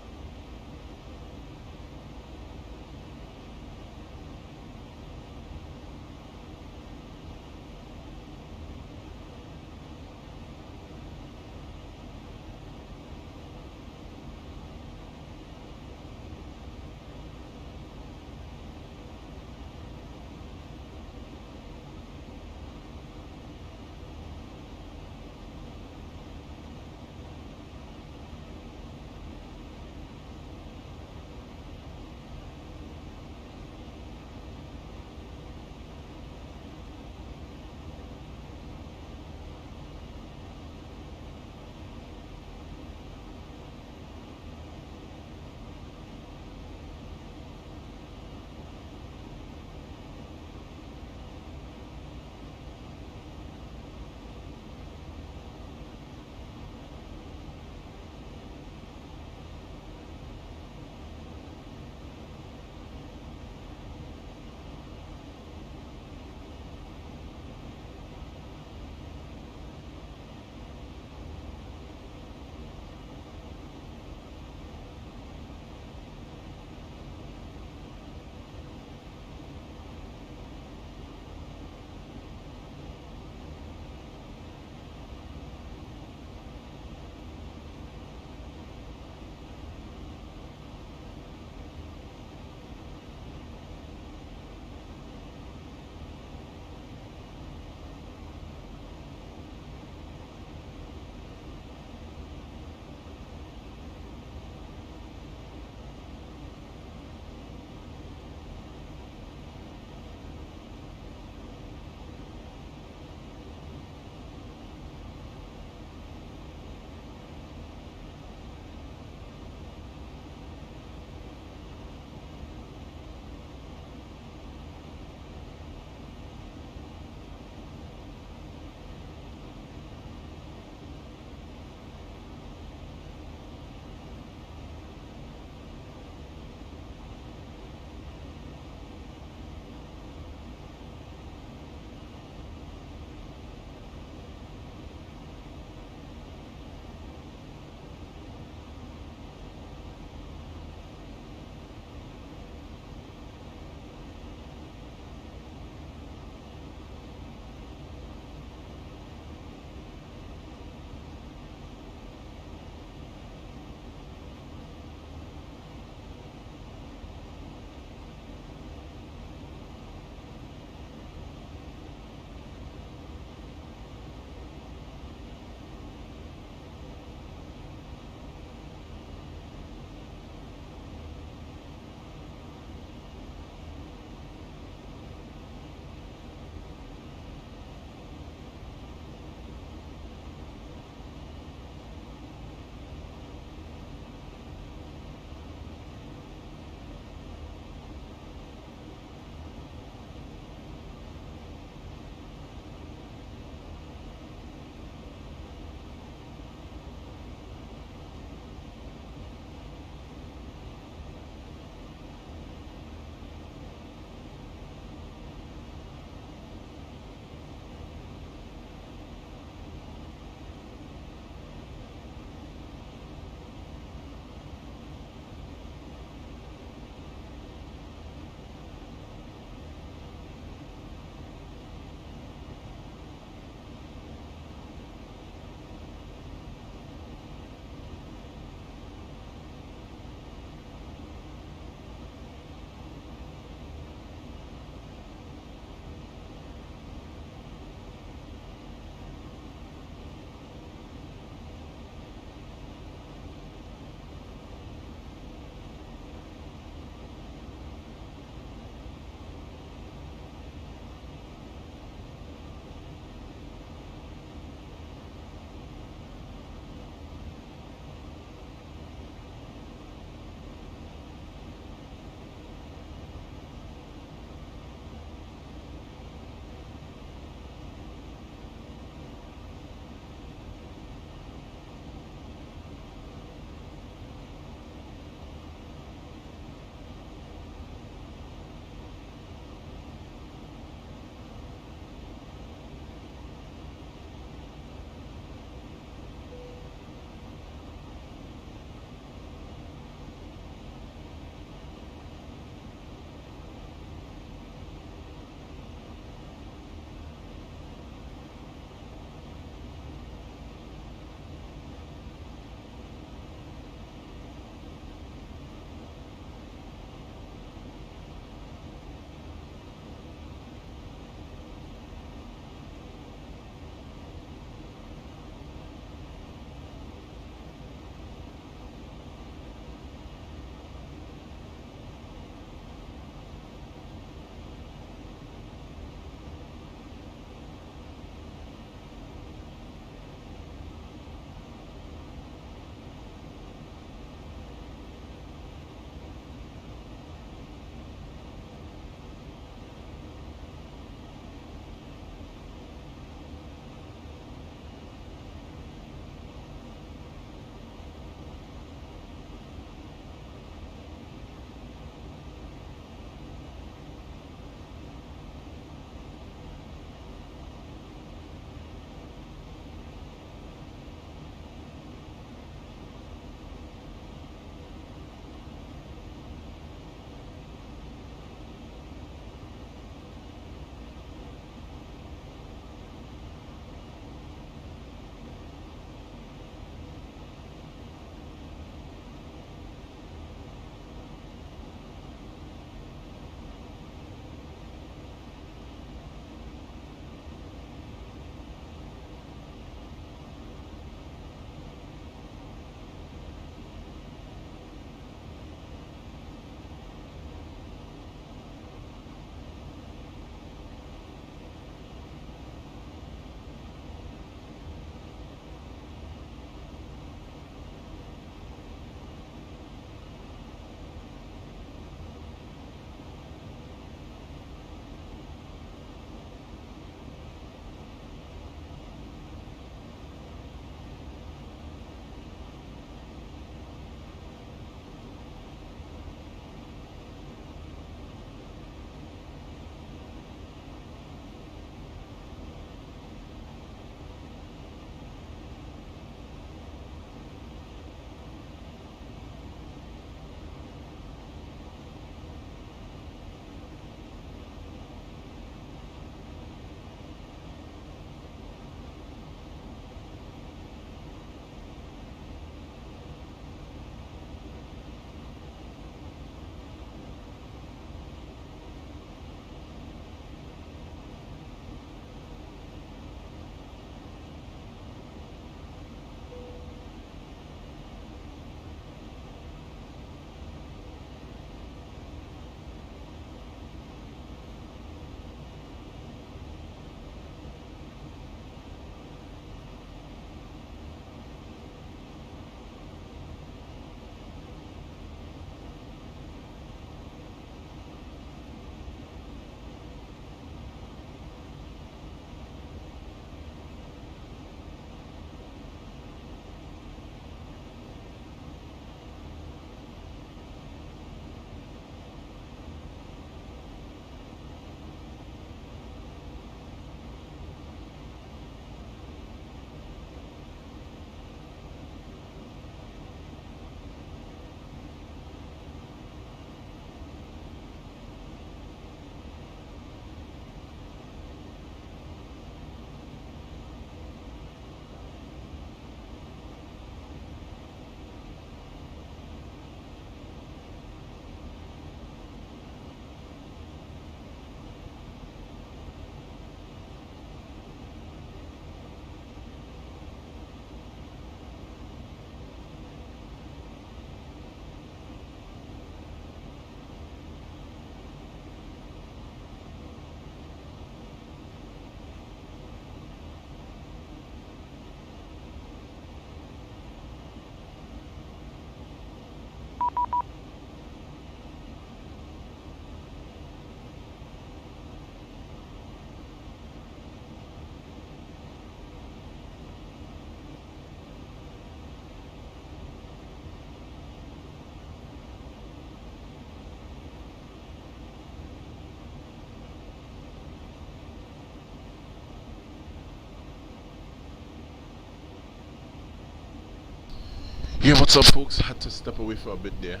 Yeah, what's up, folks? Had to step away for a bit there.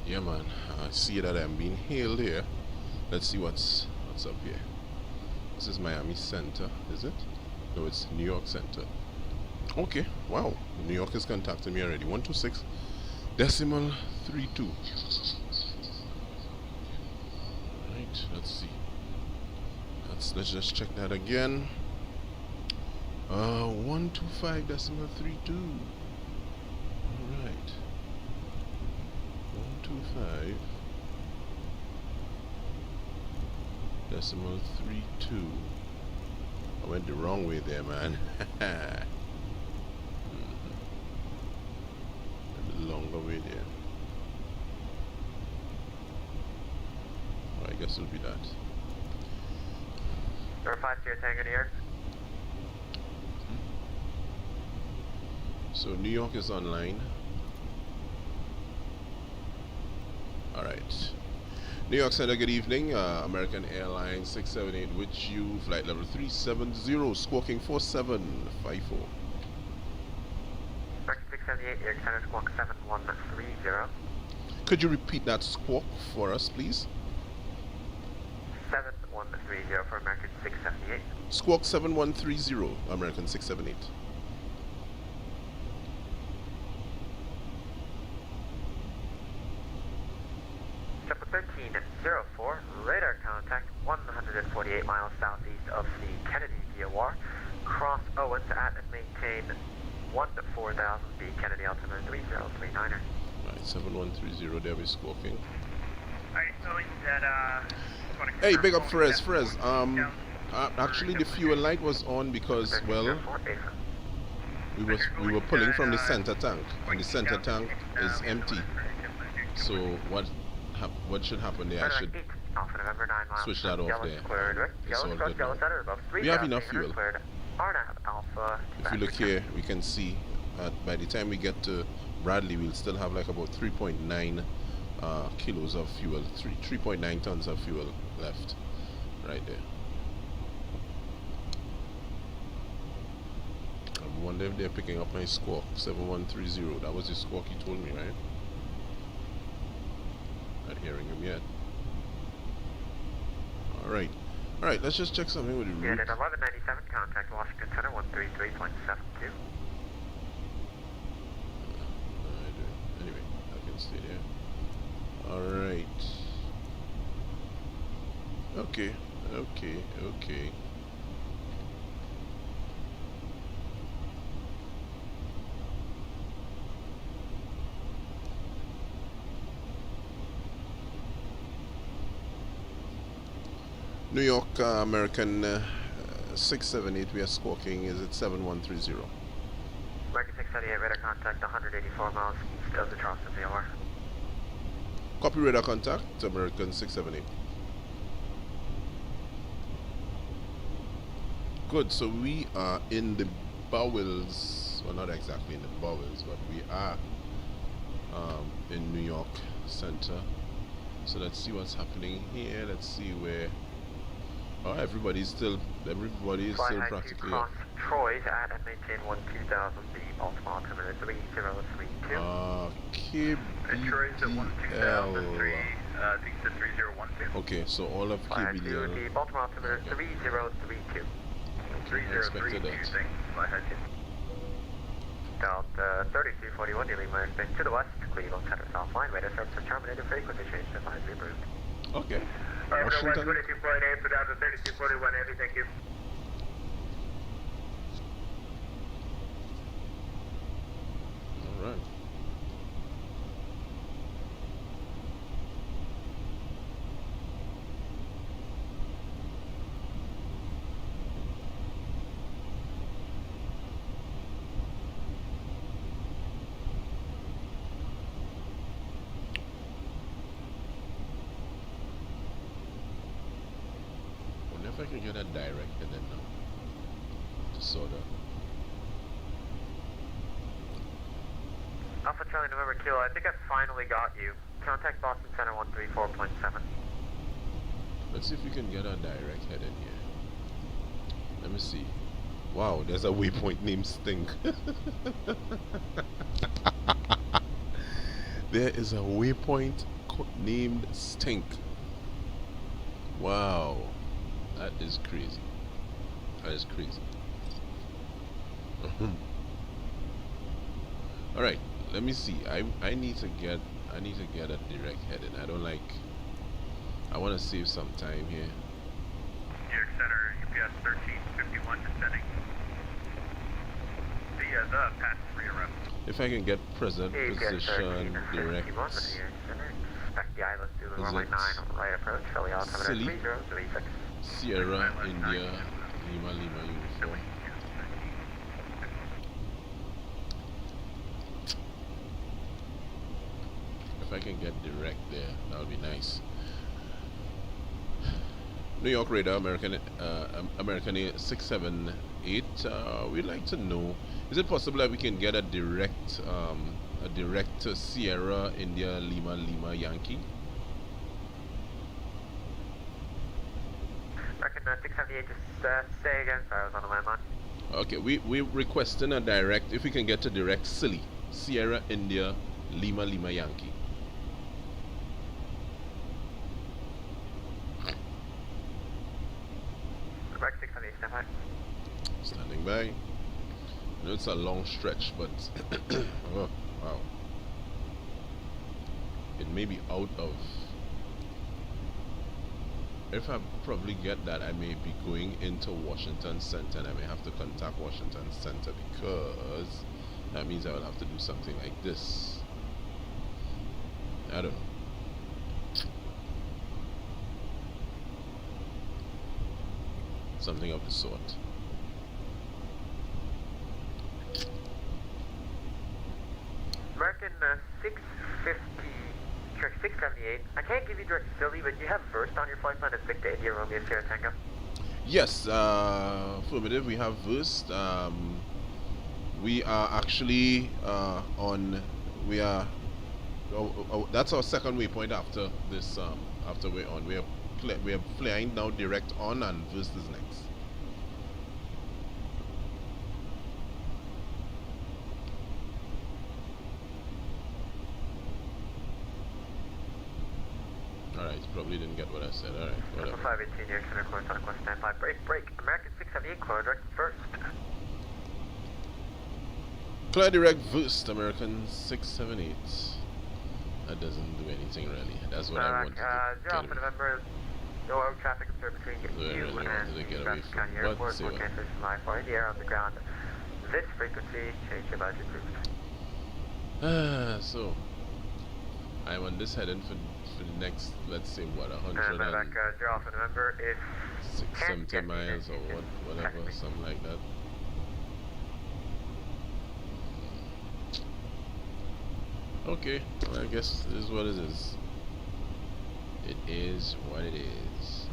Yeah, man. I see that I'm being hailed here. Let's see what's up here. This is Miami Center, is it? No, it's New York Center. Okay, wow. New York has contacted me already. 126.32. Right, let's see. Let's just check that again. 125.32. Alright. 125.32. I went the wrong way there, man. A longer way there. I guess it'll be that. Verify to your Tango, New York. So New York is online. Alright. New York Center, good evening. American Airlines 678 with you, flight level 370, squawking 4754. American 678, New York Center, squawk 7130. Could you repeat that squawk for us, please? 7130 for American 678. Squawk 7130, American 678. Step 1304, radar contact 148 miles southeast of the Kennedy VOR. Cross Owens at and maintain 14000 B Kennedy altimeter 3039er. Right, 7130, there we're squawking. Alright, knowing that, Hey, big up Frez. Actually the fuel light was on because, well, we were pulling from the center tank, and the center tank is empty. So what should happen there? I should switch that off there. It's all good now. We have enough fuel. If you look here, we can see by the time we get to Bradley, we'll still have like about 3.9 kilos of fuel, 3.9 tons of fuel left right there. I wonder if they're picking up my squawk 7130. That was the squawk you told me, right? Not hearing him yet. Alright, let's just check something with the route. At 1197, contact Washington Center 133.72. Anyway, I can stay there. Alright. Okay. New York American 678, we are squawking, is it 7130? American 678, radar contact 184 miles east of the Charleston VOR. Copy radar contact, American 678. Good, so we are in the bowels, well not exactly in the bowels, but we are in New York Center. So let's see what's happening here. Let's see where everybody's still practically cross Troy at and maintain 12000 B Baltimore altimeter 3032. KBDL. 3012. Okay, so all of KBDL. The Baltimore altimeter 3032. 3032. Delta 3241, nearly Myers Bay to the west, Cleveland Center South Line, radar service terminated, frequency change advisory approved. Okay. Washington. 22.8 for Delta 3241, heavy, thank you. Alright. if I can get a direct headed now. To sort of. Alpha Charlie November Kilo, I think I finally got you. Contact Boston Center 134.7. Let's see if we can get a direct headed here. Let me see. Wow, there's a waypoint named Stink. There is a waypoint named Stink. Wow, that is crazy. That is crazy. All right, let me see. I need to get a direct headed. I don't like. I want to save some time here. New York Center, UPS 1351 descending. The pass 3 around. If I can get present position direct. Expect the island to the Is runway it 9 on the right approach. Philly altimeter Silly? 3036. Sierra India Lima uniform. If I can get direct there, that would be nice. New York radar, American 678. We'd like to know, is it possible that we can get a direct Sierra India Lima Yankee? American 678, just say again. Sorry, I was on the landline. Okay, we're requesting a direct, if we can get a direct Silly Sierra India Lima Yankee. American 678, stand by. Standing by. I know it's a long stretch, but oh, wow. It may be out of. If I probably get that, I may be going into Washington Center, and I may have to contact Washington Center because that means I will have to do something like this. I don't know. Something of the sort. American 650, correct, 678. I can't give you direct Philly, but you have Verst on your flight plan at Victor India Romeo Sierra Tango. Yes, affirmative. We have Verst. We are actually on. We are. That's our second waypoint after this. After we're on, we are flying now direct on, and Verst is next. Alright, probably didn't get what I said. Alright, whatever. 518 New York Center, course on West standby. Break. American 678, clear direct first. Clear direct Verst, American 678. That doesn't do anything really. That's what I wanted to Zero Alpha November, no road traffic observed between you really and wanted to get away Travis from County what? Airport. Say For what? cancellation line for the air on the ground. This frequency, change your budget approved. So I'm on this heading for the next, let's say what, 100 back, Zero Alpha November, if 70 miles or whatever, something like that. Okay, well, I guess it is what it is. It is what it is.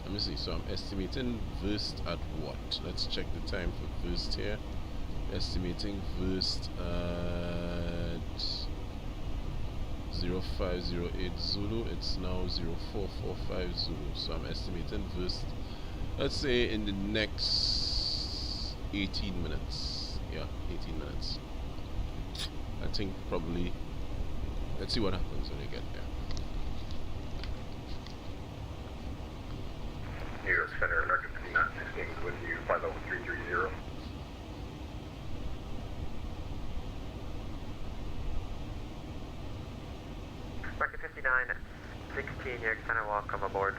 Let me see, so I'm estimating Verst at what? Let's check the time for Verst here. Estimating Verst at 0508 Zulu. It's now 0445 Zulu. So I'm estimating Verst, let's say in the next 18 minutes. Yeah, 18 minutes. I think probably, let's see what happens when we get there. New York Center, American 5916 with you, flight level 330. American 5916, New York Center, welcome aboard.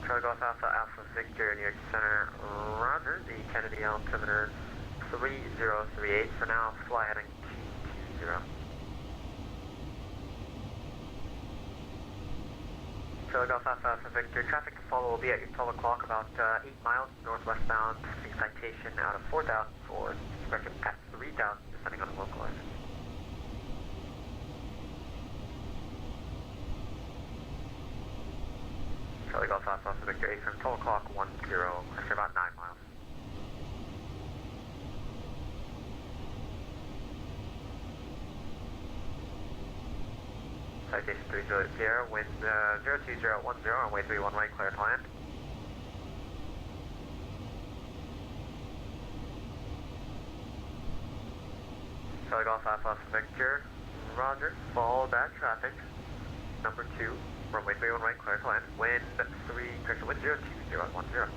Charlie Golf Alpha Alpha Victor, New York Center, roger. The Kennedy altimeter 3038 for now, fly heading 220. Charlie Golf Alpha Alpha Victor, traffic to follow will be at your 12 o'clock, about 8 miles northwest bound, citation out of 4,000 for expected at 3,000, depending on the localizer. Charlie Golf Alpha Alpha Victor 8 from 12 o'clock, 10, actually about 9 miles. Citation 30 Sierra, wind 020 at 10, runway 31 right, clear to land. Charlie Golf Alpha Alpha Victor, roger, follow that traffic, number 2, runway 31 right, clear to land, wind 3, correction, wind 020 at 10.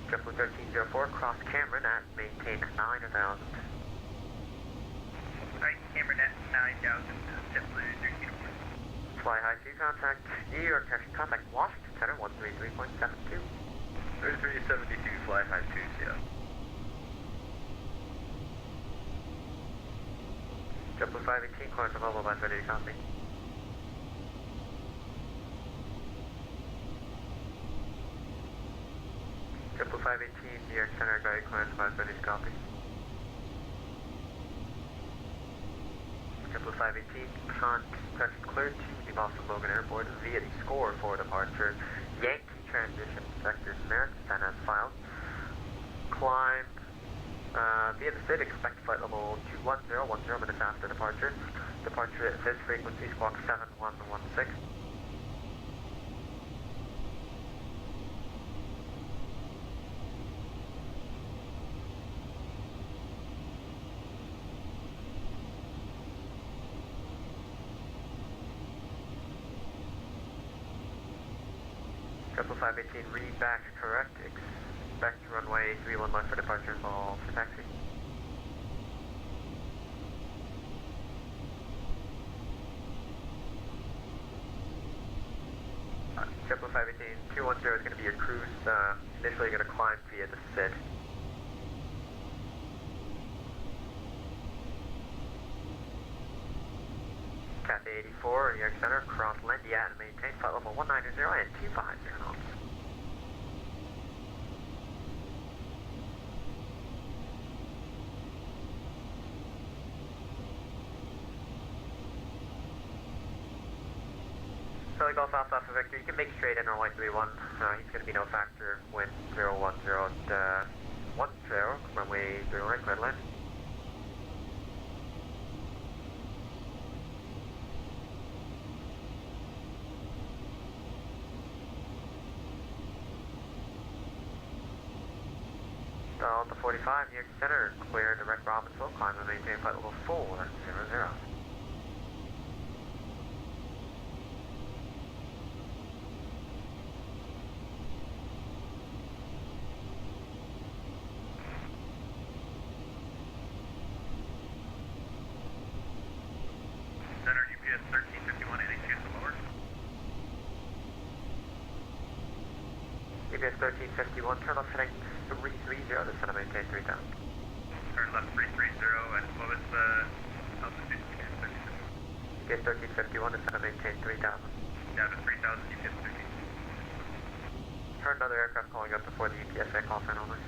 JetBlue 1304, cross Cameron at maintain 9,000. Right, Cameron at 9,000, JetBlue 1304. Fly high 2, contact New York, contact Washington Center 133.72. 3372, fly high 2, Seattle. JetBlue 518, clearance available by 30 copy. JetBlue 518, New York Center, guide clearance by 30 copy. JetBlue 518, contact cleared to the Boston Logan Airport via the score for departure. Yankee transition, sector American Center as filed. Climb via the SID, expect flight level 210, 10 minutes after departure. Departure at this frequency, squawk 7116. JetBlue 518, read back correct, expect runway 31 left for departure, involved for taxi. JetBlue 518, 210 is going to be your cruise, initially going to climb via the SID. Cathay 84, New York Center, cross Lendia and maintain flight level 190 and 250 knots. Charlie Golf Alpha Alpha Victor, you can make straight in runway 31. He's going to be no factor, wind 010 at 10, runway 31 right, clear to land. Delta 45, New York Center, clear direct Robbinsville, climb and maintain flight level 400. 1351, turn left heading 330, descend and maintain 3000. Turn left 330, and what was the altitude? UPS 1351, descend and maintain 3000. Down to 3000, UPS 13. Turn another aircraft calling up before the UPSA call sign only.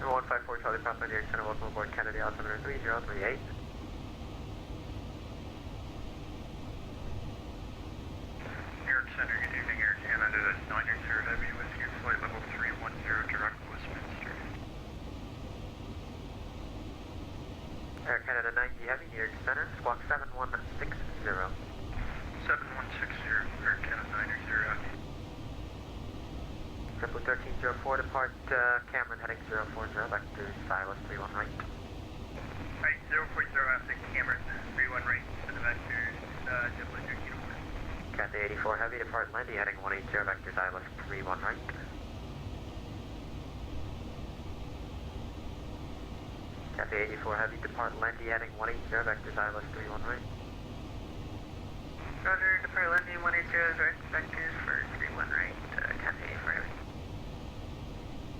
Number 154, Charlie Papa, New York Center, welcome aboard Kennedy, altimeter 3038. Center, good evening, Air Canada 900 Heavy with your flight level 310 direct Westminster. Air Canada 90 Heavy, New York Center, squawk 7160. 7160, Air Canada 900 Heavy. JetBlue 1304, depart Cameron heading 040, back to Silas 31 right. Right, 040 after Cameron 31 right, send it back to JetBlue 1304. Cathay 84 Heavy, depart Lendy heading 180, back to Silas 31 right. Cathay 84 Heavy, depart Landy heading 180, vectors ILS31 right. Roger, depart Landy 180 is right, vectors for 31 right, Cathay 84 Heavy.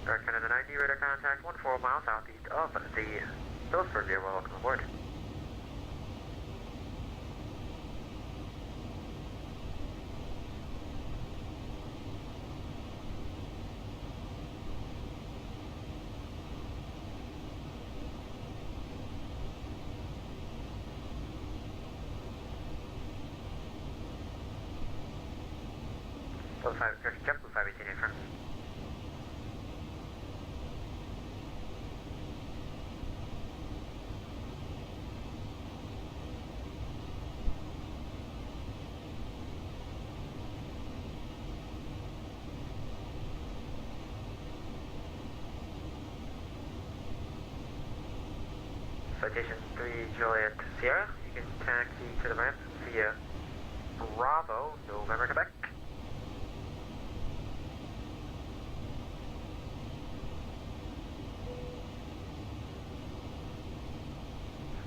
Dark Canada 90, radar contact 14 miles southeast of the Phillipsburg area, welcome aboard. Blue 5, jump Blue 518 in front. Citation 3 Juliet Sierra, you can taxi to the ramp via Bravo, November, Quebec.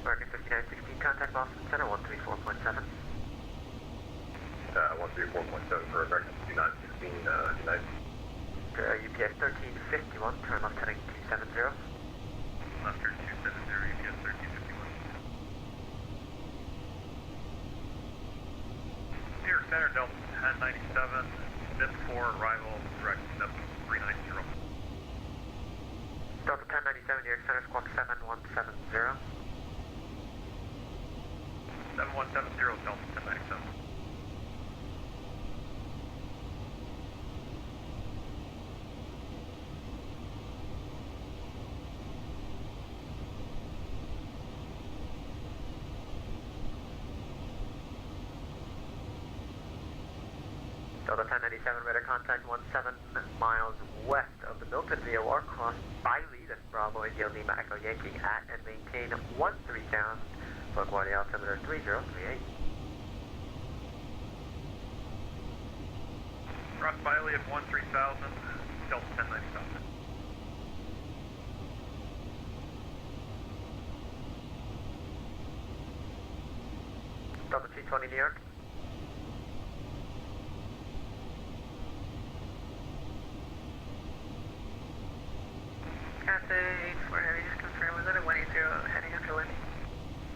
American 5916, contact Boston Center 134.7. 134.7 for American 5916, United. UPS 1351, turn left heading 270. Left turn 270, UPS 1351. New York Center, Delta 1097, mid 4, arrival, direct 7390. Delta 1097, New York Center, squawk 7170. 7170, Delta 1097. Delta 1097, radar contact 17 miles west of the Milton VOR, cross Biley, that's Bravo, India, Lima, Echo, Yankee, at and maintain 13 down, LaGuardia altimeter 3038. Cross Biley at 13,000, Delta 1097. Delta 220, New York. Cathay 84 Heavy, just confirm, was that a 180 heading after landing?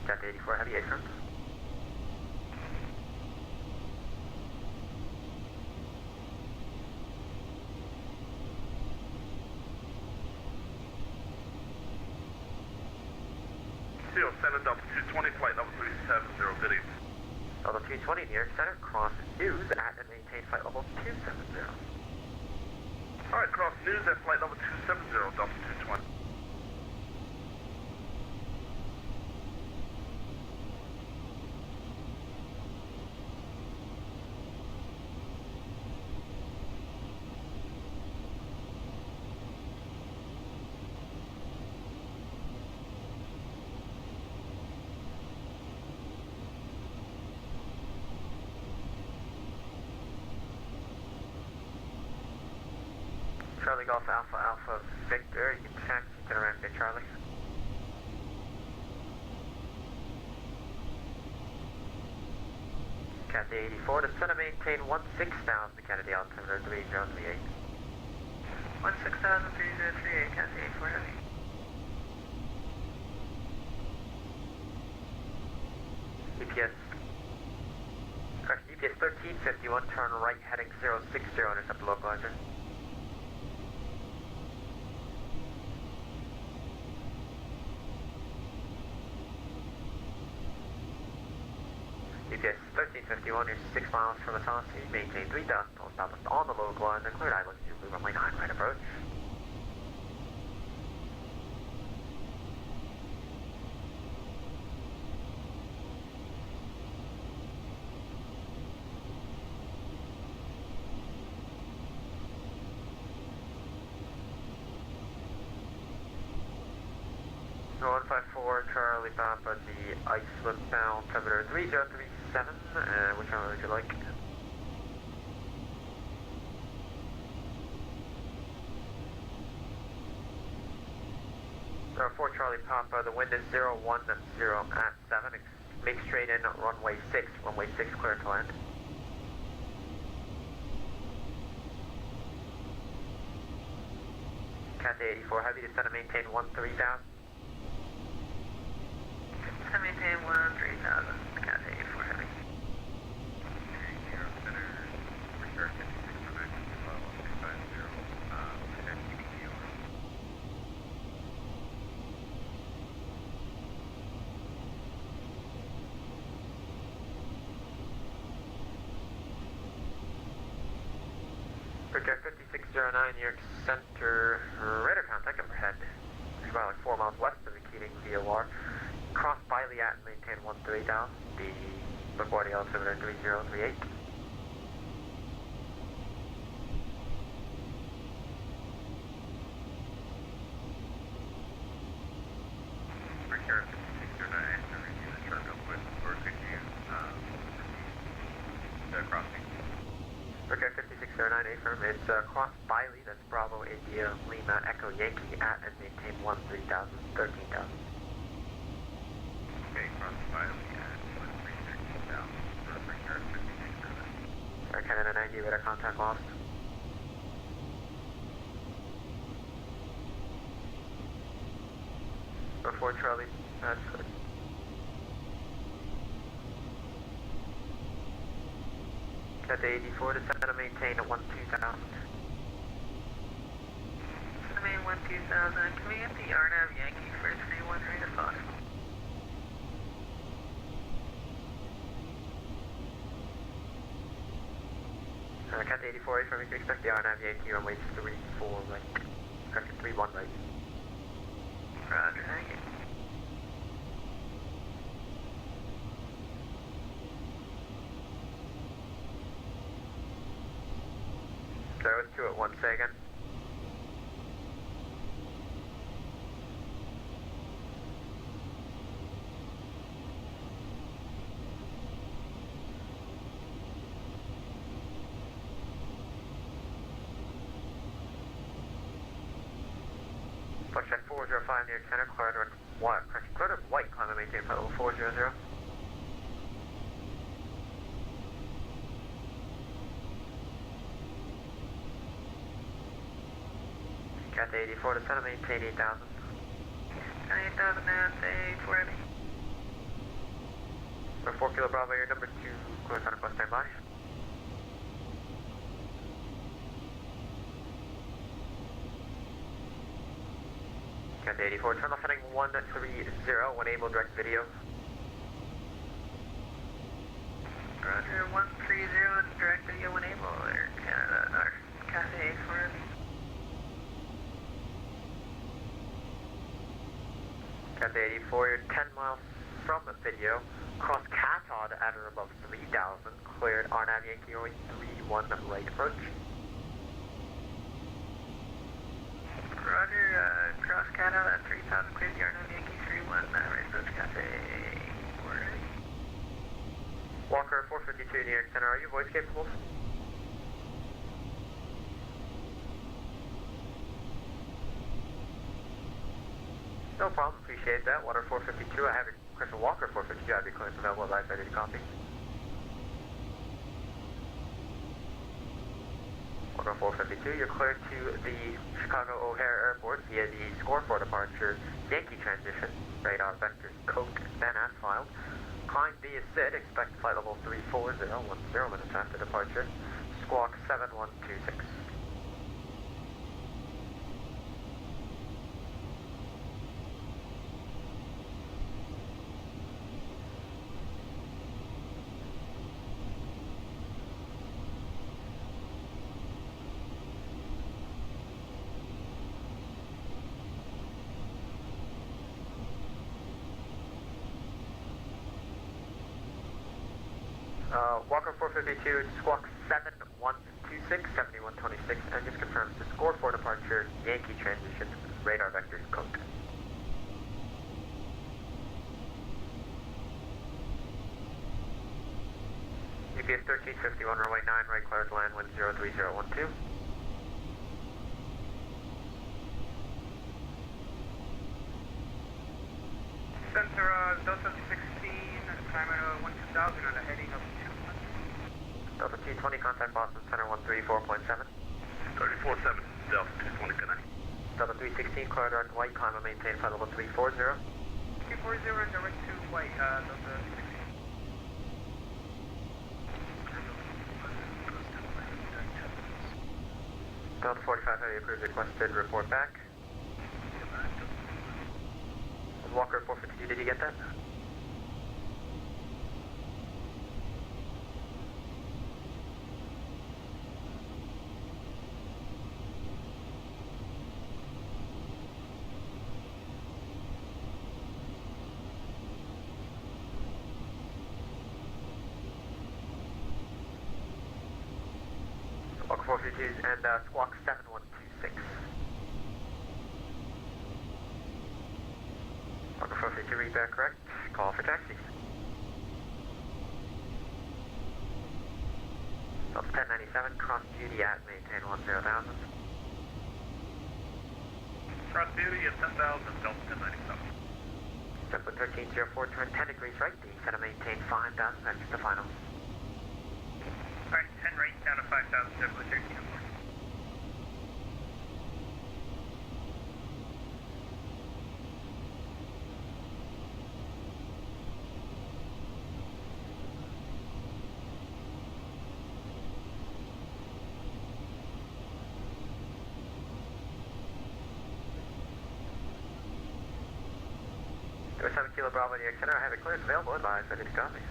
Cathay 84 Heavy, affirm. Center, Delta 220, flight level 370, good evening. Delta 220, New York Center, cross news at and maintain flight level 270. Alright, cross news at flight level 270, Delta 220. Charlie Golf Alpha Alpha Victor, you can taxi to the ramp there, Charlie. Cathay 84, descend and maintain 16,000 to Kennedy altimeter 3038. 16,000, 3038, Cathay 84 Heavy. UPS, correction, UPS 1351, turn right heading 060, intercept the localizer. UPS 1351, you're 6 miles from the south, so you maintain 3,000 southwest on the localizer, cleared island, you blue runway 9, right approach. So 154 Charlie Papa, the Iceland bound altimeter 3037, which one would you like? 4 Charlie Papa, the wind is 010 at 7. Make straight in runway 6, clear to land. Cathay 84, heavy, descend and maintain 13,000. Descend and maintain 13,000, Cathay 84, heavy. Project 5609, New York Center, radar contact overhead. About like 4 miles west of the Keating VOR. Cross Biley at and maintain 13 down. The AAL678 3038. Project 5609, to review the terminal with or could you the crossing? Project 5609, affirm. It's cross Biley, that's Bravo, India, Lima, Echo, Yankee, at and maintain 13,000, 13,000. Okay, cross Biley at 13,000, Project 5609. Alright, Canada 90, radar contact lost. Before Charlie, that's good. Cathay 84, descend and maintain at 12,000. Descend and maintain 12,000. Can we get the RNAV Yankee for 3-1 rate if possible? Cathay 84, affirm, we can expect the RNAV Yankee runway 34 right. Correction, 31 right. Roger, thank you. Sorry, it was 2 at 1, say again. Check 405 near center, corridor white, corridor white, climb and maintain flight level 400. Cathay 84, descend and maintain 8,000. 8,000 now, say 480. For 4 Kilo Bravo, your number 2, clear center, plus standby. Cathay 84, turn off heading 130, when able, direct video. Roger, 130, direct video when able, or Canada, or Cathay 84. Cathay 84, you're 10 miles from the video, cross Catod at or above 3,000, cleared RNAV Yankee 31 right approach. Roger, cross Catod at 3,000, cleared RNAV Yankee 31 right approach, Cathay 4. Walker 452 New York Center, are you voice capable? No problem, appreciate that. Water 452, I have your Crystal Walker 452, I have your clearance available, live ready to copy. Walker 452, you're cleared to the Chicago O'Hare Airport via the score for departure Yankee transition, radar vectors code then as filed. Climb B is SID, expect flight level 340, 10 minutes after departure, squawk 7126. Walker 452, squawk 7126, 7126, and just confirms the score for departure, Yankee transition, radar vectors code. UPS 1351, runway 9, right, clear to land, wind 03012. Center, Delta 16, climb at 12,000 on a heading of 200. Delta 220, contact Boston Center 134.7. 34-7, Delta 220, good night. Delta 316, clear direct white, climb and maintain flight level 340. 340, direct to white, Delta 16. Delta 45 Heavy approved, requested, report back. Walker 452, did you get that? Walker 452 and squawk 7126. Walker 452, read that correct. Call for taxi. Delta 1097, cross duty at maintain 10,000. Cross duty at 10,000, Delta 1097. Zeppelin 1304, turn 10 degrees right, the set to maintain 5,000, that's the final. Alright, 10 right, down to 5,000, Zeppelin 1304. There was 7 Kilo Bravo New York Center, I have it cleared, available, advised, ready to copy.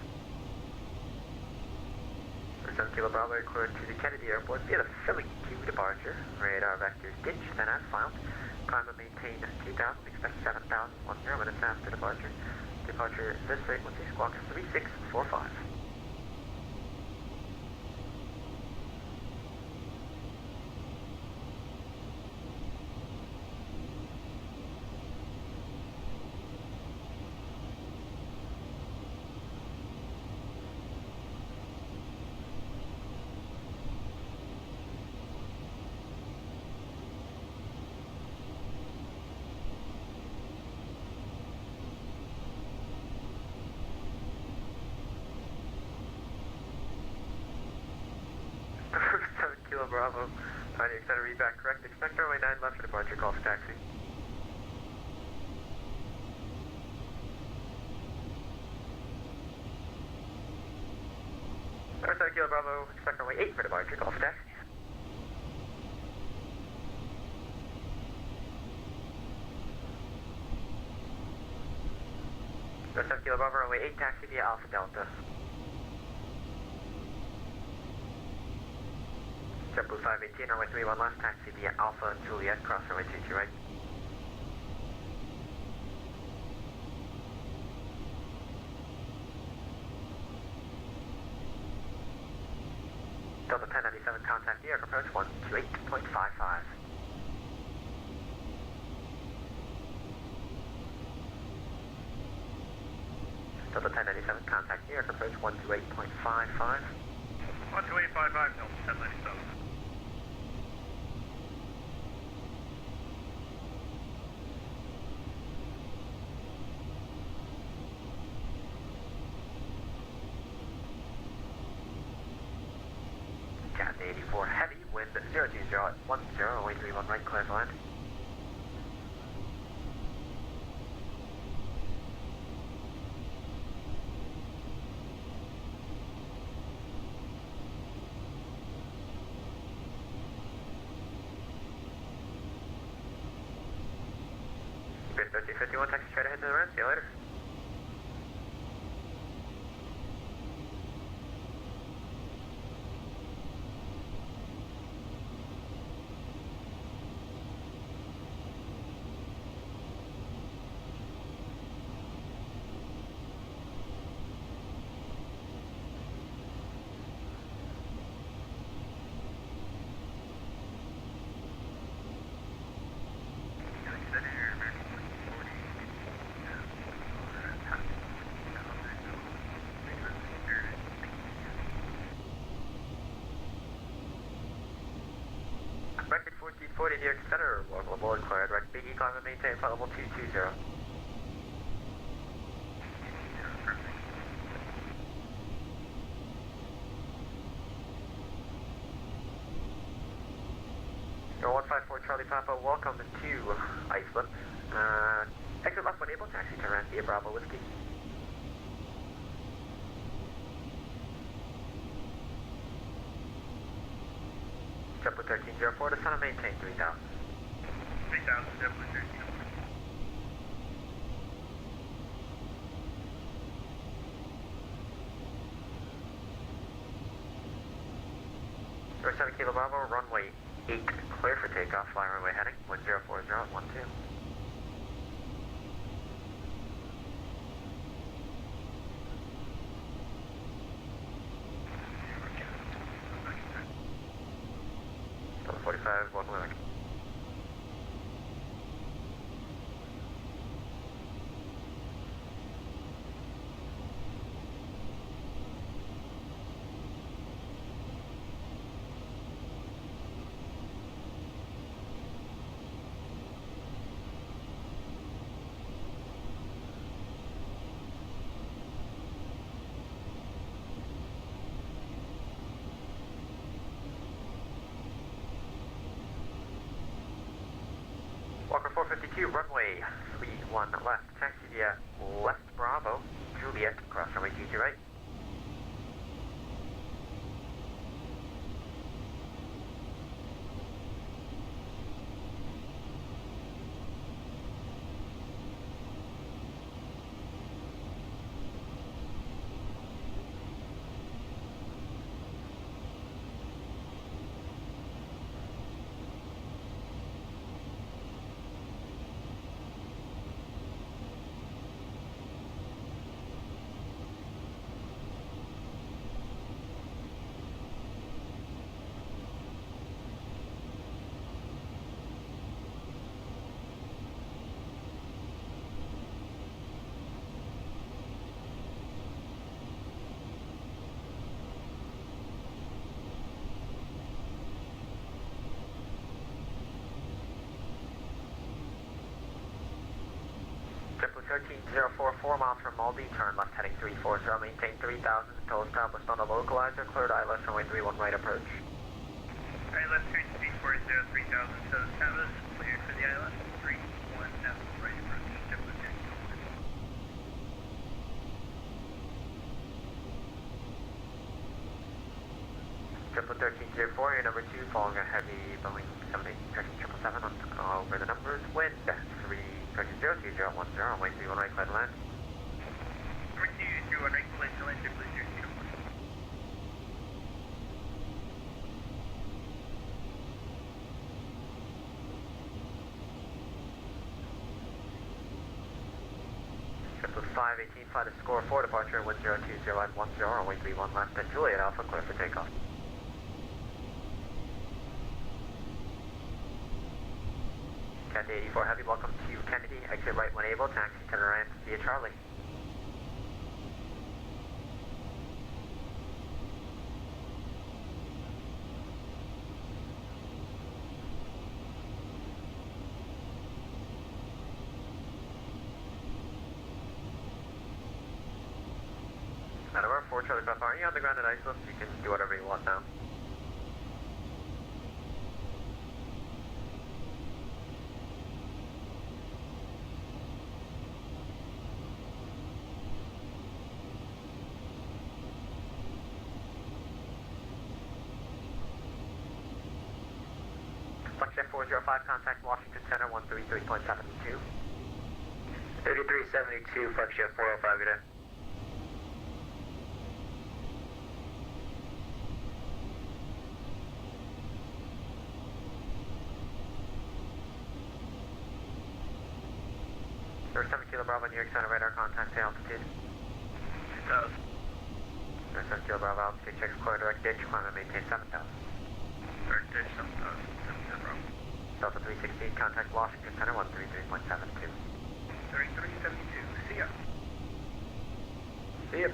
7 Kilo Bravo cleared to the Kennedy Airport via the Philly Q departure. Radar vectors ditch, then as found. Climb and maintain 2,000, expect 7,000, 10 minutes after departure. Departure this frequency, squawk 3645. Kilo Bravo, New York Center, read back correct. Expect runway 9 left for departure, call for taxi. North 7 Kilo Bravo, expect runway 8 for departure, call for taxi. North 7 Kilo Bravo, runway 8, taxi via Alpha Delta. JetBlue 518, runway 31 left, taxi via Alpha Juliet, cross runway 22 right. Delta 1097, contact New York, approach 128.55. Delta 1097, contact New York, approach 128.55. 12855, Delta 1097. Cat 84 heavy, wind 020 at 10, runway 31 right, clear for land. Bit 1351, taxi straight ahead to the ramp, see you later. Record 1440 New York Center, welcome aboard, cleared, direct BE, climb and maintain flight level 220. Charlie Papa, welcome to Iceland. Exit left when able, taxi to Randy Bravo Whiskey. JetBlue 1304, descend and maintain 3000. 3000, JetBlue 1304. Number 7 Kilo Bravo, runway 8, clear for takeoff, fly runway heading 1040 at 12. Number 45, 1 Willick. Walker 452, runway 31 left, taxi via left Bravo, Juliet, cross runway 22 right. JetBlue 1304, 4 miles from Maldi, turn left heading 340, maintain 3000 until established on the localizer, cleared ILS runway 31 right approach. ILS turn 340, 3000, so established, cleared for the ILS 31 left right approach, JetBlue 1304. JetBlue 1304, your number 2, following a heavy Boeing 787 over the numbers, wind 320-2010, runway 31 right, clear to land. Number 2, 31 right, clear to land, JetBlue 1304. JetBlue 518, flight to score 4, departure 1020 at 10, runway 31 left, and Juliet Alpha, clear for takeoff. Cat 84 Heavy, welcome to Kennedy, exit right when able, taxi to the ramp via Charlie. Matter 4 Charlie Papa, are you on the ground at Iceland? You can do whatever you want now. Flex 405, contact Washington Center 133.72. 3372, Flex Jet 405, good day. There's 7 Kilo Bravo, New York Center radar, contact to altitude. 2000. There's 7 Kilo Bravo, altitude checks, clear direct ditch, climb and maintain 7000. Direct ditch 7000, 7 Bravo. Delta 316, contact Washington Center 133.72. 3372, see ya. See ya.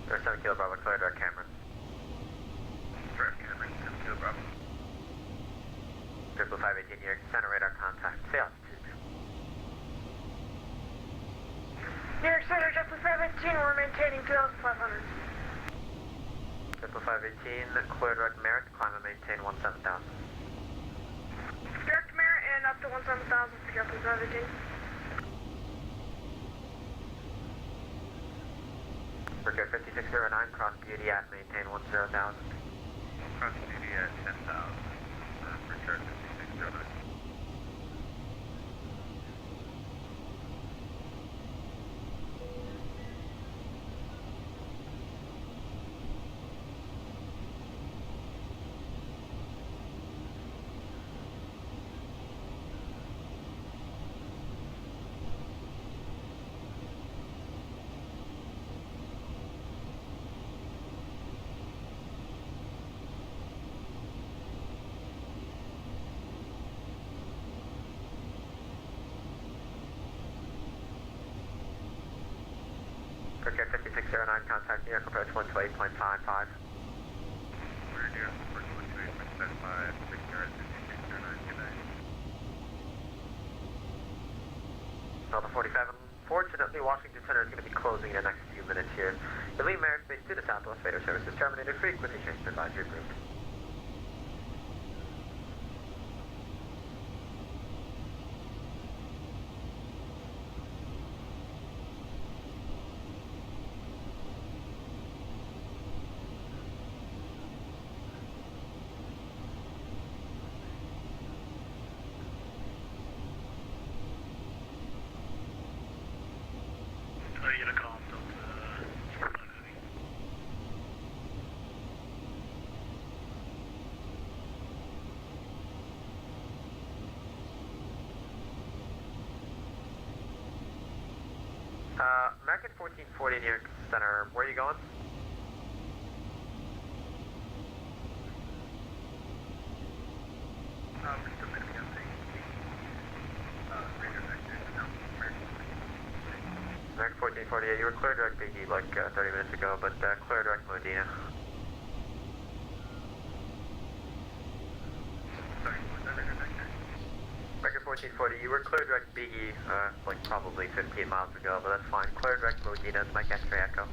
Or 7 Kilo Bravo, clear direct Cameron. Direct Cameron, 7 Kilo Bravo. 518, your center radar contact. Say altitude. New York Center, Triple 17, we're maintaining 2,500. 518, clear direct Merritt, climb and maintain 17,000. Direct Merit and up to 17,000 for Triple 17. Forget 5609, cross beauty at maintain 10,000. Cross duty at 10,000. For chart 5609. Forget 5609, contact New York approach 128.55. We're New York approach 128.75, 5609, good night. Delta 47, fortunately Washington Center is going to be closing in the next few minutes here. The Lee Merritt Space to the southwest, radar services terminated, frequency change to advisory approved. American 1440 New York Center, where are you going? We're still going to be on the radar vector. No, American 1448, you were clear direct Biggie like 30 minutes ago, but clear direct Modena. Sorry, what was that radar vector? American 1440, you were clear direct Biggie like probably 15 miles ago, but that's fine. Clear direct Modena, it's Mike X-ray Echo.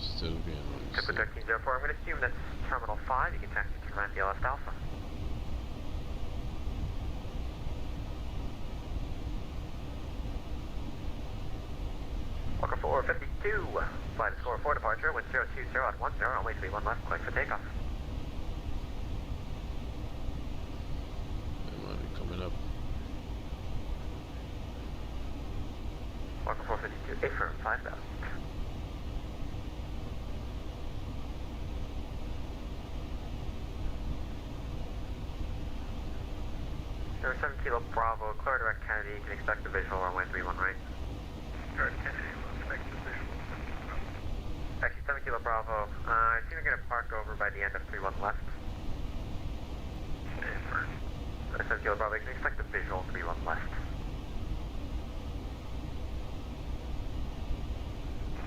Still being on. Triple 1304, I'm going to assume that's Terminal 5. You can taxi to Randy Left Alpha. Walker 452, flight is 44 departure, wind 020 at 10, runway 31 left, click for takeoff. They might be coming up. Walker 452, affirm 5,000. There 7 Kilo Bravo, clear direct Kennedy, you can expect the visual runway 31 right. Direct Kennedy, we'll expect the visual. Actually, 7 Kilo Bravo, I think we're going to park over by the end of 31 left. Okay, first. 7 Kilo Bravo, you can expect the visual 31 left.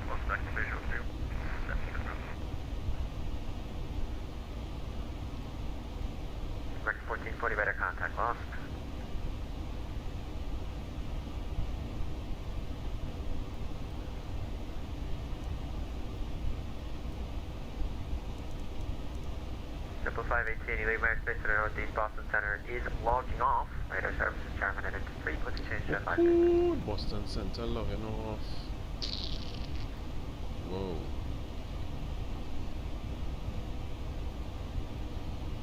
We'll expect the visual too. 7 Kilo Bravo. American 1440, radar contact lost. Triple 518, Lee Merritt Space Center, Northeast Boston Center is logging off. Radar services terminated. Frequency change to advisory. Ooh, Boston Center logging off. Whoa.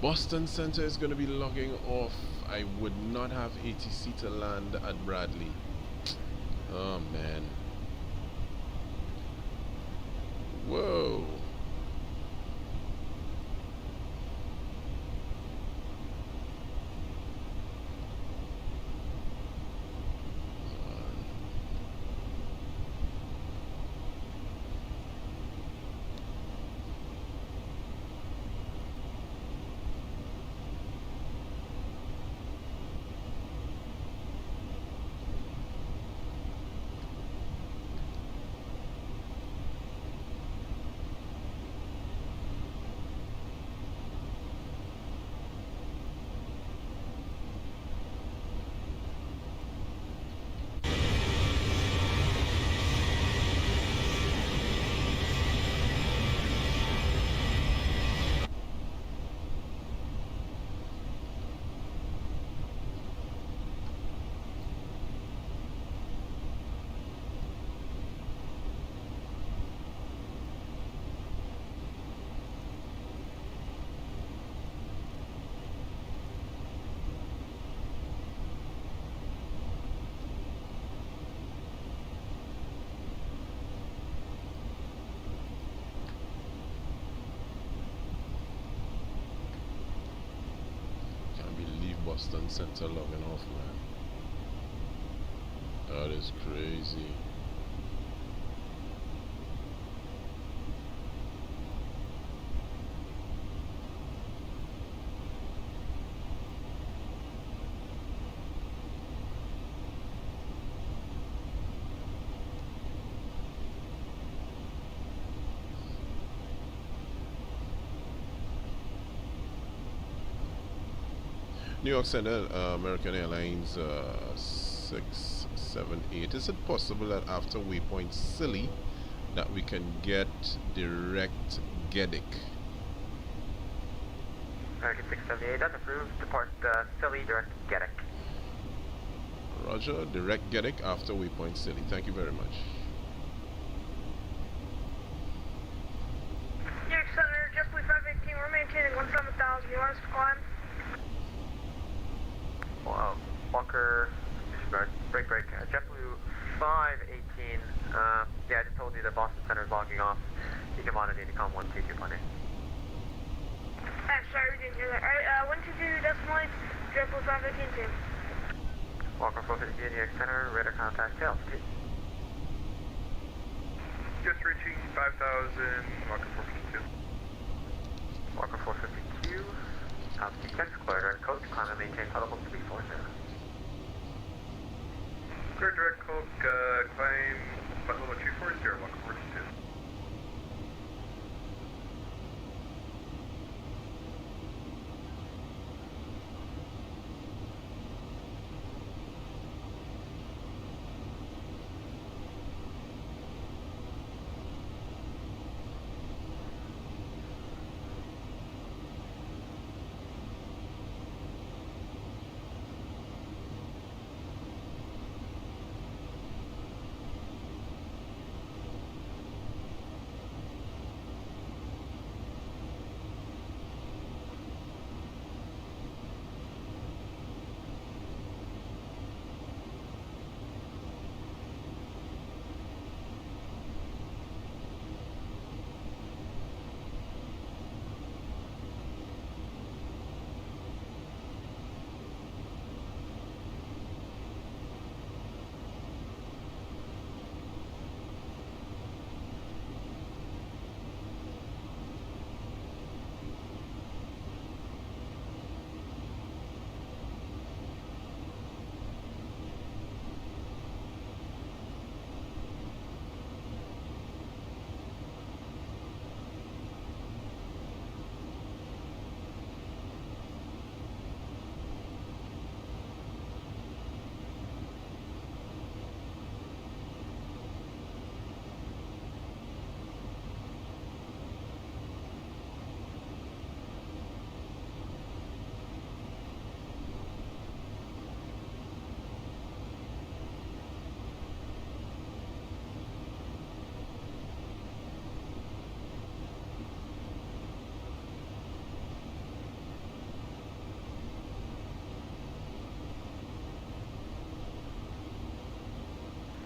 Boston Center is going to be logging off. I would not have ATC to land at Bradley. Oh man. Whoa. Boston Center logging off, man. That is crazy. New York Center, American Airlines 678. Is it possible that after waypoint Silly that we can get direct Gedic? American 678, that's approved. Depart Silly, direct Gedic. Roger, direct Gedic after waypoint Silly. Thank you very much. New York Center, JetBlue 518, we're maintaining 17,000. You want us to climb? Walker, disregard, break, JetBlue 518, yeah, I just told you that Boston Center is logging off. You can monitor Intercom 122.8. Sorry, we didn't hear that. Alright, 122.8, JetBlue 518 2. Walker 450, New York Center, radar contact to altitude. Just reaching 5,000, Walker 452. Walker 452, altitude check, clear direct code, climb and maintain level 340. Clear direct code, climb level 340, Walker 452.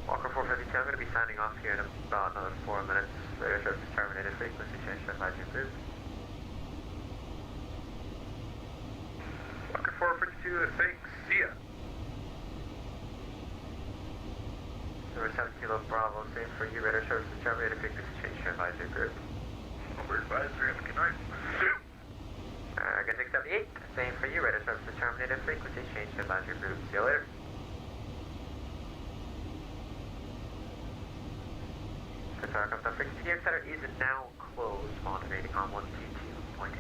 Walker 452, I'm going to be signing off here in about another 4 minutes. Radio service terminated, frequency change to advisory approved. Walker 452, thanks, see ya. Number 7 Kilo Bravo, same for you, radar service terminated, frequency change to advisory approved. Over advisory, have a good night. Again, 678, same for you, radar service terminated, frequency change to advisory approved. See you later. Sorry, the frequency New York Center is now closed, monitoring on 122.8.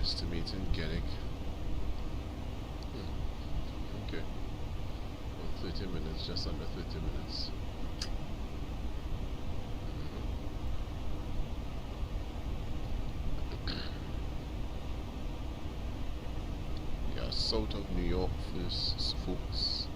estimating getting. Okay. Well, 30 minutes, just under 30 minutes. Yeah, south of New York first, folks.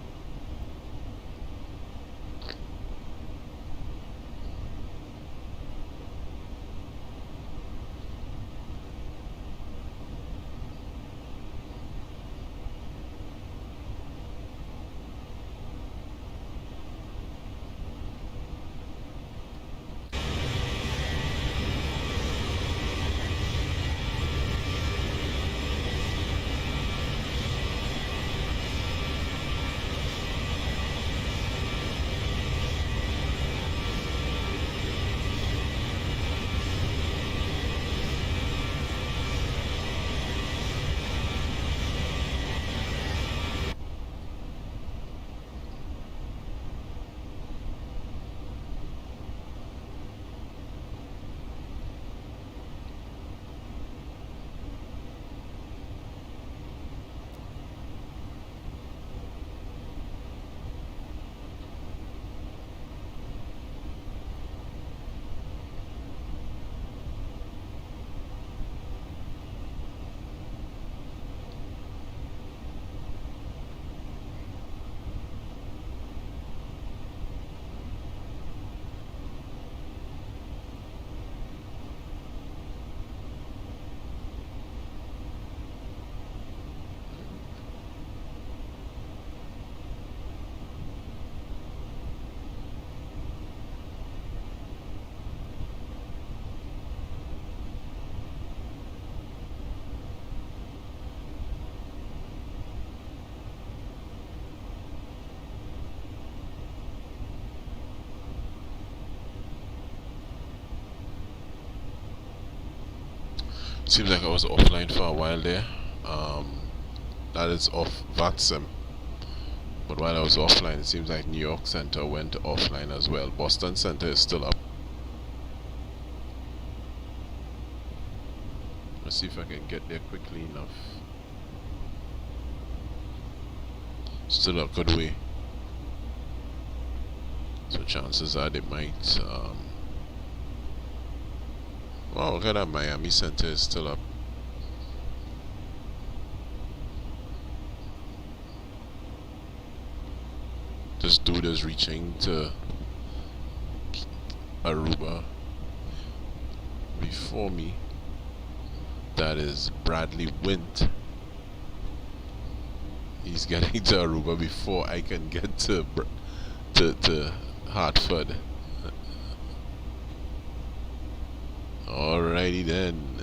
Seems like I was offline for a while there. That is off VATSIM. But while I was offline, it seems like New York Center went offline as well. Boston Center is still up. Let's see if I can get there quickly enough. Still a good way. So chances are they might. Oh, look at that, Miami Center is still up. This dude is reaching to Aruba before me. That is Bradley Wint. He's getting to Aruba before I can get to Hartford. Alrighty then.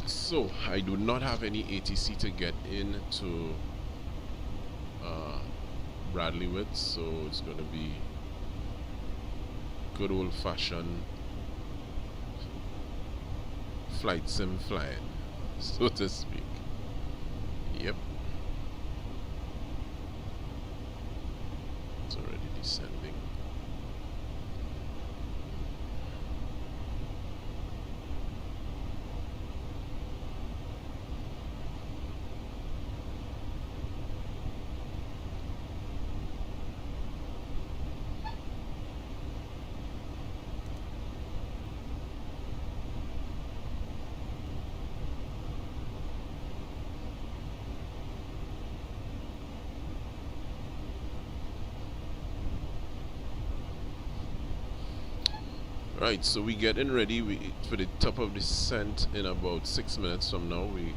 So I do not have any ATC to get into Bradley with, so it's going to be good old-fashioned flight sim flying, so to speak. Yep. It's already descending. Right, so we getting ready for the top of descent in about 6 minutes from now. We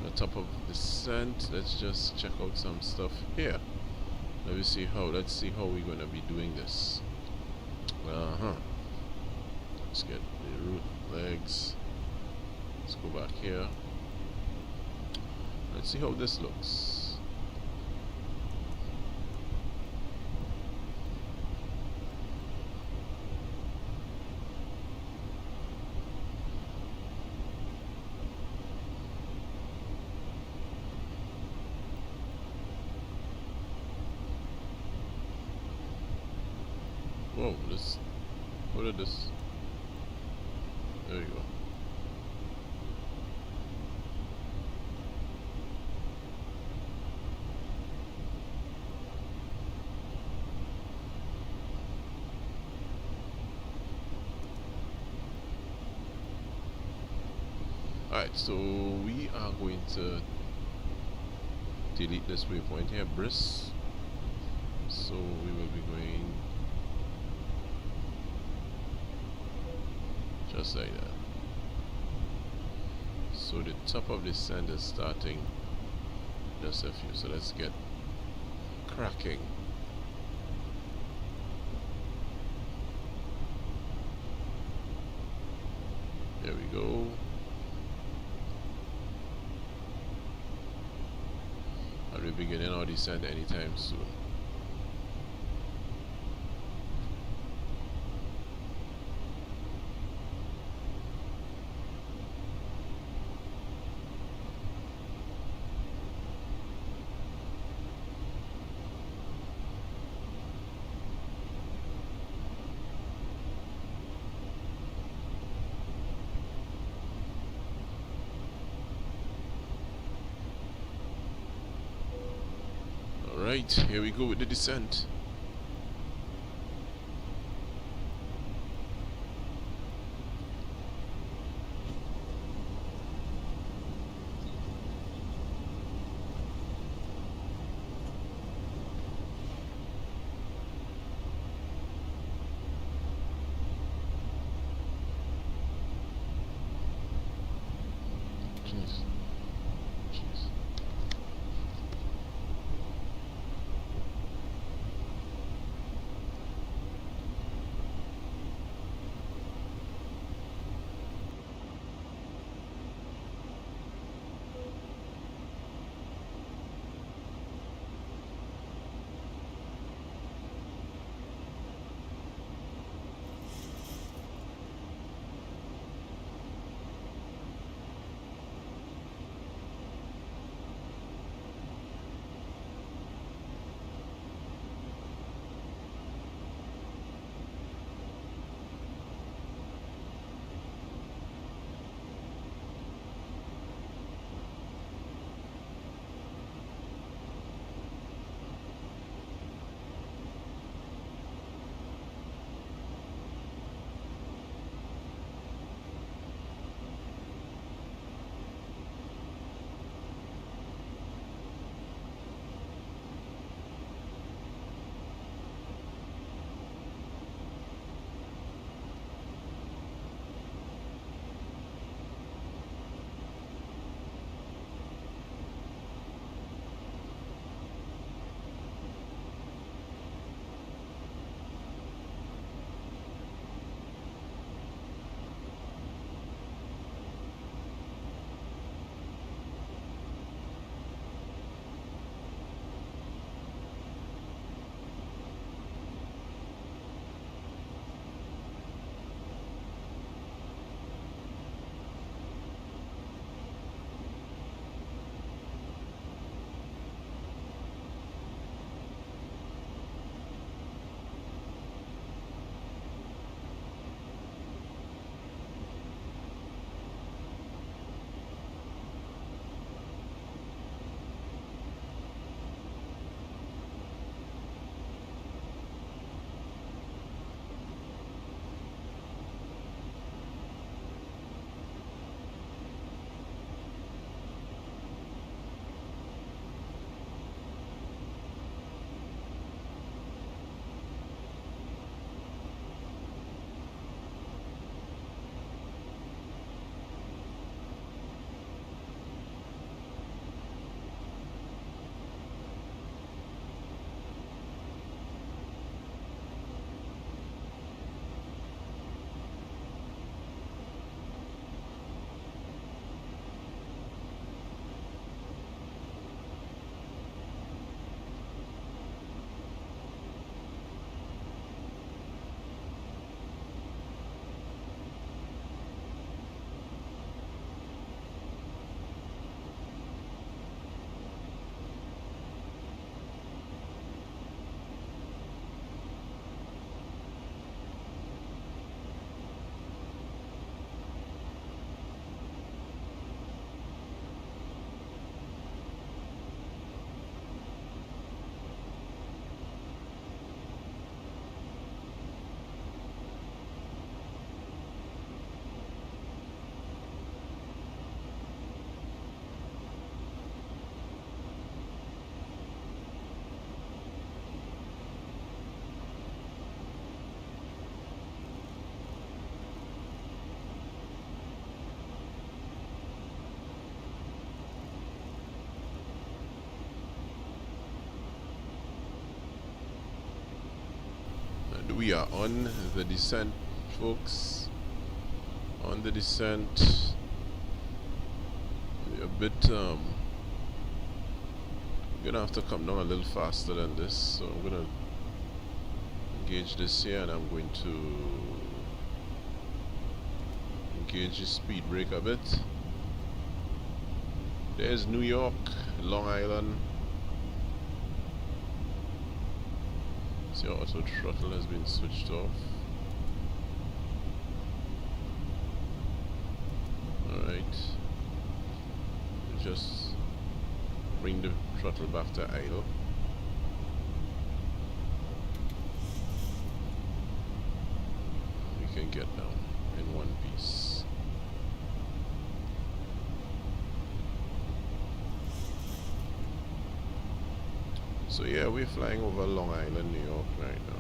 the top of descent. Let's just check out some stuff here. Let's see how we're gonna be doing this. Let's get the root legs. Let's go back here. Let's see how this looks. Whoa, what is this? There you go. Alright, so we are going to delete this waypoint here, Briss. So we will be going just like that. So the top of the sand is starting just a few. So let's get cracking. There we go. I'll be beginning our descent anytime soon. Alright, here we go with the descent. Jeez. We are on the descent, folks. On the descent. A bit gonna have to come down a little faster than this, so I'm gonna engage this here, and I'm going to engage the speed brake a bit. There's New York, Long Island. See, auto throttle has been switched off. Alright. Just bring the throttle back to idle. We can get down in one piece. So yeah, we're flying over Long Island, New York right now.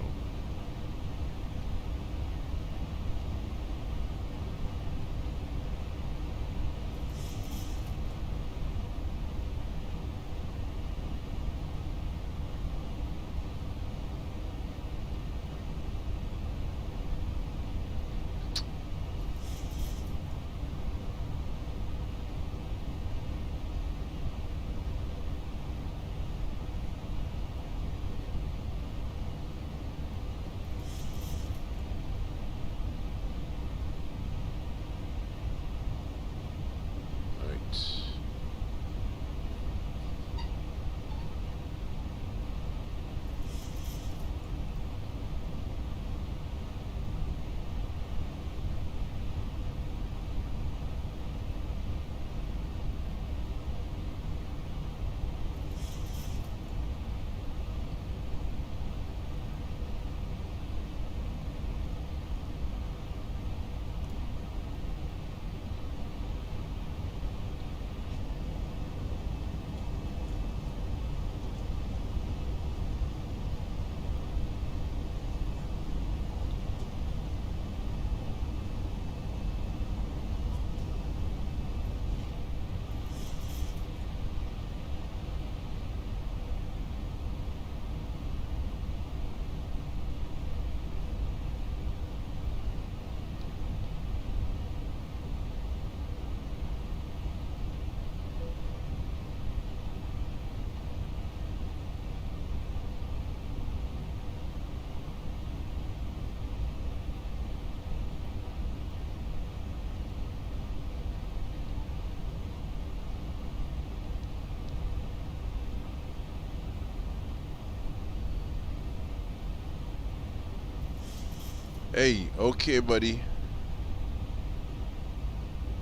Hey, okay, buddy.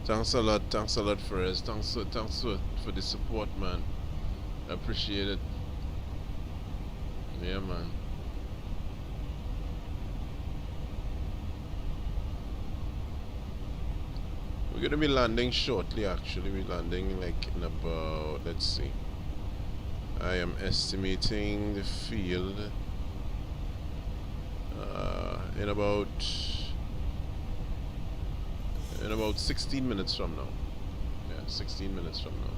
Thanks a lot for us. Thanks for the support, man. I appreciate it. Yeah, man. We're gonna be landing shortly. Actually, we're landing like in about, let's see, I am estimating the field in about 16 minutes from now. Yeah, 16 minutes from now.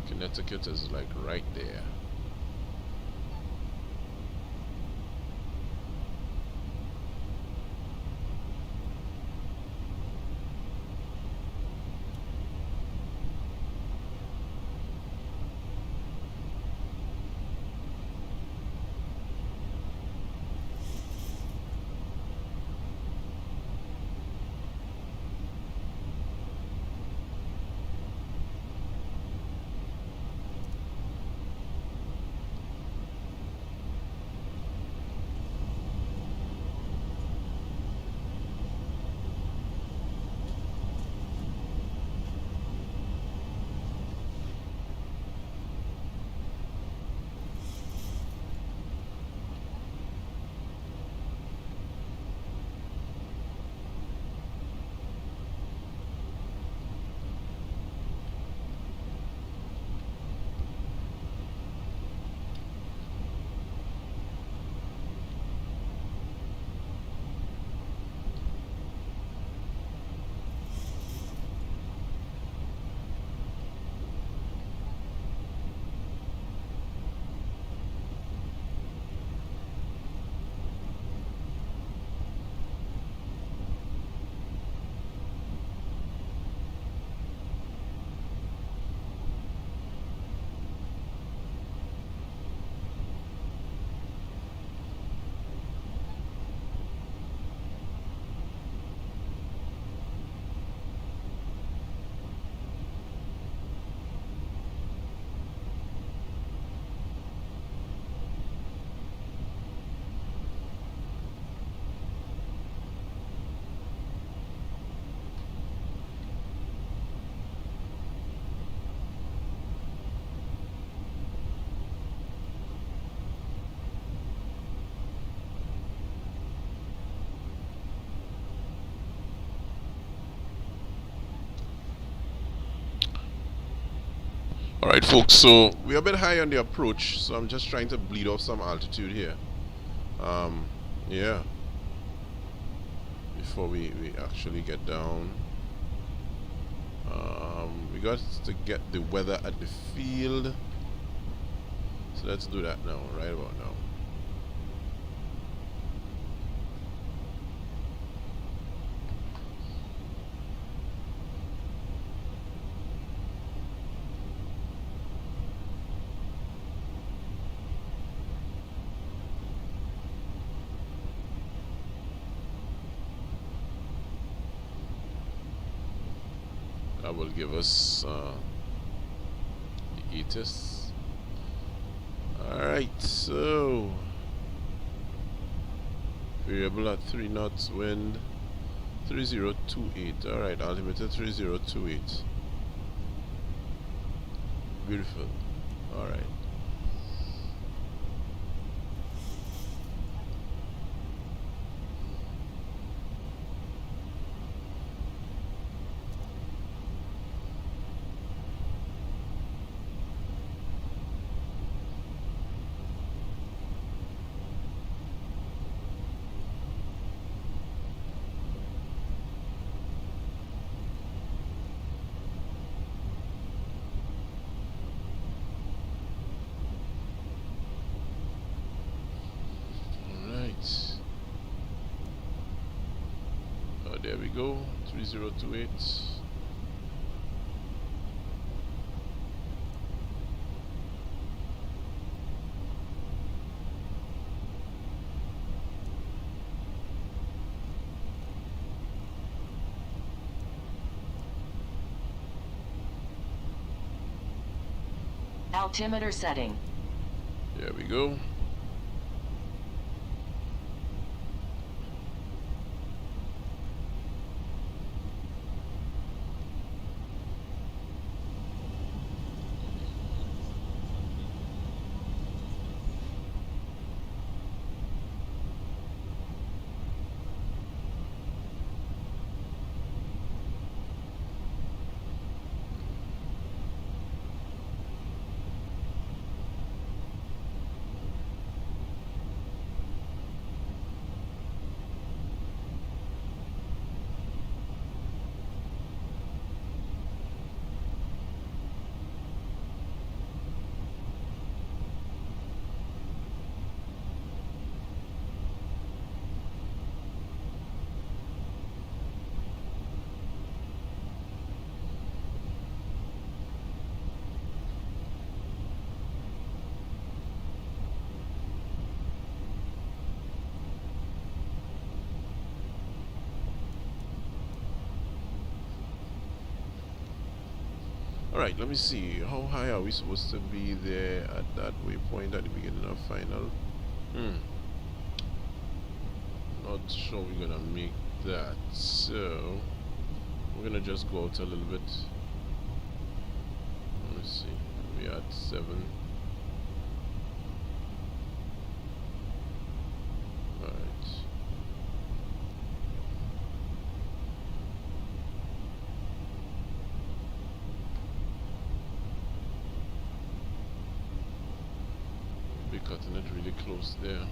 Connecticut is like right there. Alright folks, so we're a bit high on the approach, so I'm just trying to bleed off some altitude here. Yeah, before we actually get down. We got to get the weather at the field, so let's do that now, right about now. That will give us the ATIS. Alright, so variable at 3 knots, wind 3028. Alright, altimeter 3028. Beautiful. Alright. There we go, 3028. Altimeter setting. There we go. Alright, let me see. How high are we supposed to be there at that waypoint at the beginning of final? Not sure we're gonna make that. So we're gonna just go out a little bit. Let me see. We're at 7. Alright. Be cutting it really close there.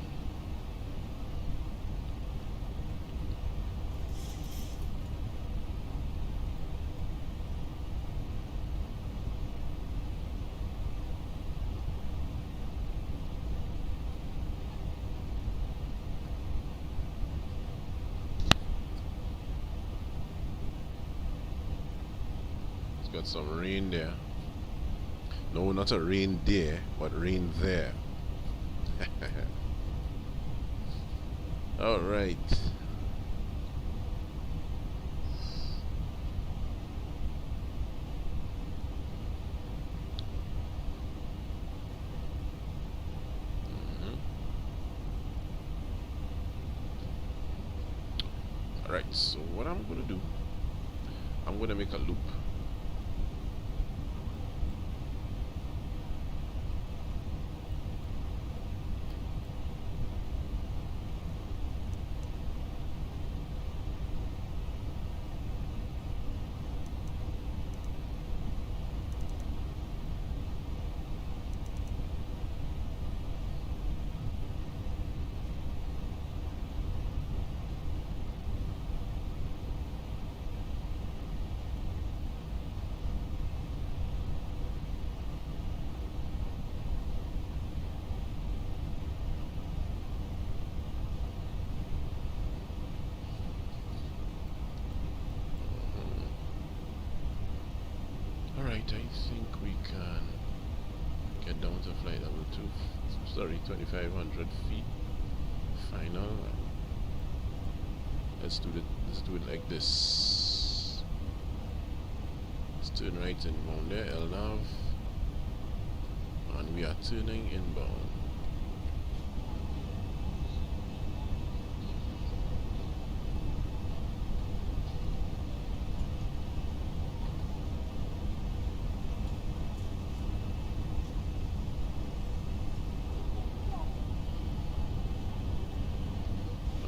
It's got some rain there. No, not a rain there, but rain there. All right. All right. So what I'm gonna do? I'm gonna make a loop. Alright, I think we can get down to flight level 2500 feet. Final. Let's do it like this. Let's turn right inbound there, LNAV. And we are turning inbound.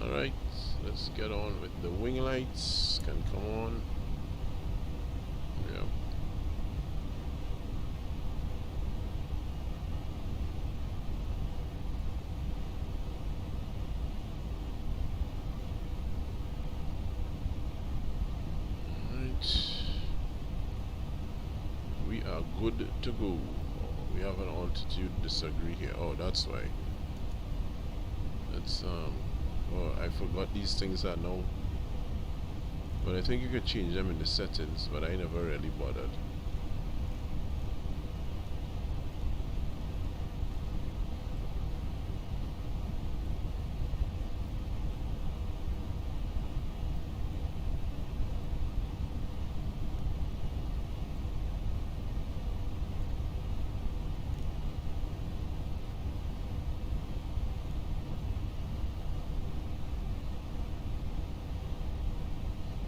Alright, let's get on with the wing lights. Can come on. Yeah. We are good to go. We have an altitude disagree here. Oh, that's why. It's oh, I forgot these things are now. But I think you could change them in the settings, but I never really bothered.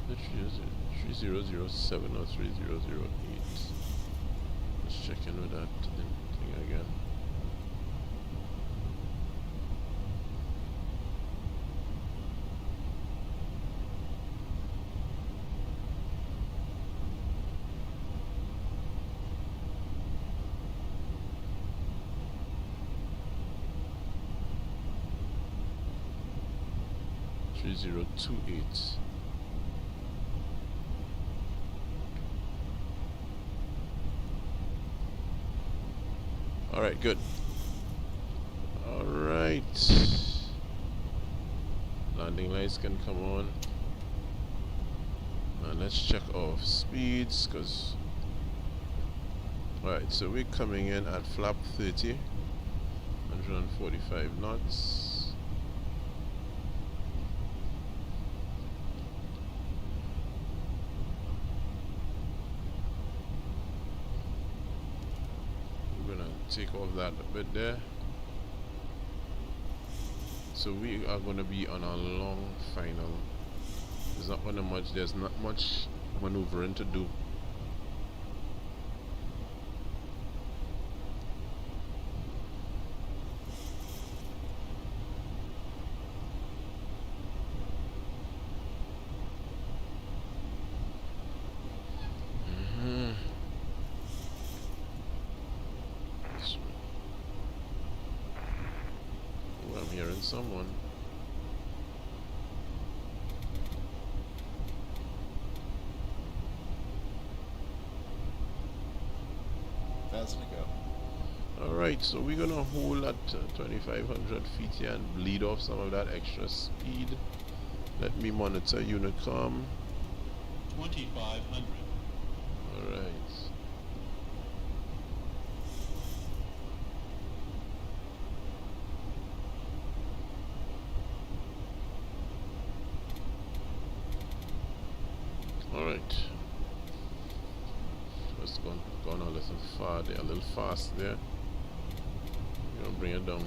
The 3007 or 3008. Let's check in with that thing again. $3028. Alright, good. Alright. Landing lights can come on. And let's check off speeds, because... Alright, so we're coming in at flap 30. 145 knots. Take off that a bit there. So we are going to be on a long final. There's not much maneuvering to do. Hearing someone. Fast to go. Alright, so we're gonna hold at 2500 feet here and bleed off some of that extra speed. Let me monitor Unicom. 2500. Alright. Alright. Just gone a little far there, a little fast there. We're gonna bring it down.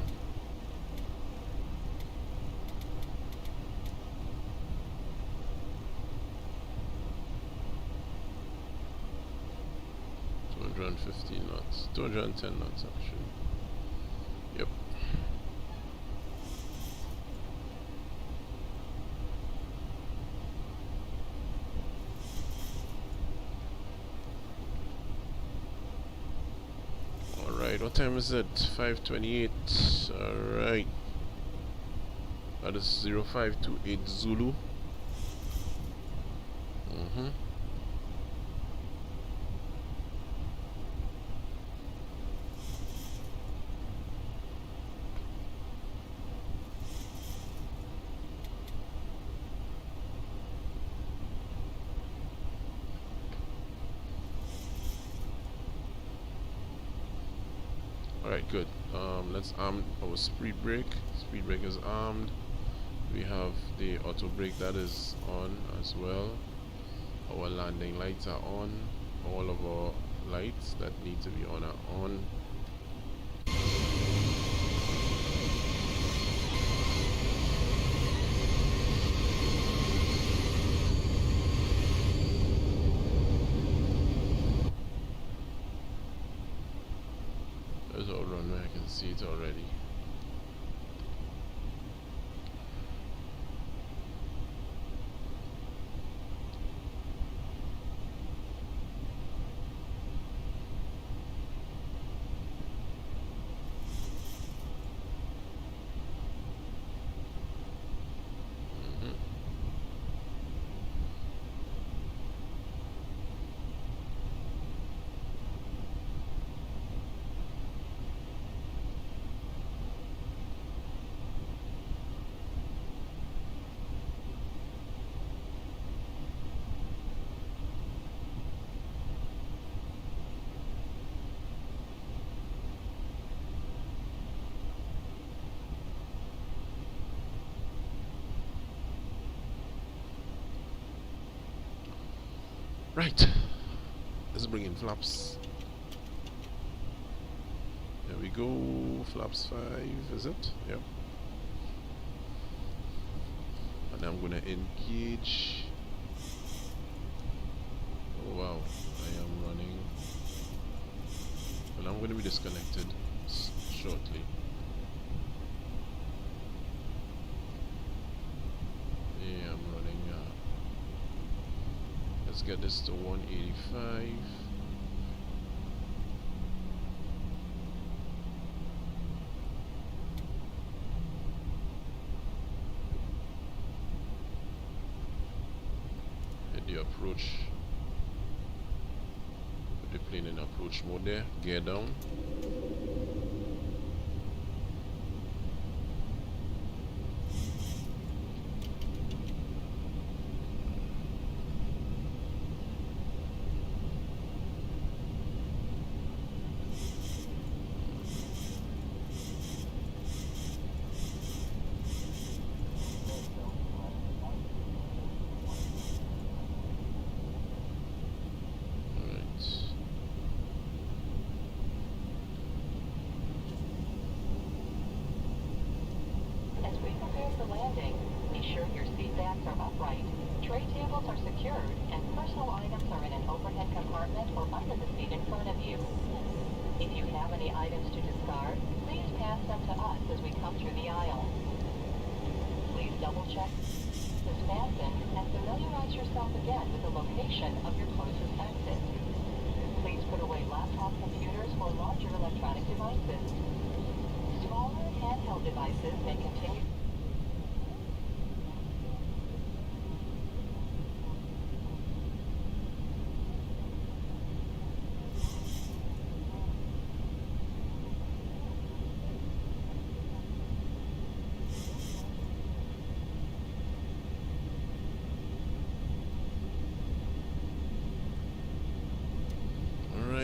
$215 knots. 210 knots actually. Yep. Alright, what time is it? 5:28. Alright. That is 0528 Zulu. Alright, good. Let's arm our speed brake. Speed brake is armed. We have the auto brake that is on as well. Our landing lights are on. All of our lights that need to be on are on. There's our runway, I can see it already. Right, let's bring in flaps. There we go, flaps 5, is it? Yep. And I'm gonna engage. Oh wow, I am running. Well, I'm gonna be disconnected shortly. Yeah, I'm running. Let's get this to 185. Hit the approach. Put the plane in approach mode there. Gear down.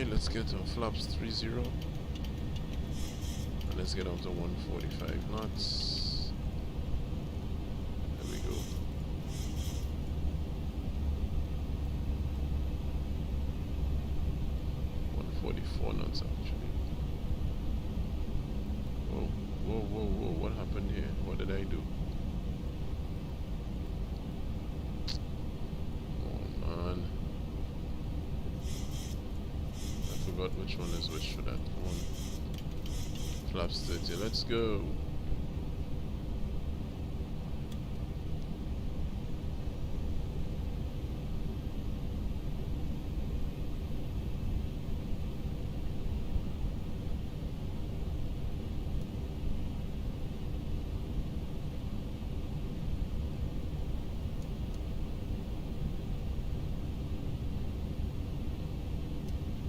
Let's get to flaps 30 and let's get on to 145 knots. There we go. $144 knots actually. Whoa, whoa, whoa, whoa, what happened here? What did I do? Which one is which for that one? Flaps 30, let's go.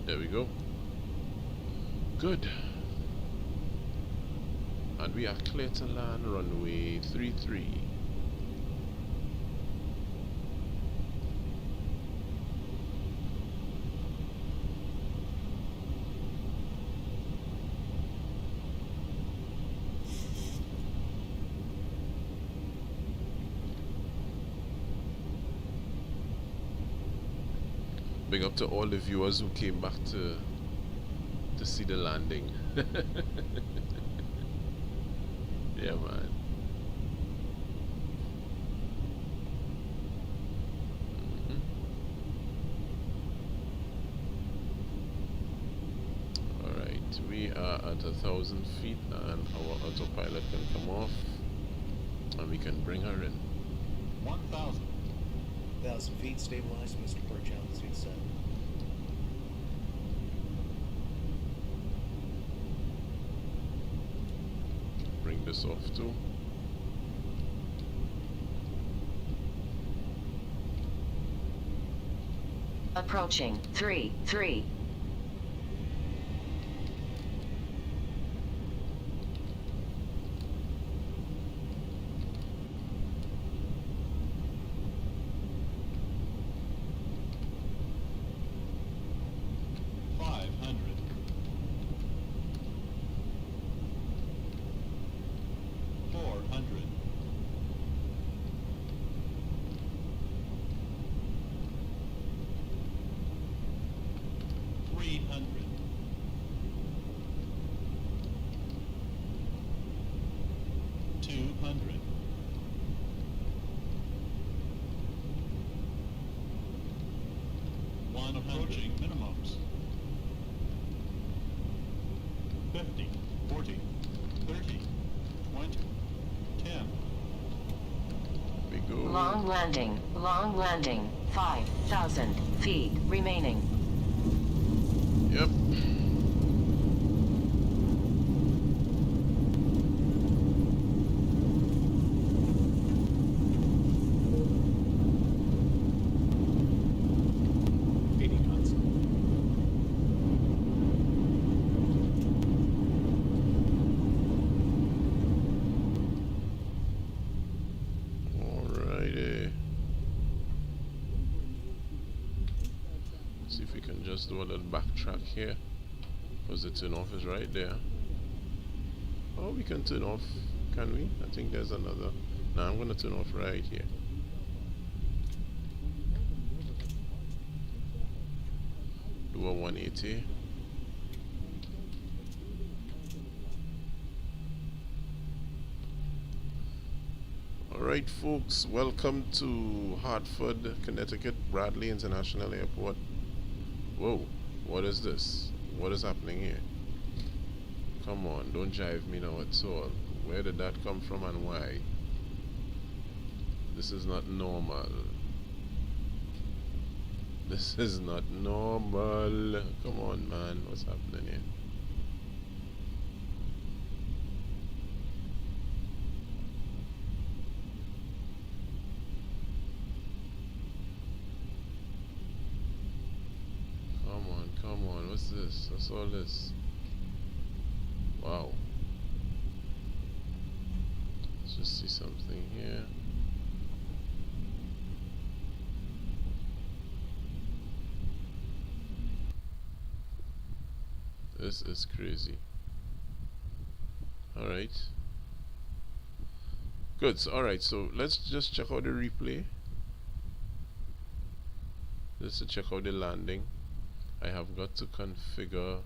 There we go. Good. And we are clear to land runway 33. Big up to all the viewers who came back to see the landing. Yeah, man. Alright, we are at 1,000 feet and our autopilot can come off and we can bring her in. 1,000. 1,000 feet, stabilized, Mr. Perch, altitude set. Bring this off too. Approaching 3-3. Approaching minimums. 50, 40, 30, 20, 10. We go. Long landing, 5,000 feet remaining. Yep. Just do a little backtrack here because the turn off is right there. Oh, we can turn off, can we? I think there's another. Now I'm gonna turn off right here. Do a 180. Alright folks, welcome to Hartford, Connecticut, Bradley International Airport. Whoa, what is this? What is happening here? Come on, don't jive me now at all. Where did that come from and why? This is not normal. This is not normal. Come on, man, what's happening here? Come on, what's this? What's all this? Wow. Let's just see something here. This is crazy. Alright. Good, so, alright, so let's just check out the replay. Just to check out the landing. I have got to configure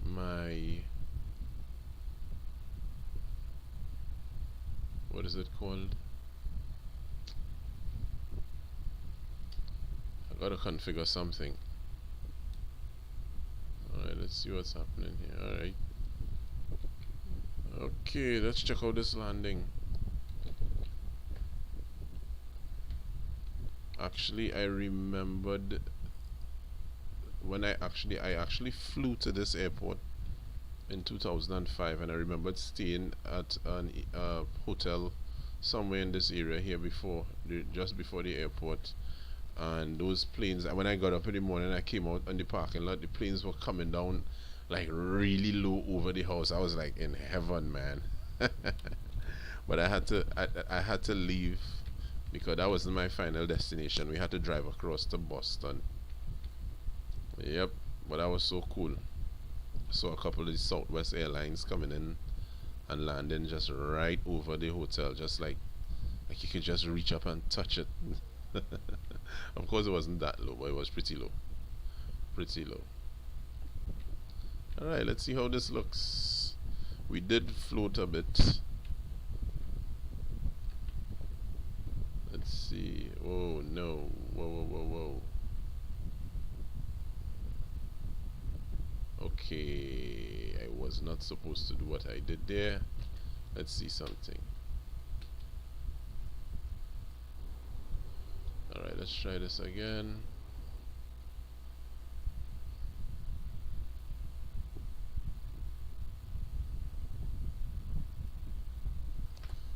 my, what is it called? I gotta configure something. Alright, let's see what's happening here. Alright. Okay, let's check out this landing. Actually, I remembered when I actually flew to this airport in 2005, and I remembered staying at an hotel somewhere in this area here before, just before the airport. And those planes, when I got up in the morning, I came out on the parking lot, the planes were coming down like really low over the house. I was like in heaven, man. But I had to leave because that wasn't my final destination. We had to drive across to Boston. Yep, but that was so cool. Saw a couple of the Southwest Airlines coming in and landing just right over the hotel, just like you could just reach up and touch it. Of course it wasn't that low, but it was pretty low. Pretty low. Alright, let's see how this looks. We did float a bit. Let's see. Oh no. Whoa, whoa, whoa, whoa. Okay, I was not supposed to do what I did there. Let's see something. Alright, let's try this again.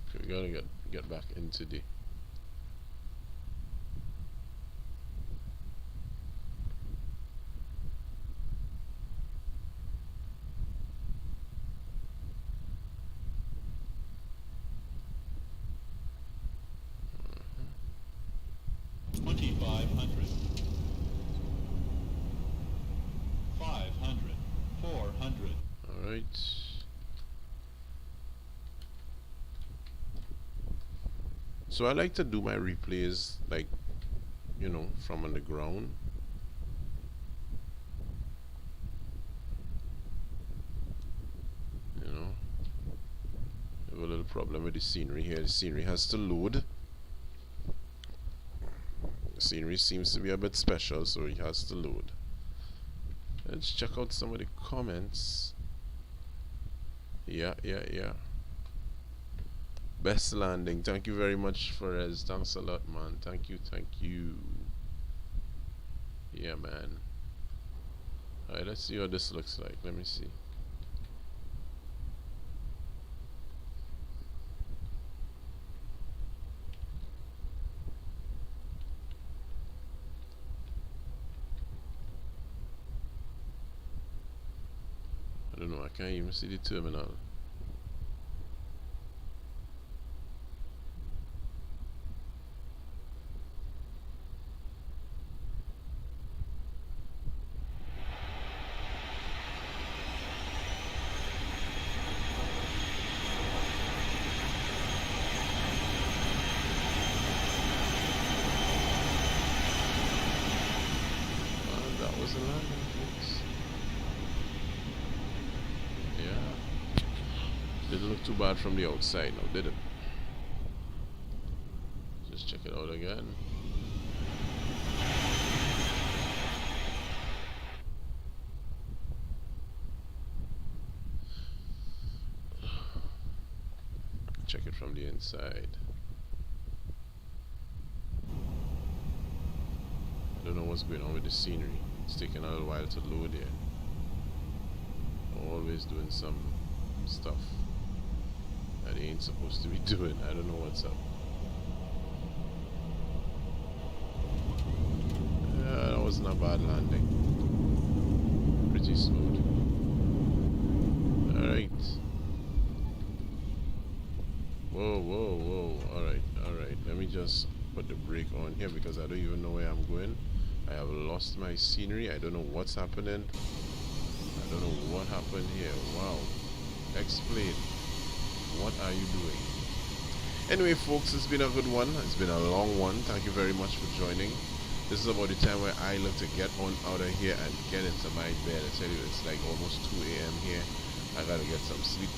Okay, we gotta get back into the so I like to do my replays like, you know, from on the ground. You know, I have a little problem with the scenery here. The scenery has to load. The scenery seems to be a bit special, so it has to load. Let's check out some of the comments. Yeah. Best landing. Thank you very much, Perez. Thanks a lot, man. Thank you. Yeah, man. Alright, let's see what this looks like. Let me see. I don't know, I can't even see the terminal. That was a landing, folks. Yeah. Didn't look too bad from the outside now, did it? Just check it out again. Check it from the inside. I don't know what's going on with the scenery. It's taking a little while to load here. Always doing some stuff that they ain't supposed to be doing. I don't know what's up. Yeah, that wasn't a bad landing. Pretty smooth. Alright. Whoa. Alright. Let me just put the brake on here because I don't even know where I'm going. I have lost my scenery. I don't know what's happening. I don't know what happened here. Wow. Explain. What are you doing? Anyway, folks, it's been a good one. It's been a long one. Thank you very much for joining. This is about the time where I look to get on out of here and get into my bed. I tell you, it's like almost 2 a.m. here. I gotta get some sleep.